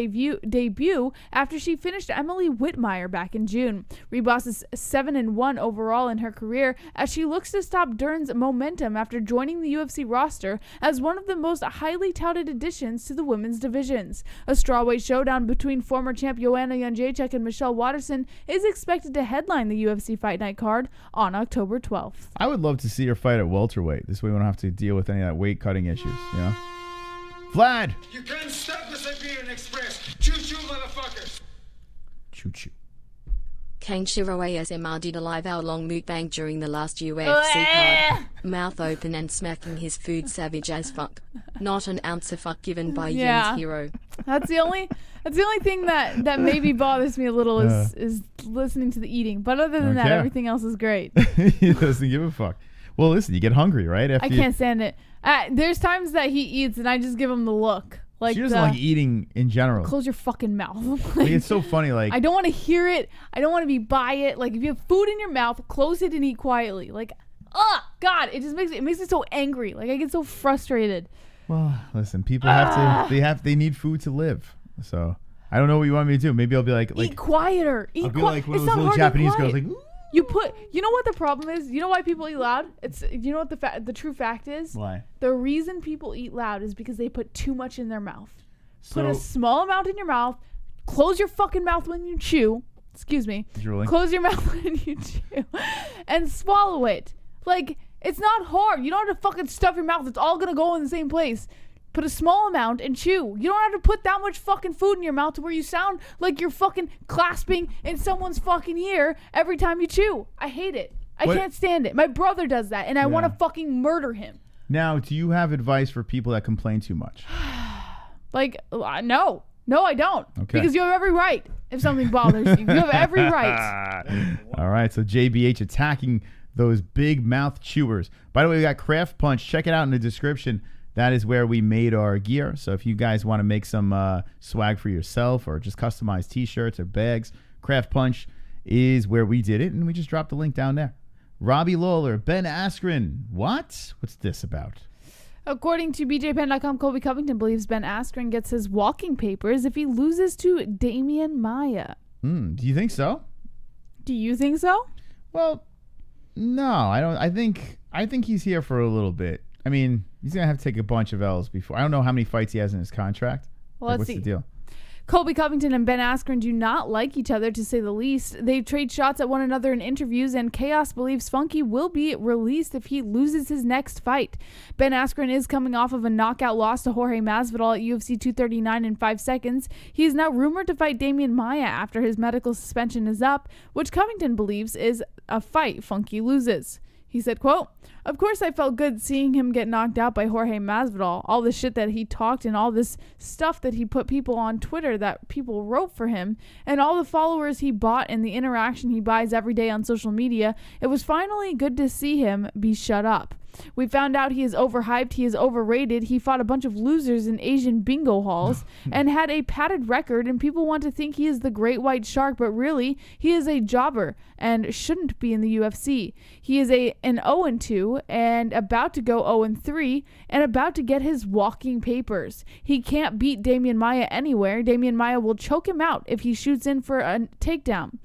debut after she finished Emily Whitmire back in June. Ribas is 7-1 overall in her career as she looks to stop Dern's momentum after joining the UFC roster as one of the most highly touted additions to the women's divisions. A strawweight showdown between former champ Joanna Jędrzejczyk and Michelle Waterson is expected to headline the UFC Fight Night card on October 12th. I would love to see her fight at welterweight. This way we don't have to deal with any of that weight cutting issues, Vlad! You can't stop the Siberian Express! Choo-choo, motherfuckers! Choo-choo. Kane Shiro ASMR did a live hour-long mukbang during the last UFC card. Mouth open and smacking his food savage as fuck. Not an ounce of fuck given by Jens Hero. That's the only thing that maybe bothers me a little is listening to the eating. But other than that, everything else is great. He doesn't give a fuck. Well, listen, you get hungry, right? I can't stand it. There's times that he eats and I just give him the look. Like she doesn't like eating in general. Close your fucking mouth. Like, it's so funny. Like I don't want to hear it. I don't want to be by it. Like if you have food in your mouth, close it and eat quietly. Like, God, it just makes me so angry. Like I get so frustrated. Well, listen, people have to. They need food to live. So I don't know what you want me to do. Maybe I'll be like eat quieter. I'll be like one of those little Japanese girls, like. Ooh. You know what the problem is? You know why people eat loud? You know what the true fact is? Why? The reason people eat loud is because they put too much in their mouth. Put a small amount in your mouth. Close your fucking mouth when you chew. Excuse me. Drooling. Close your mouth when you chew. And swallow it. Like, it's not hard. You don't have to fucking stuff your mouth. It's all going to go in the same place. Put a small amount and chew. You don't have to put that much fucking food in your mouth to where you sound like you're fucking clasping in someone's fucking ear every time you chew. I hate it. I can't stand it. My brother does that, and I want to fucking murder him. Now, do you have advice for people that complain too much? Like, no. No, I don't. Okay. Because you have every right if something bothers you. You have every right. All right, so JBH attacking those big mouth chewers. By the way, we got Craft Punch. Check it out in the description. That is where we made our gear. So if you guys want to make some swag for yourself or just customize t-shirts or bags, Craft Punch is where we did it, and we just dropped the link down there. Robbie Lawler, Ben Askren. What? What's this about? According to BJPen.com, Colby Covington believes Ben Askren gets his walking papers if he loses to Damian Maia. Do you think so? Do you think so? Well, no, I don't. I think he's here for a little bit. I mean, he's gonna have to take a bunch of L's before. I don't know how many fights he has in his contract. Well, let's what's see. the deal? Colby Covington and Ben Askren do not like each other, to say the least. They trade shots at one another in interviews, and Chaos believes Funky will be released if he loses his next fight. Ben Askren is coming off of a knockout loss to Jorge Masvidal at UFC 239 in 5 seconds. He is now rumored to fight Damian Maia after his medical suspension is up, which Covington believes is a fight Funky loses. He said, quote, "Of course I felt good seeing him get knocked out by Jorge Masvidal. All the shit that he talked and all this stuff that he put people on Twitter that people wrote for him and all the followers he bought and the interaction he buys every day on social media. It was finally good to see him be shut up. We found out he is overhyped, he is overrated, he fought a bunch of losers in Asian bingo halls and had a padded record, and people want to think he is the great white shark, but really, he is a jobber and shouldn't be in the UFC. He is an 0-2 and about to go 0-3 and about to get his walking papers. He can't beat Damian Maia anywhere. Damian Maia will choke him out if he shoots in for a takedown.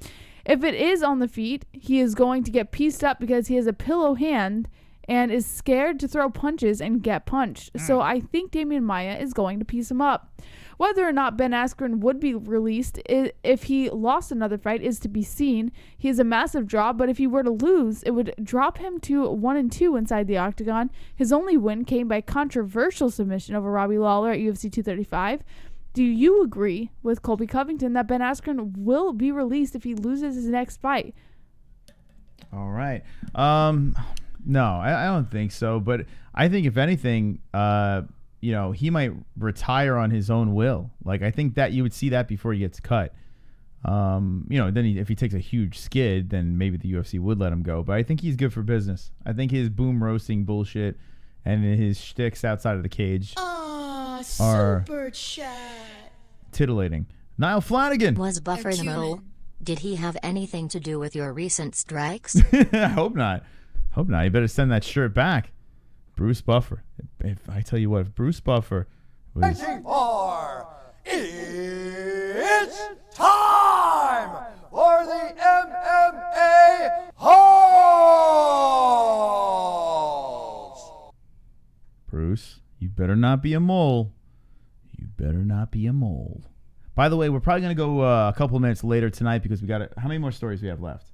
If it is on the feet, he is going to get pieced up because he has a pillow hand and is scared to throw punches and get punched. So I think Damian Maia is going to piece him up. Whether or not Ben Askren would be released if he lost another fight is to be seen. He is a massive draw, but if he were to lose, it would drop him to 1-2 inside the octagon. His only win came by controversial submission over Robbie Lawler at UFC 235. Do you agree with Colby Covington that Ben Askren will be released if he loses his next fight? All right. No, I don't think so. But I think if anything, he might retire on his own will. Like, I think that you would see that before he gets cut. Then if he takes a huge skid, then maybe the UFC would let him go. But I think he's good for business. I think his boom roasting bullshit and his shticks outside of the cage are super chat. titillating. Niall Flanagan. Was Buffer the mole? Did he have anything to do with your recent strikes? I hope not. Hope not. You better send that shirt back. Bruce Buffer. If I tell you what, if Bruce Buffer was... Waiting for, it's time for the MMA-Holes! Bruce, you better not be a mole. You better not be a mole. By the way, we're probably going to go a couple of minutes later tonight because we got to... How many more stories do we have left?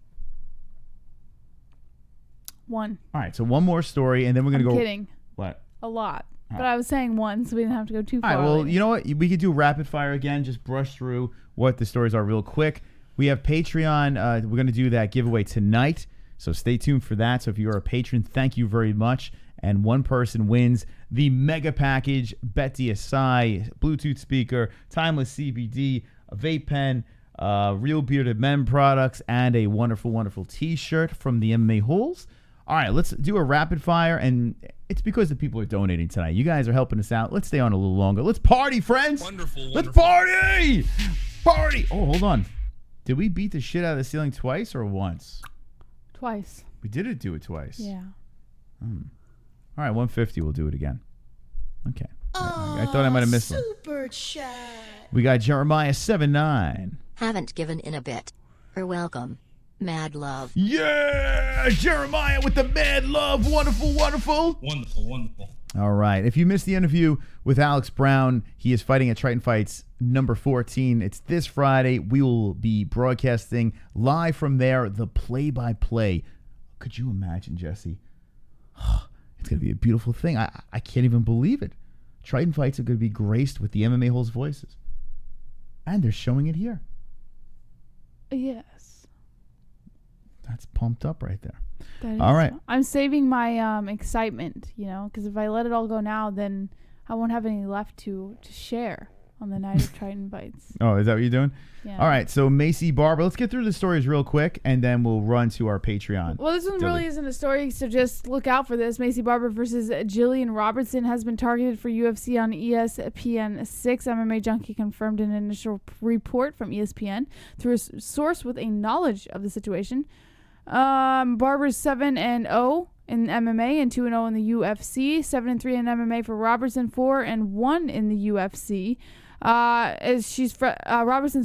One. All right, so one more story, and then we're going to go... Kidding. What? A lot. But I was saying one, so we didn't have to go too far. All right, well, you know what? We could do rapid fire again, just brush through what the stories are real quick. We have Patreon. We're going to do that giveaway tonight, so stay tuned for that. So if you're a patron, thank you very much. And one person wins the mega package, BetDSI, Bluetooth speaker, timeless CBD, a vape pen, Real Bearded Men products, and a wonderful, wonderful T-shirt from the MMA-Holes. All right, let's do a rapid fire, and it's because the people are donating tonight. You guys are helping us out. Let's stay on a little longer. Let's party, friends. Wonderful. Let's party. Party. Oh, hold on. Did we beat the shit out of the ceiling twice or once? Twice. We did do it twice. Yeah. All right, 150. We'll do it again. Okay. I thought I might have missed one. Super chat. We got Jeremiah 79. Haven't given in a bit. You're welcome. Mad love. Yeah, Jeremiah with the mad love. Wonderful, wonderful. Wonderful, wonderful. All right. If you missed the interview with Alex Brown, he is fighting at Triton Fights number 14. It's this Friday. We will be broadcasting live from there, the play-by-play. Could you imagine, Jesse? It's going to be a beautiful thing. I can't even believe it. Triton Fights are going to be graced with the MMA-Holes voices. And they're showing it here. Yes. That's pumped up right there. All right. I'm saving my excitement, because if I let it all go now, then I won't have any left to share on the night of Triton Fights. Oh, is that what you're doing? Yeah. All right. So Macy Barber, let's get through the stories real quick, and then we'll run to our Patreon. Well, this one really isn't a story, so just look out for this. Macy Barber versus Jillian Robertson has been targeted for UFC on ESPN 6. MMA Junkie confirmed an initial report from ESPN through a source with a knowledge of the situation. Barber's 7-0 in MMA and 2-0 in the UFC. 7-3 in MMA for Robertson, 4-1 in the UFC. Robertson's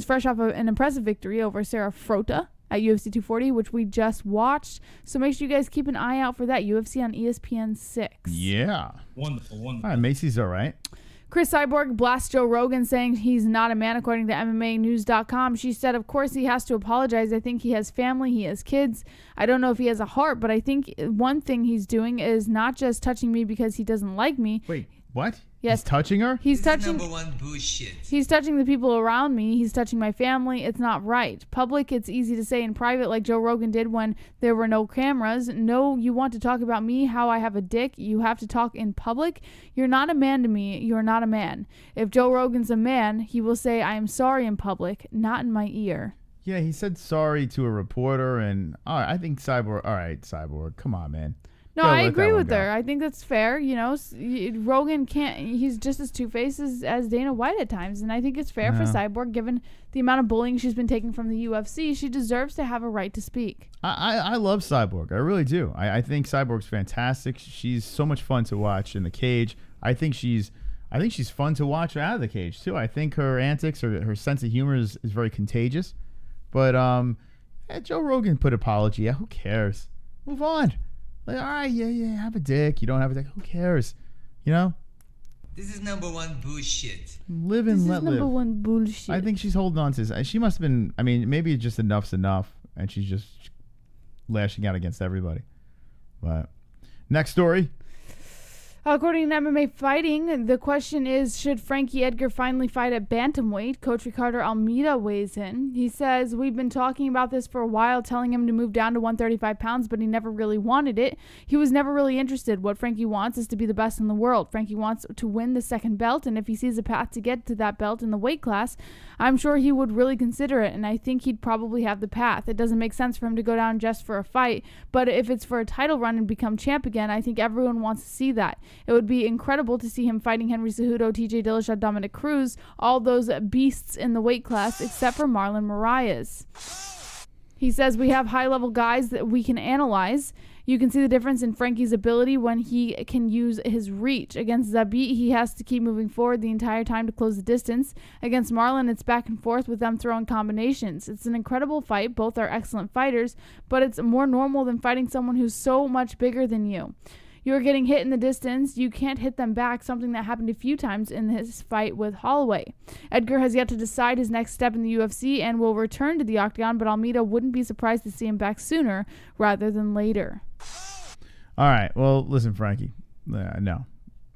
fresh off an impressive victory over Sarah Frota at UFC 240, which we just watched. So make sure you guys keep an eye out for that. UFC on ESPN 6. Yeah. Wonderful. All right, Macy's all right. Chris Cyborg blasts Joe Rogan saying he's not a man, according to MMAnews.com. She said, of course he has to apologize. I think he has family. He has kids. I don't know if he has a heart, but I think one thing he's doing is not just touching me because he doesn't like me. Wait, what? Yes. He's touching her? He's This is touching number one bullshit. He's touching the people around me. He's touching my family. It's not right. Public, it's easy to say. In private, like Joe Rogan did when there were no cameras. No, you want to talk about me, how I have a dick. You have to talk in public. You're not a man to me. You're not a man. If Joe Rogan's a man, he will say, I am sorry in public, not in my ear. Yeah, he said sorry to a reporter, and I think Cyborg. All right, Cyborg, come on, man. No, I agree with her. I think that's fair. You know, Rogan can't. He's just as two-faced as Dana White at times, and I think it's fair for Cyborg, given the amount of bullying she's been taking from the UFC. She deserves to have a right to speak. I love Cyborg. I really do. I think Cyborg's fantastic. She's so much fun to watch in the cage. I think she's fun to watch out of the cage too. I think her antics or her sense of humor is very contagious. But Joe Rogan put apology. Yeah, who cares? Move on. Like, all right, yeah, have a dick. You don't have a dick. Who cares? You know? This is number one bullshit. Live and let live. Number one bullshit. I think she's holding on to this. She must have been, I mean, maybe just enough's enough, and she's just lashing out against everybody. But next story. According to MMA Fighting, the question is, should Frankie Edgar finally fight at bantamweight? Coach Ricardo Almeida weighs in. He says, we've been talking about this for a while, telling him to move down to 135 pounds, but he never really wanted it. He was never really interested. What Frankie wants is to be the best in the world. Frankie wants to win the second belt, and if he sees a path to get to that belt in the weight class, I'm sure he would really consider it, and I think he'd probably have the path. It doesn't make sense for him to go down just for a fight, but if it's for a title run and become champ again, I think everyone wants to see that. It would be incredible to see him fighting Henry Cejudo, TJ Dillashaw, Dominic Cruz, all those beasts in the weight class, except for Marlon Moraes. He says we have high-level guys that we can analyze. You can see the difference in Frankie's ability when he can use his reach. Against Zabit, he has to keep moving forward the entire time to close the distance. Against Marlon, it's back and forth with them throwing combinations. It's an incredible fight. Both are excellent fighters, but it's more normal than fighting someone who's so much bigger than you. You're getting hit in the distance. You can't hit them back, something that happened a few times in his fight with Holloway. Edgar has yet to decide his next step in the UFC and will return to the octagon, but Almeida wouldn't be surprised to see him back sooner rather than later. All right. Well, listen, Frankie. No.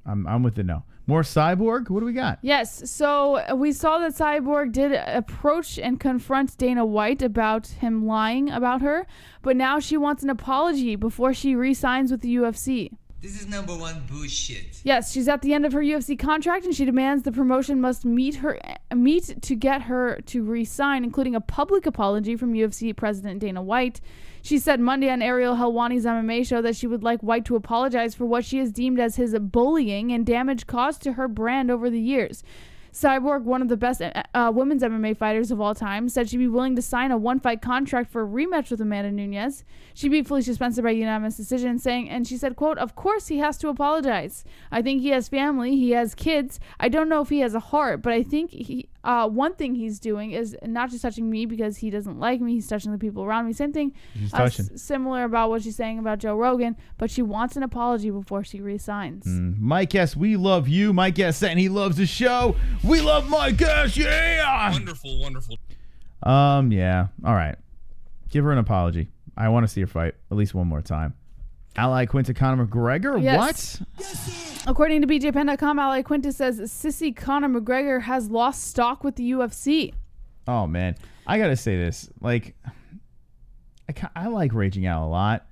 I'm with the no. More Cyborg? What do we got? Yes. So we saw that Cyborg did approach and confront Dana White about him lying about her, but now she wants an apology before she re-signs with the UFC. This is number one bullshit. Yes, she's at the end of her UFC contract, and she demands the promotion must meet to get her to re-sign, including a public apology from UFC President Dana White. She said Monday on Ariel Helwani's MMA show that she would like White to apologize for what she has deemed as his bullying and damage caused to her brand over the years. Cyborg, one of the best women's MMA fighters of all time, said she'd be willing to sign a one-fight contract for a rematch with Amanda Nunes. She beat Felicia Spencer by unanimous decision, and she said, quote, of course he has to apologize. I think he has family. He has kids. I don't know if he has a heart, but I think one thing he's doing is not just touching me because he doesn't like me. He's touching the people around me. Same thing, similar about what she's saying about Joe Rogan, but she wants an apology before she resigns. Mike S., we love you. Mike S. said he loves the show. We love Mike S., yeah! Wonderful. Yeah. All right. Give her an apology. I want to see her fight at least one more time. Ally Quinta Conor McGregor? Yes. What? According to BJPen.com, Ally Quinta says Sissy Conor McGregor has lost stock with the UFC. Oh, man. I got to say this. Like, I like Raging Al a lot,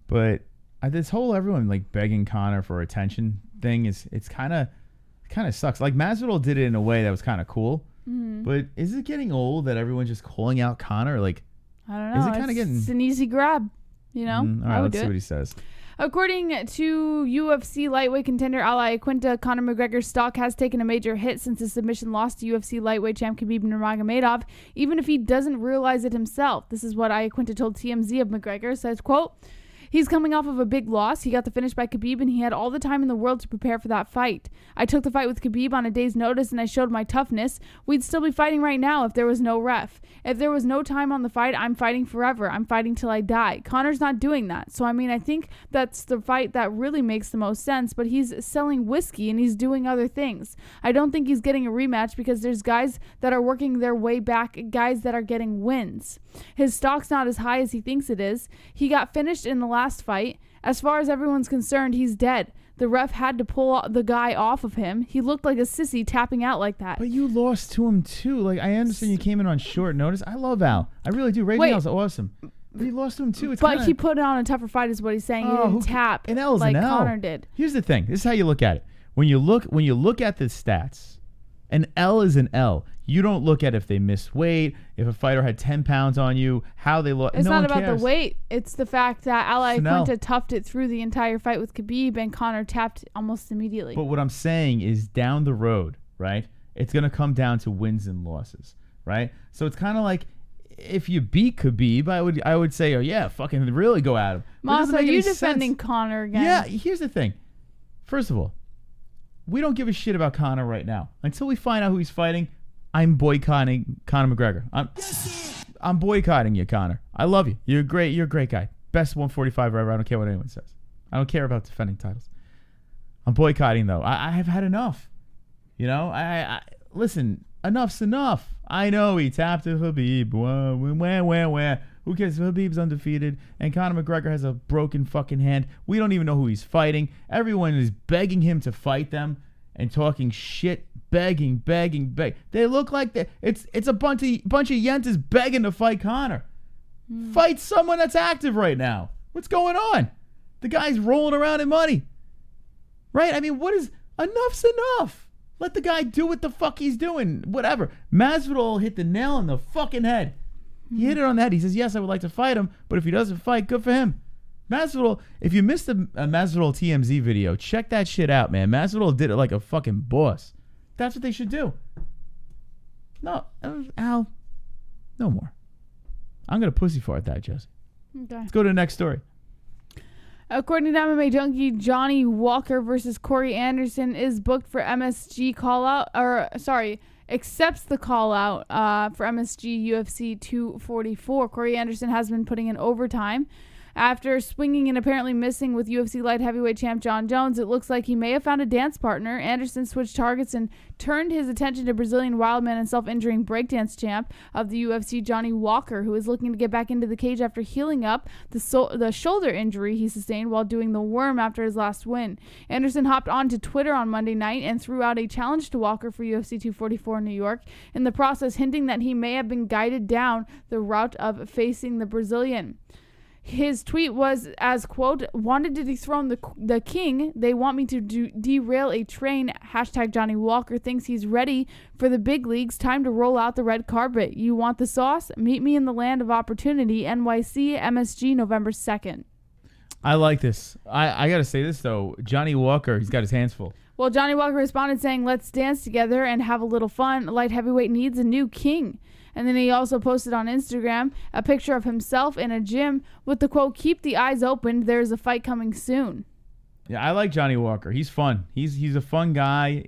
but this whole everyone like begging Conor for attention thing it's kind of sucks. Like Masvidal did it in a way that was kind of cool, but is it getting old that everyone's just calling out Conor? Like, I don't know. Is it kind of getting? It's an easy grab, you know. All right, let's see what he says. According to UFC lightweight contender Ally Quinta, Conor McGregor's stock has taken a major hit since his submission loss to UFC lightweight champ Khabib Nurmagomedov, even if he doesn't realize it himself. This is what Ally Quinta told TMZ of McGregor. Says, quote, He's coming off of a big loss. He got the finish by Khabib, and he had all the time in the world to prepare for that fight. I took the fight with Khabib on a day's notice, and I showed my toughness. We'd still be fighting right now if there was no ref. If there was no time on the fight, I'm fighting forever. I'm fighting till I die. Conor's not doing that. So, I mean, I think that's the fight that really makes the most sense, but he's selling whiskey and he's doing other things. I don't think he's getting a rematch because there's guys that are working their way back, guys that are getting wins. His stock's not as high as he thinks it is. He got finished in the last fight. As far as everyone's concerned, he's dead. The ref had to pull the guy off of him. He looked like a sissy tapping out like that. But you lost to him too. Like, I understand you came in on short notice. I love Al. I really do. Raging Al's awesome. But he lost to him too. But he put on a tougher fight is what he's saying. He didn't tap like Conor did. Here's the thing. This is how you look at it. When you look at the stats, an L is an L. You don't look at if they missed weight, if a fighter had 10 pounds on you, how they lost. It's not about cares. the weight. It's the fact that Ally Quinta toughed it through the entire fight with Khabib, and Conor tapped almost immediately. But what I'm saying is down the road, right, it's going to come down to wins and losses, right? So it's kind of like if you beat Khabib, I would say, oh, yeah, fucking really go at him. Moss, are you defending Conor again? Yeah, here's the thing. First of all, we don't give a shit about Conor right now. Until we find out who he's fighting, I'm boycotting Conor McGregor. I'm boycotting you, Conor. I love you. You're a great guy. Best 145 ever. I don't care what anyone says. I don't care about defending titles. I'm boycotting, though. I have had enough. You know, I listen, enough's enough. I know he tapped to Khabib. Where? Who cares? Khabib's undefeated, and Conor McGregor has a broken fucking hand. We don't even know who he's fighting. Everyone is begging him to fight them and talking shit, begging. They look like it's a bunch of yentas begging to fight Conor. Fight someone that's active right now. What's going on? The guy's rolling around in money. Right? I mean, enough's enough. Let the guy do what the fuck he's doing. Whatever. Masvidal hit the nail on the fucking head. He hit it on the head. He says, yes, I would like to fight him, but if he doesn't fight, good for him. Masvidal, if you missed the Masvidal TMZ video, check that shit out, man. Masvidal did it like a fucking boss. That's what they should do. No, Al, no more. I'm going to pussy fart that, Jesse. Okay. Let's go to the next story. According to MMA Junkie, Johnny Walker versus Corey Anderson is booked for MSG accepts the call out for MSG UFC 244. Corey Anderson has been putting in overtime. After swinging and apparently missing with UFC light heavyweight champ Jon Jones, it looks like he may have found a dance partner. Anderson switched targets and turned his attention to Brazilian wildman and self-injuring breakdance champ of the UFC, Johnny Walker, who is looking to get back into the cage after healing up the shoulder injury he sustained while doing the worm after his last win. Anderson hopped onto Twitter on Monday night and threw out a challenge to Walker for UFC 244 in New York, in the process hinting that he may have been guided down the route of facing the Brazilian. His tweet was as, quote, wanted to dethrone the king. They want me to derail a train. Hashtag Johnny Walker thinks he's ready for the big leagues. Time to roll out the red carpet. You want the sauce? Meet me in the land of opportunity. NYC MSG November 2nd. I like this. I got to say this, though. Johnny Walker, he's got his hands full. Well, Johnny Walker responded saying, let's dance together and have a little fun. Light heavyweight needs a new king. And then he also posted on Instagram a picture of himself in a gym with the quote, keep the eyes open. There's a fight coming soon. Yeah, I like Johnny Walker. He's fun. He's a fun guy.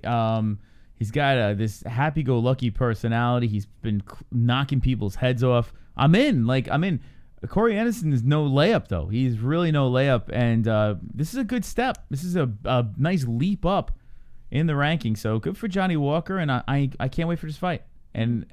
He's got this happy-go-lucky personality. He's been knocking people's heads off. I'm in. Corey Anderson is no layup, though. He's really no layup. And this is a good step. This is a nice leap up in the ranking. So good for Johnny Walker. And I can't wait for this fight. And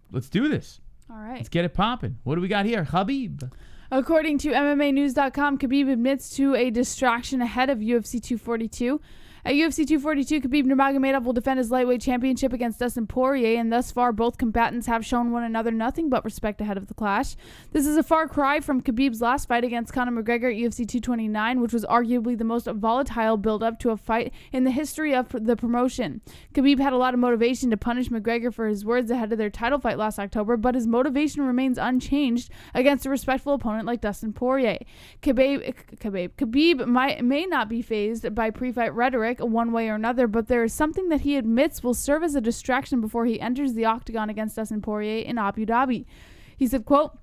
let's do this. All right. Let's get it popping. What do we got here? Khabib. According to MMAnews.com, Khabib admits to a distraction ahead of UFC 242. At UFC 242, Khabib Nurmagomedov will defend his lightweight championship against Dustin Poirier, and thus far both combatants have shown one another nothing but respect ahead of the clash. This is a far cry from Khabib's last fight against Conor McGregor at UFC 229, which was arguably the most volatile build-up to a fight in the history of the promotion. Khabib had a lot of motivation to punish McGregor for his words ahead of their title fight last October, but his motivation remains unchanged against a respectful opponent like Dustin Poirier. Khabib may not be fazed by pre-fight rhetoric one way or another, but there is something that he admits will serve as a distraction before he enters the octagon against Dustin Poirier in Abu Dhabi. He said, quote,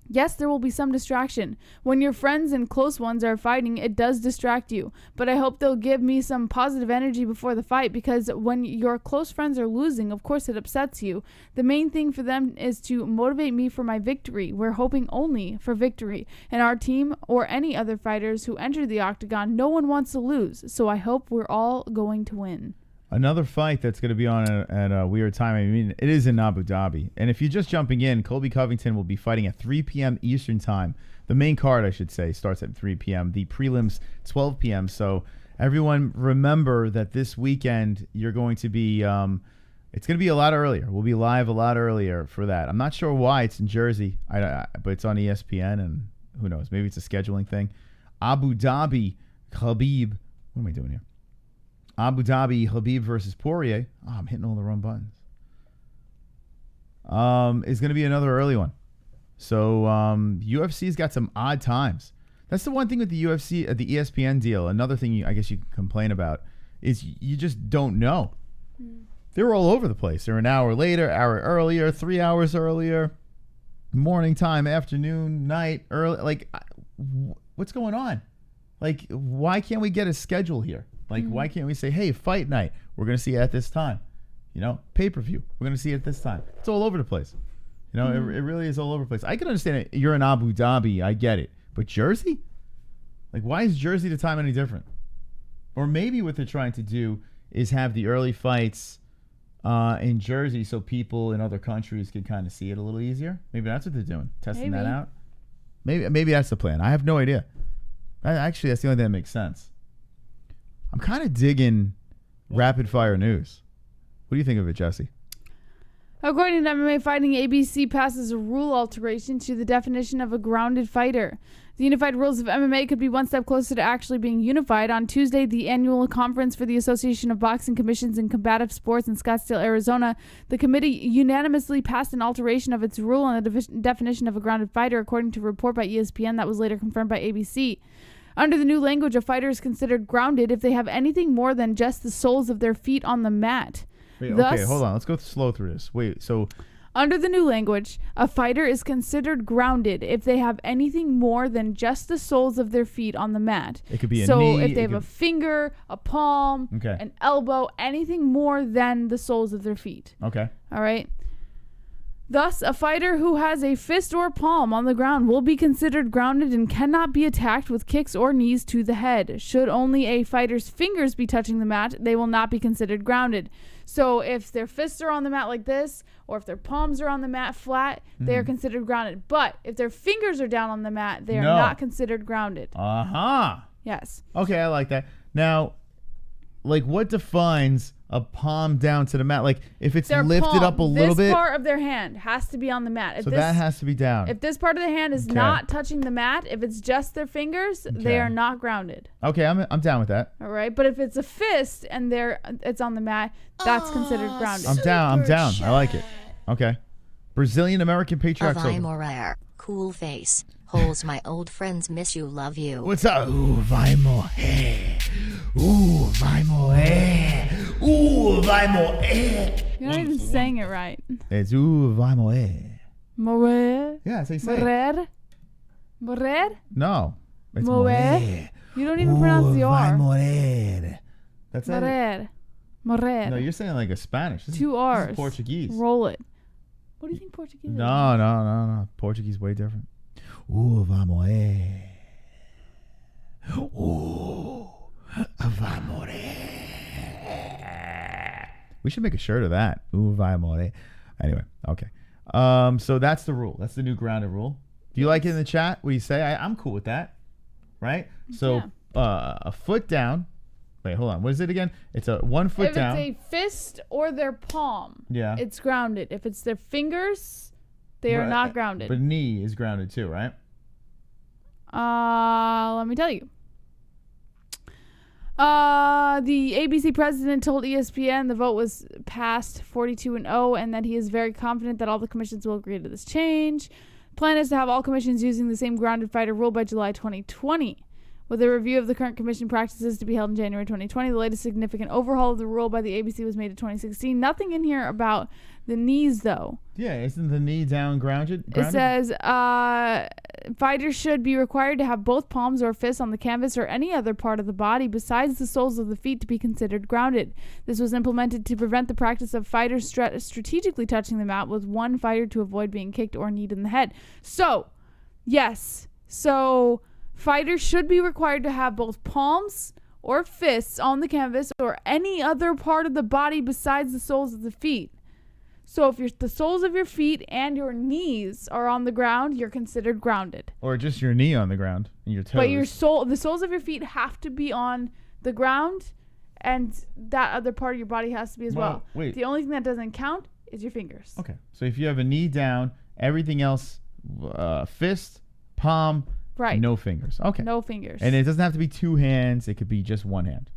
Yes, there will be some distraction. When your friends and close ones are fighting, it does distract you. But I hope they'll give me some positive energy before the fight, because when your close friends are losing, of course it upsets you. The main thing for them is to motivate me for my victory. We're hoping only for victory. And our team or any other fighters who enter the octagon, no one wants to lose. So I hope we're all going to win. Another fight that's going to be on at a weird time. I mean, it is in Abu Dhabi. And if you're just jumping in, Colby Covington will be fighting at 3 p.m. Eastern time. The main card, I should say, starts at 3 p.m. The prelims, 12 p.m. So everyone remember that this weekend you're going to be, it's going to be a lot earlier. We'll be live a lot earlier for that. I'm not sure why it's in Jersey, but it's on ESPN, and who knows? Maybe it's a scheduling thing. Abu Dhabi, Khabib. What am I doing here? Abu Dhabi, Khabib versus Poirier. Oh, I'm hitting all the wrong buttons. Is going to be another early one. So UFC's got some odd times. That's the one thing with the UFC, the ESPN deal. Another thing I guess you can complain about is you just don't know. They're all over the place. They're an hour later, hour earlier, 3 hours earlier, morning time, afternoon, night, early. Like, what's going on? Like, why can't we get a schedule here? Like, why can't we say, hey, fight night, we're going to see it at this time. You know, pay-per-view, we're going to see it at this time. It's all over the place. You know, it really is all over the place. I can understand it. You're in Abu Dhabi. I get it. But Jersey? Like, why is Jersey the time any different? Or maybe what they're trying to do is have the early fights in Jersey so people in other countries can kind of see it a little easier. Maybe that's what they're doing, testing that out. Maybe that's the plan. I have no idea. Actually, that's the only thing that makes sense. I'm kind of digging rapid fire news. What do you think of it, Jesse? According to MMA Fighting, ABC passes a rule alteration to the definition of a grounded fighter. The unified rules of MMA could be one step closer to actually being unified. On Tuesday, the annual conference for the Association of Boxing Commissions in Combative Sports in Scottsdale, Arizona, the committee unanimously passed an alteration of its rule on the definition of a grounded fighter, according to a report by ESPN that was later confirmed by ABC. Under the new language, a fighter is considered grounded if they have anything more than just the soles of their feet on the mat. Wait, okay, hold on. Let's go slow through this. Wait, so... Under the new language, a fighter is considered grounded if they have anything more than just the soles of their feet on the mat. It could be a knee. So if they have a finger, a palm, an elbow, anything more than the soles of their feet. Okay. All right. Thus, a fighter who has a fist or palm on the ground will be considered grounded and cannot be attacked with kicks or knees to the head. Should only a fighter's fingers be touching the mat, they will not be considered grounded. So if their fists are on the mat like this, or if their palms are on the mat flat, they are considered grounded. But if their fingers are down on the mat, they are not considered grounded. Uh-huh. Yes. Okay, I like that. Now, like, what defines a palm down to the mat? Like, if it's lifted up a little bit. This part of their hand has to be on the mat. So that has to be down. If this part of the hand is not touching the mat, if it's just their fingers, they are not grounded. Okay, I'm down with that. All right, but if it's a fist and it's on the mat, that's considered grounded. I'm down. I like it. Okay. Brazilian American Patriarchs. Vai morrer. Cool face. Holes, my old friends miss you, love you. What's up? Ooh, vai morrer. Ooh, vai morrer. Ooh, vai morrer. You're not even saying it right. It's ooh, vai morrer. Morrer? Yeah, that's how you say it. Morrer? No. It's morrer. You don't even pronounce the R. Vai morrer. That's morrer. Morrer. No, you're saying like a Spanish. Two R's. This is Portuguese. Roll it. What do you think Portuguese is? No. Portuguese way different. Ooh, vai morrer. Ooh, vai morrer. We should make a shirt of that. Ooh, vai morrer. Anyway, okay. So that's the rule. That's the new grounded rule. Do you like it in the chat? What do you say? I'm cool with that. Right? So a foot down. Wait, hold on. What is it again? It's a 1 foot down. If it's a fist or their palm, yeah, it's grounded. If it's their fingers, they are not grounded. But knee is grounded too, right? Let me tell you. The ABC president told ESPN the vote was passed 42-0 and that he is very confident that all the commissions will agree to this change. Plan is to have all commissions using the same grounded fighter rule by July 2020. With a review of the current commission practices to be held in January 2020, the latest significant overhaul of the rule by the ABC was made in 2016. Nothing in here about the knees, though. Yeah, isn't the knee down grounded? It says fighters should be required to have both palms or fists on the canvas or any other part of the body besides the soles of the feet to be considered grounded. This was implemented to prevent the practice of fighters strategically touching the mat with one fighter to avoid being kicked or kneed in the head. So, yes. So, fighters should be required to have both palms or fists on the canvas or any other part of the body besides the soles of the feet. So if the soles of your feet and your knees are on the ground, you're considered grounded. Or just your knee on the ground and your toes. But the soles of your feet have to be on the ground, and that other part of your body has to be as well. Wait. The only thing that doesn't count is your fingers. Okay. So if you have a knee down, everything else, fist, palm, right. No fingers. Okay. No fingers. And it doesn't have to be two hands. It could be just one hand.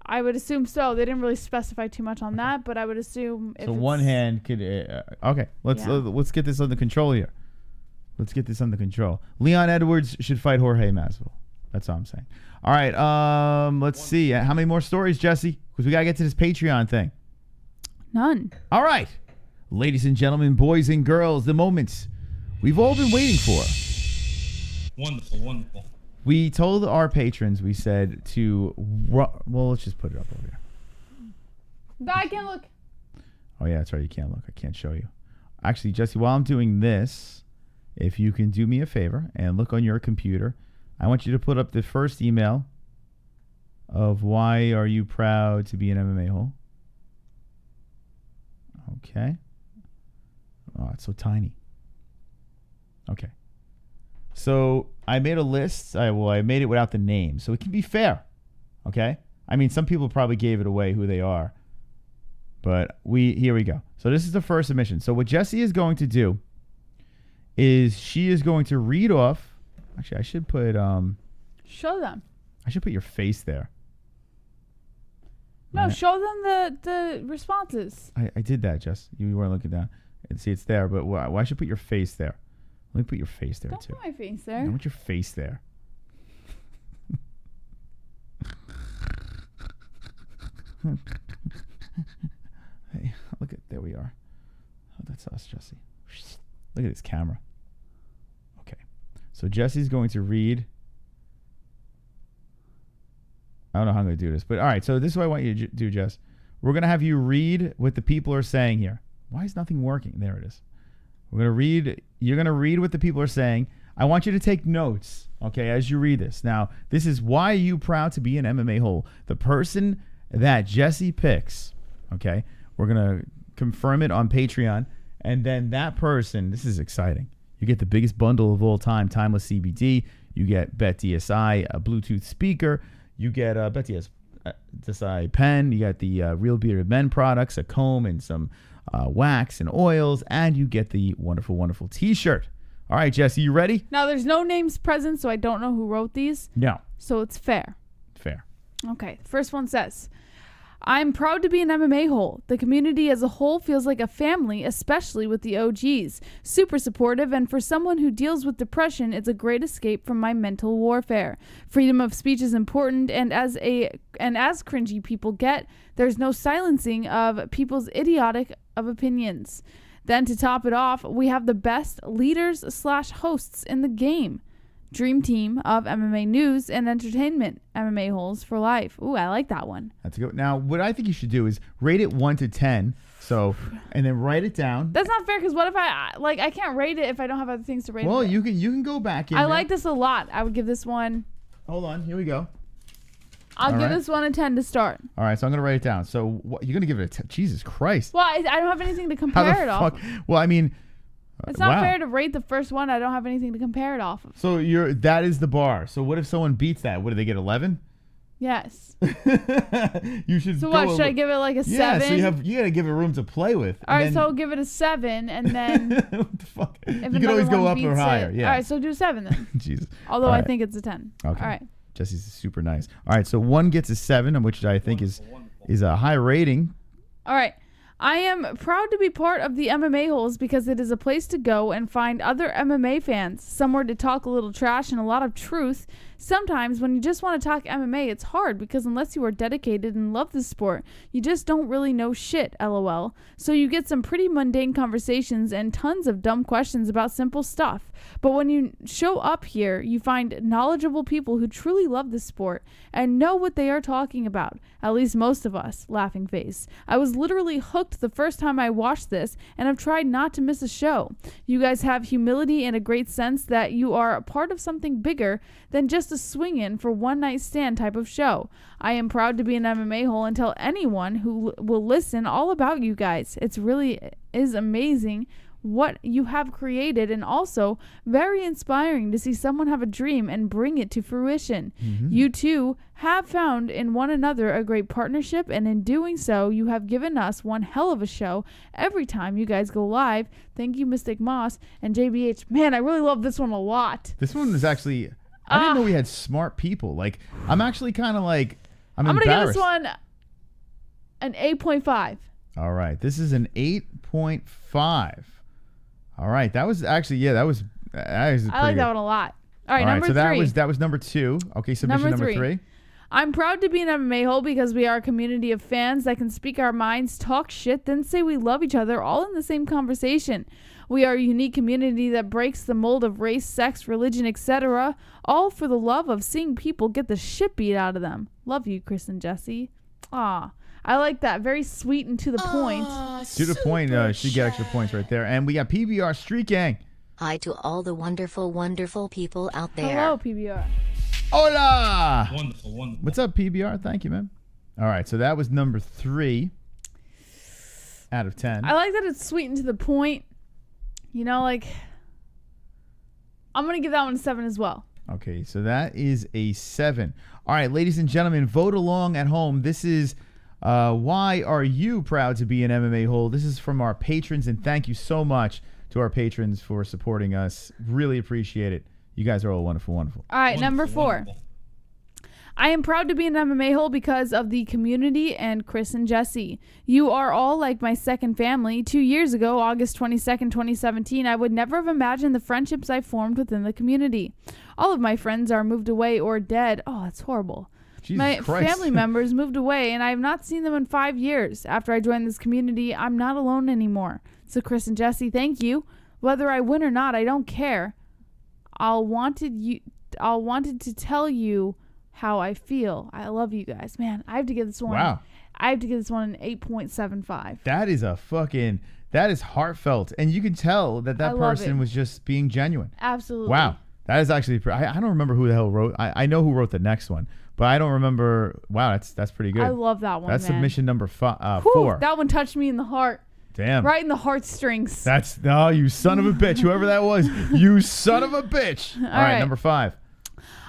I would assume so. They didn't really specify too much on that, but I would assume if so one hand could. Okay, let's get this under control here. Let's get this under control. Leon Edwards should fight Jorge Masvidal. That's all I'm saying. All right. Let's see. How many more stories, Jesse? Because we gotta get to this Patreon thing. None. All right, ladies and gentlemen, boys and girls, the moments we've all been waiting for. Wonderful, wonderful. We told our patrons, we said to, well, let's just put it up over here. I can't look. Oh, yeah, that's right. You can't look. I can't show you. Actually, Jesse, while I'm doing this, if you can do me a favor and look on your computer, I want you to put up the first email of why are you proud to be an MMA hole? Okay. Oh, it's so tiny. Okay. So I made a list. I made it without the name, so it can be fair. Okay. I mean, some people probably gave it away who they are, but here we go. So this is the first submission. So what Jessie is going to do is she is going to read off. Actually, I should put Show them. I should put your face there. No, show them the responses. I did that, Jess. You weren't looking down. And see, it's there, but why should I put your face there? Let me put your face there, Don't too. put my face there. I want your face there. Hey, look at, there we are. Oh, that's us, Jesse. Look at this camera. Okay. So Jesse's going to read. I don't know how I'm going to do this, but all right. So this is what I want you to do, Jess. We're going to have you read what the people are saying here. Why is nothing working? There it is. We're going to read. You're going to read what the people are saying. I want you to take notes, okay, as you read this. Now, this is why are you proud to be an MMA hole? The person that Jesse picks, okay, we're going to confirm it on Patreon. And then that person, this is exciting. You get the biggest bundle of all time, timeless CBD. You get BetDSI, a Bluetooth speaker. You get BetDSI pen. You got the Real Bearded Men products, a comb and some wax and oils. And you get the wonderful, wonderful T-shirt. All right, Jesse, you ready? Now, there's no names present, so I don't know who wrote these. No. So it's fair. Fair. Okay, the first one says, I'm proud to be an MMA hole. The community as a whole feels like a family, especially with the OGs. Super supportive, and for someone who deals with depression, it's a great escape from my mental warfare. Freedom of speech is important, and as cringy people get, there's no silencing of people's idiotic of opinions. Then to top it off, we have the best leaders/hosts in the game. Dream team of MMA news and entertainment. MMA holes for life. Ooh, I like that one. That's good. Now, what I think you should do is rate it 1 to 10. So, and then write it down. That's not fair, because what if I can't rate it if I don't have other things to rate it. Well, you can go back in I there. like this a lot. I would give this one. Hold on. Here we go. I'll give this one a 10 to start. All right, so I'm going to write it down. So you're going to give it a 10. Jesus Christ. Well, I don't have anything to compare it off of. Well, I mean, it's not fair to rate the first one. I don't have anything to compare it off of. So that is the bar. So what if someone beats that? What do they get, 11? Yes. You should. So what, should I give it like a 7? Yeah, so you got to give it room to play with. All right, so I'll give it a 7, and then what the fuck? If you can always go up or beats higher. it. Yeah. All right, so do a 7 then. Jesus. Although All I right. think it's a 10. Okay. All right. Jesse's super nice. All right, so 1 gets a 7, which I think is a high rating. All right. I am proud to be part of the MMA-Holes because it is a place to go and find other MMA fans, somewhere to talk a little trash and a lot of truth. Sometimes when you just want to talk MMA, it's hard because unless you are dedicated and love the sport, you just don't really know shit, lol. So you get some pretty mundane conversations and tons of dumb questions about simple stuff. But when you show up here, you find knowledgeable people who truly love the sport and know what they are talking about. At least most of us, laughing face. I was literally hooked the first time I watched this and have tried not to miss a show. You guys have humility and a great sense that you are a part of something bigger than just a swing-in for one-night stand type of show. I am proud to be an MMA hole and tell anyone who will listen all about you guys. It's really is amazing what you have created, and also very inspiring to see someone have a dream and bring it to fruition. You two have found in one another a great partnership, and in doing so, you have given us one hell of a show every time you guys go live. Thank you, Mystic Moss and JBH. Man, I really love this one a lot. This one is actually, I didn't know we had smart people. Like, I'm actually kind of like, I'm going to give this embarrassed. one an 8.5. All right, this is an 8.5. All right, that was actually, that was I like pretty that good. one a lot. All right, All right, number so three. that was number 2. Okay, submission number three. I'm proud to be an MMA hole because we are a community of fans that can speak our minds, talk shit, then say we love each other all in the same conversation. We are a unique community that breaks the mold of race, sex, religion, etc., all for the love of seeing people get the shit beat out of them. Love you, Chris and Jesse. Aw. I like that. Very sweet and to the point. To the point, she get extra points right there. And we got PBR Street Gang. Hi to all the wonderful, wonderful people out there. Hello, PBR. Hola! Wonderful, wonderful. What's up, PBR? Thank you, man. All right, so that was number 3 out of 10. I like that it's sweet and to the point. You know, like, I'm going to give that one a 7 as well. Okay, so that is a 7. All right, ladies and gentlemen, vote along at home. This is why are you proud to be an MMA hole? This is from our patrons, and thank you so much to our patrons for supporting us. Really appreciate it. You guys are all wonderful, wonderful. All right, number 4. Wonderful. I am proud to be an MMA hole because of the community and Chris and Jesse. You are all like my second family. 2 years ago, August 22nd, 2017, I would never have imagined the friendships I formed within the community. All of my friends are moved away or dead. Oh, that's horrible. Jesus my Christ. family members moved away, and I have not seen them in 5 years. After I joined this community, I'm not alone anymore. So Chris and Jesse, thank you. Whether I win or not, I don't care. I wanted to tell you how I feel. I love you guys. Man, I have to give this one. Wow. I have to give this one an 8.75. That is that is heartfelt. And you can tell that I love person it. was just being genuine. Absolutely. Wow. That is actually, I don't remember who the hell wrote. I know who wrote the next one, but I don't remember. Wow, that's pretty good. I love that one, That's man. submission number Whew, 4. that one touched me in the heart. Damn. Right in the heartstrings. Oh, you son of a bitch. Whoever that was, you son of a bitch. All right, number 5.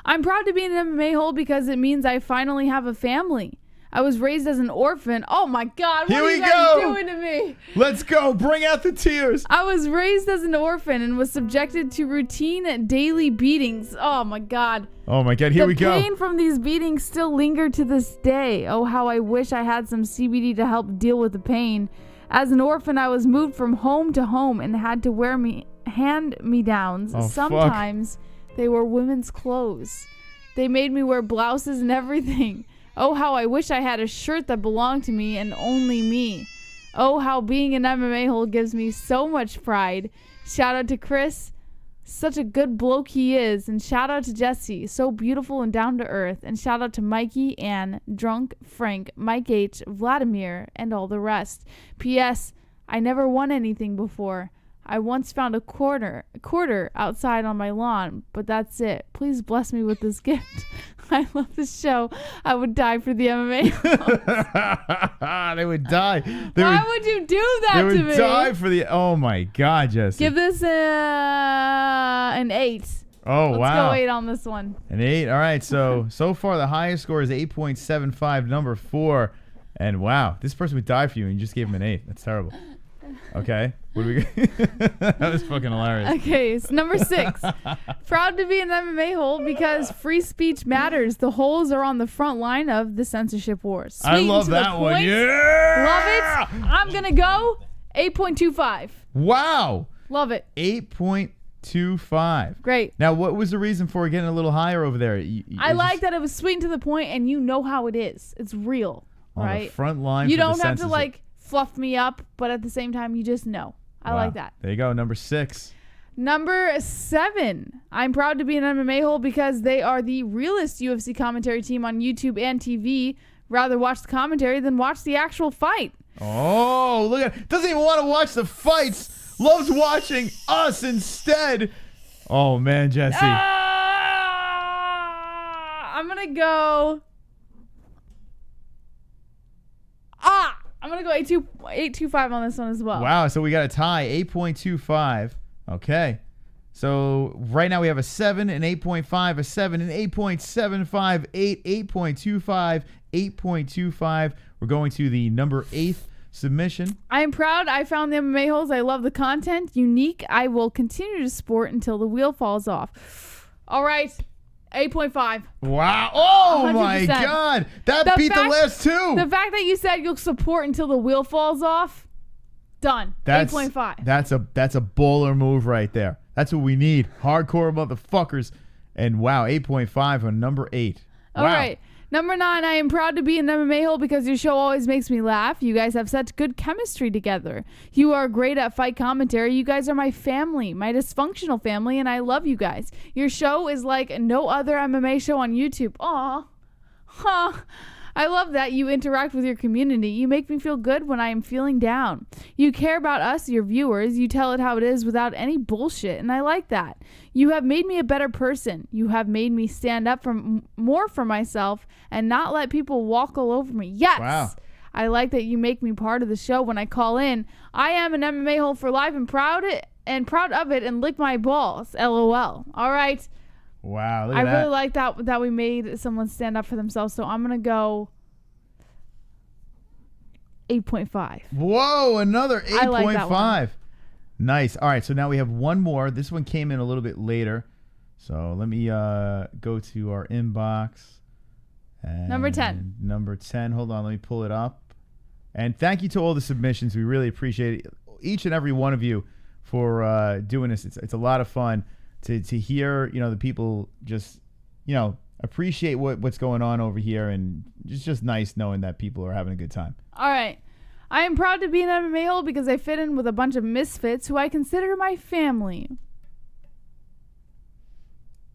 I'm proud to be an MMA hole because it means I finally have a family. I was raised as an orphan. Oh my God, what are you guys doing to me? Let's go. Bring out the tears. I was raised as an orphan and was subjected to routine daily beatings. Oh my God. Oh my God, here we go. The pain from these beatings still linger to this day. Oh, how I wish I had some CBD to help deal with the pain. As an orphan, I was moved from home to home and had to wear hand-me-downs. Oh, Sometimes they were women's clothes. They made me wear blouses and everything. Oh, how I wish I had a shirt that belonged to me and only me. Oh, how being an MMA hole gives me so much pride. Shout out to Chris. Such a good bloke he is. And shout out to Jesse. So beautiful and down to earth. And shout out to Mikey, Ann, Drunk, Frank, Mike H, Vladimir, and all the rest. P.S. I never won anything before. I once found a quarter outside on my lawn, but that's it. Please bless me with this gift. I love this show. I would die for the MMA. They would die. Why would you do that to me? They would die for the. Oh my God, Jesse. Give this an 8. Oh, Let's wow. go 8 on this one. An 8. All right. So far, the highest score is 8.75, number 4. And wow, this person would die for you, and you just gave him an 8. That's terrible. Okay. What do we That was fucking hilarious. Okay, it's number 6. Proud to be an MMA hole because free speech matters. The holes are on the front line of the censorship wars. I love that one. Yeah. Love it. I'm going to go 8.25. Wow. Love it. 8.25. Great. Now, what was the reason for getting a little higher over there? I like that it was sweet and to the point, and you know how it is. It's real, right? On the front line. You for don't the have to censorship. fluff me up, but at the same time, you just know. I like that. There you go. Number 6. Number 7. I'm proud to be an MMA hole because they are the realest UFC commentary team on YouTube and TV. Rather watch the commentary than watch the actual fight. Oh, look at it. Doesn't even want to watch the fights. Loves watching us instead. Oh, man, Jesse. I'm going to go... I'm going to go 8.25 on this one as well. Wow, so we got a tie, 8.25. Okay. So right now we have a 7, an 8.5, a 7, an 8.75, 8.25, 8.25. We're going to the number 8th submission. I am proud I found the MMA holes. I love the content. Unique. I will continue to support until the wheel falls off. All right. 8.5. Wow. Oh, 100%. my God. That beat the last two. The fact that you said you'll support until the wheel falls off, done. 8.5. That's a baller move right there. That's what we need. Hardcore motherfuckers. And wow, 8.5 on number 8. All right. Number 9, I am proud to be an MMA hole because your show always makes me laugh. You guys have such good chemistry together. You are great at fight commentary. You guys are my family, my dysfunctional family, and I love you guys. Your show is like no other MMA show on YouTube. Aw. Huh. I love that you interact with your community. You make me feel good when I am feeling down. You care about us, your viewers. You tell it how it is without any bullshit, and I like that. You have made me a better person. You have made me stand up more for myself and not let people walk all over me. Yes! Wow. I like that you make me part of the show when I call in. I am an MMA hole for life and proud of it and lick my balls. LOL. All right. Wow, look I at that. really like that we made someone stand up for themselves, so I'm going to go 8.5. Whoa, another 8.5. I like that one. Nice. All right, so now we have one more. This one came in a little bit later. So let me go to our inbox. And Number 10. Number 10. Hold on, let me pull it up. And thank you to all the submissions. We really appreciate it. Each and every one of you for doing this. It's a lot of fun to hear, the people just, appreciate what's going on over here, and it's just nice knowing that people are having a good time. All right. I am proud to be an MMA hole because I fit in with a bunch of misfits who I consider my family.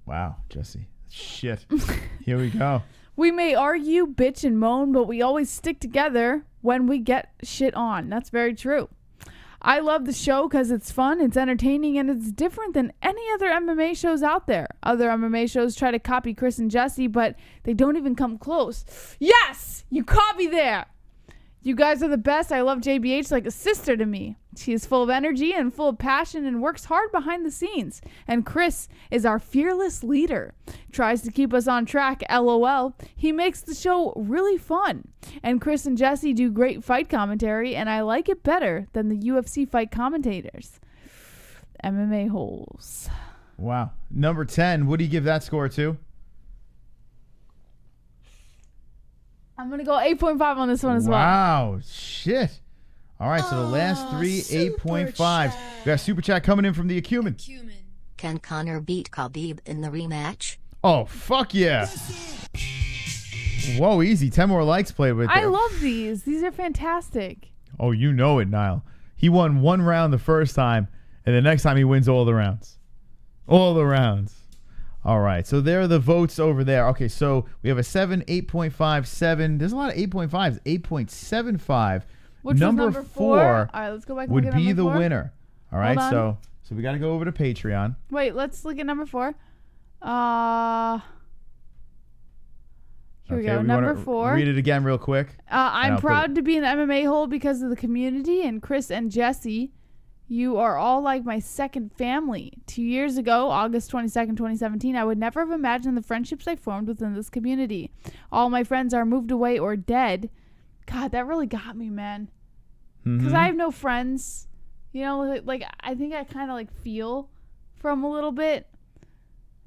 Wow, Jesse. Shit. Here we go. We may argue, bitch, and moan, but we always stick together when we get shit on. That's very true. I love the show because it's fun, it's entertaining, and it's different than any other MMA shows out there. Other MMA shows try to copy Chris and Jesse, but they don't even come close. Yes! You caught me there! You guys are the best. I love JBH like a sister to me. She is full of energy and full of passion and works hard behind the scenes. And Chris is our fearless leader. Tries to keep us on track, LOL. He makes the show really fun. And Chris and Jesse do great fight commentary, and I like it better than the UFC fight commentators. MMA holes. Wow. Number 10, what do you give that score to? I'm going to go 8.5 on this one as well. Wow. Shit. All right, so the last three, 8.5s. We got a super chat coming in from the Acumen. Can Conor beat Khabib in the rematch? Oh, fuck yeah. Whoa, easy. 10 more likes played with I love these. These are fantastic. Oh, you know it, Niall. He won one round the first time, and the next time he wins all the rounds. All the rounds. All right, so there are the votes over there. Okay, so we have a 7, 8.5, 7. There's a lot of 8.5s. 8.75. Which number was number 4? All right, let's go back and would look at be number the 4. winner. All right, Hold on. so we got to go over to Patreon. Wait, let's look at number 4. Here we go. We Number wanna 4. Read it again real quick. I'm proud to be an MMA hole because of the community and Chris and Jesse. You are all like my second family. 2 years ago, August 22nd, 2017, I would never have imagined the friendships I formed within this community. All my friends are moved away or dead. God, that really got me, man. because I have no friends. You know, like I think I kind of like feel from a little bit.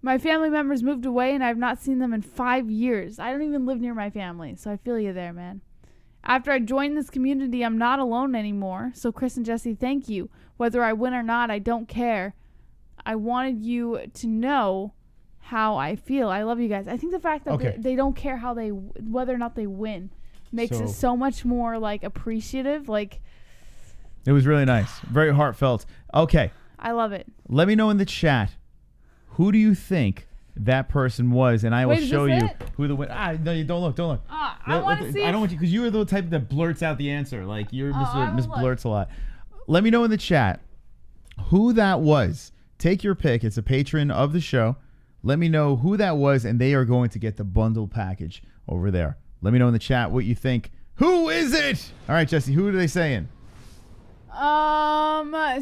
My family members moved away, and I've not seen them in 5 years. I don't even live near my family, so I feel you there, man. After I joined this community, I'm not alone anymore. So Chris and Jesse, thank you. Whether I win or not, I don't care. I wanted you to know how I feel. I love you guys. I think the fact that they don't care whether or not they win makes it so much more like appreciative. Like, it was really nice. Very heartfelt. Okay. I love it. Let me know in the chat, who do you think that person was, and I will show you who the winner. No, you don't look. Don't look. I want to see. I don't want you, because you are the type that blurts out the answer. Like, you're Miss Blurts a lot. Let me know in the chat who that was. Take your pick. It's a patron of the show. Let me know who that was, and they are going to get the bundle package over there. Let me know in the chat what you think. Who is it? All right, Jesse, who are they saying?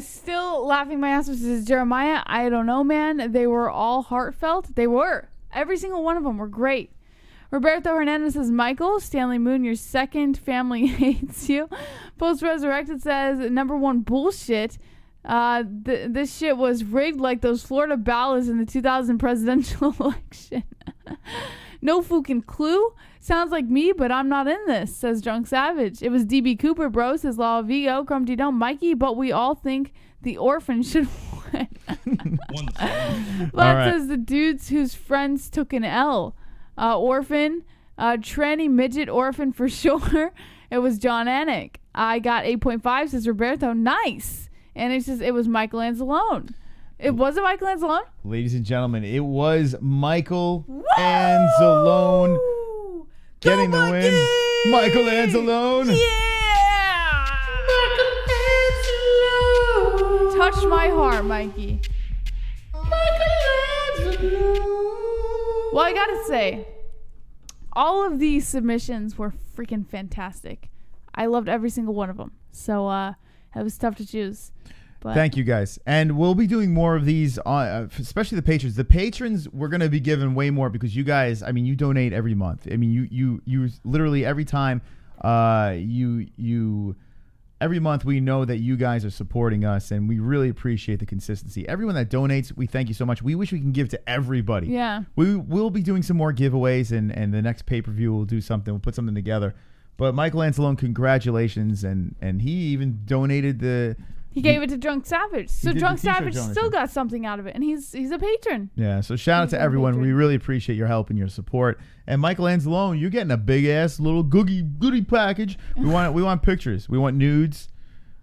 Still laughing my ass off. This is Jeremiah. I don't know, man. They were all heartfelt. They were. Every single one of them were great. Roberto Hernandez says, Michael, Stanley Moon, your second family hates you. Post Resurrected says, #1 bullshit. This shit was rigged like those Florida ballots in the 2000 presidential election. No fucking clue. Sounds like me, but I'm not in this, says Drunk Savage. It was DB Cooper, bro, says Law of Vigo. Crumpty Dome, Mikey, but we all think the orphan should win. Lad says the dudes whose friends took an L. Orphan, tranny midget orphan for sure. It was John Anik. I got 8.5, says Roberto. Nice. And it says it was Michael Anzalone. It wasn't Michael Anzalone? Ladies and gentlemen, it was Michael Anzalone getting the win. Michael Anzalone. Yeah. Touch my heart, Mikey. Well, I gotta say, all of these submissions were freaking fantastic. I loved every single one of them. So it was tough to choose. But thank you, guys. And we'll be doing more of these, especially the patrons. The patrons, we're going to be giving way more because you guys, I mean, you donate every month. I mean, you literally every time every month we know that you guys are supporting us, and we really appreciate the consistency. Everyone that donates, we thank you so much. We wish we can give to everybody. Yeah. We will be doing some more giveaways, and the next pay-per-view we'll do something. We'll put something together. But Michael Anzalone, congratulations, and he even donated the... He gave it to Drunk Savage. So Drunk Savage still got something out of it, and he's a patron. Yeah, so shout out to everyone. We really appreciate your help and your support. And Michael Anzalone, you're getting a big-ass little goodie package. We want pictures. We want nudes.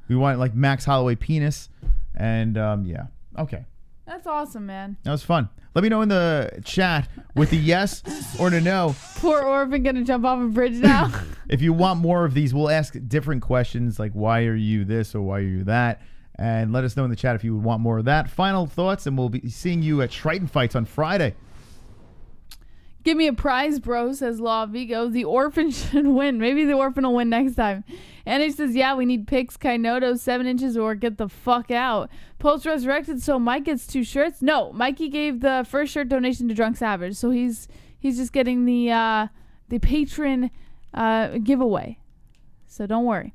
We want, like, Max Holloway penis. And, yeah. Okay. That's awesome, man. That was fun. Let me know in the chat with the yes or the no. Poor orphan gonna jump off a bridge now. If you want more of these, we'll ask different questions like why are you this or why are you that, and let us know in the chat if you would want more of that. Final thoughts, and we'll be seeing you at Triton Fights on Friday. Give me a prize, bro, says Law of Vigo. The orphan should win. Maybe the orphan will win next time. And he says, yeah, we need pics, Kainoto, 7 inches, or get the fuck out. Post Resurrected, so Mike gets 2 shirts. No, Mikey gave the first shirt donation to Drunk Savage, so he's just getting the patron giveaway. So don't worry.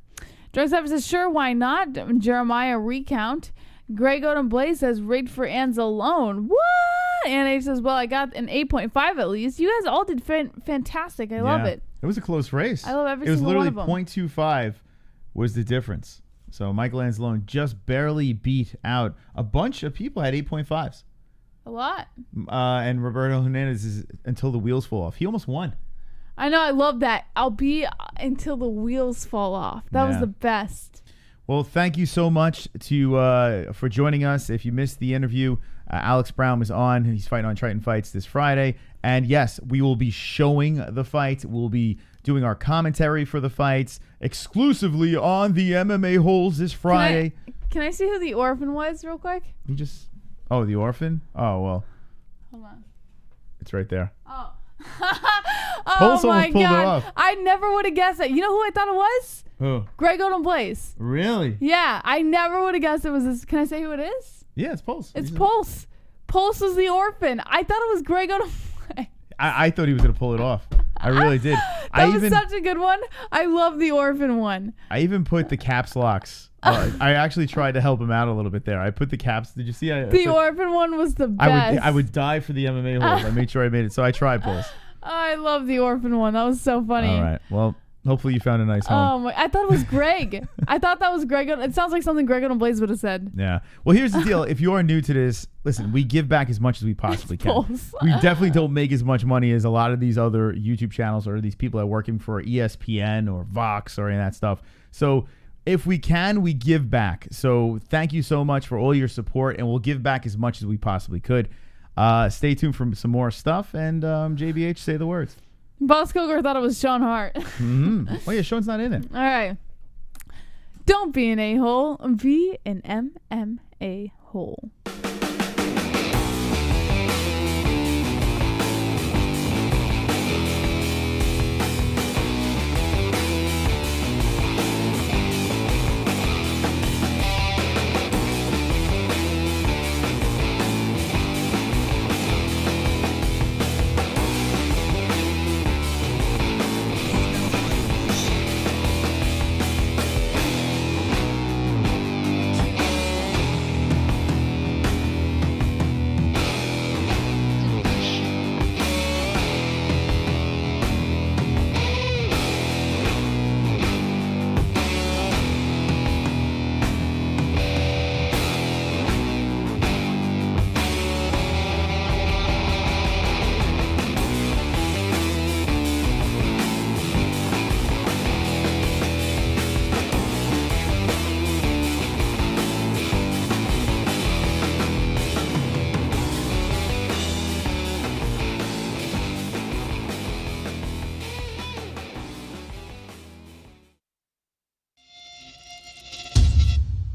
Drunk Savage says, sure, why not? Jeremiah recount. Greg Odom Blaze says, rigged for Anzalone. What? And he says, well, I got an 8.5 at least. You guys all did fantastic. I love it. It was a close race. I love every single one of them. It was literally 0.25 was the difference. So Michael Anzalone just barely beat out a bunch of people had 8.5s. A lot. And Roberto Hernandez is until the wheels fall off. He almost won. I know. I love that. I'll be until the wheels fall off. That was the best. Well, thank you so much for joining us. If you missed the interview, Alex Brown was on. He's fighting on Triton Fights this Friday. And yes, we will be showing the fight. We'll be doing our commentary for the fights exclusively on the MMA-Holes this Friday. Can I see who the orphan was real quick? The orphan? Oh, well. Hold on. It's right there. Oh. Oh my God. I never would have guessed that. You know who I thought it was? Who? Greg Odom Blaze. Really? Yeah, I never would have guessed it was this. Can I say who it is? Yeah, it's Pulse. It's Pulse. Pulse was the orphan. I thought it was Greg Odom Blaze. I thought he was going to pull it off. I really did. That was such a good one. I love the orphan one. I even put the caps locks. I actually tried to help him out a little bit there. I put the caps. Did you see? The orphan one was the best. I would die for the MMA-Holes. I made sure I made it. So I tried both. I love the orphan one. That was so funny. All right. Well, hopefully you found a nice home. I thought it was Greg. I thought that was Greg. It sounds like something Greg on Blaze would have said. Yeah. Well, here's the deal. If you are new to this, listen, we give back as much as we possibly can. We definitely don't make as much money as a lot of these other YouTube channels or these people that are working for ESPN or Vox or any of that stuff. So if we can, we give back. So thank you so much for all your support, and we'll give back as much as we possibly could. Stay tuned for some more stuff, and JBH, say the words. Boss Coker thought it was Sean Hart. Mm-hmm. Oh, yeah, Sean's not in it. All right. Don't be an a-hole. Be an MMA hole.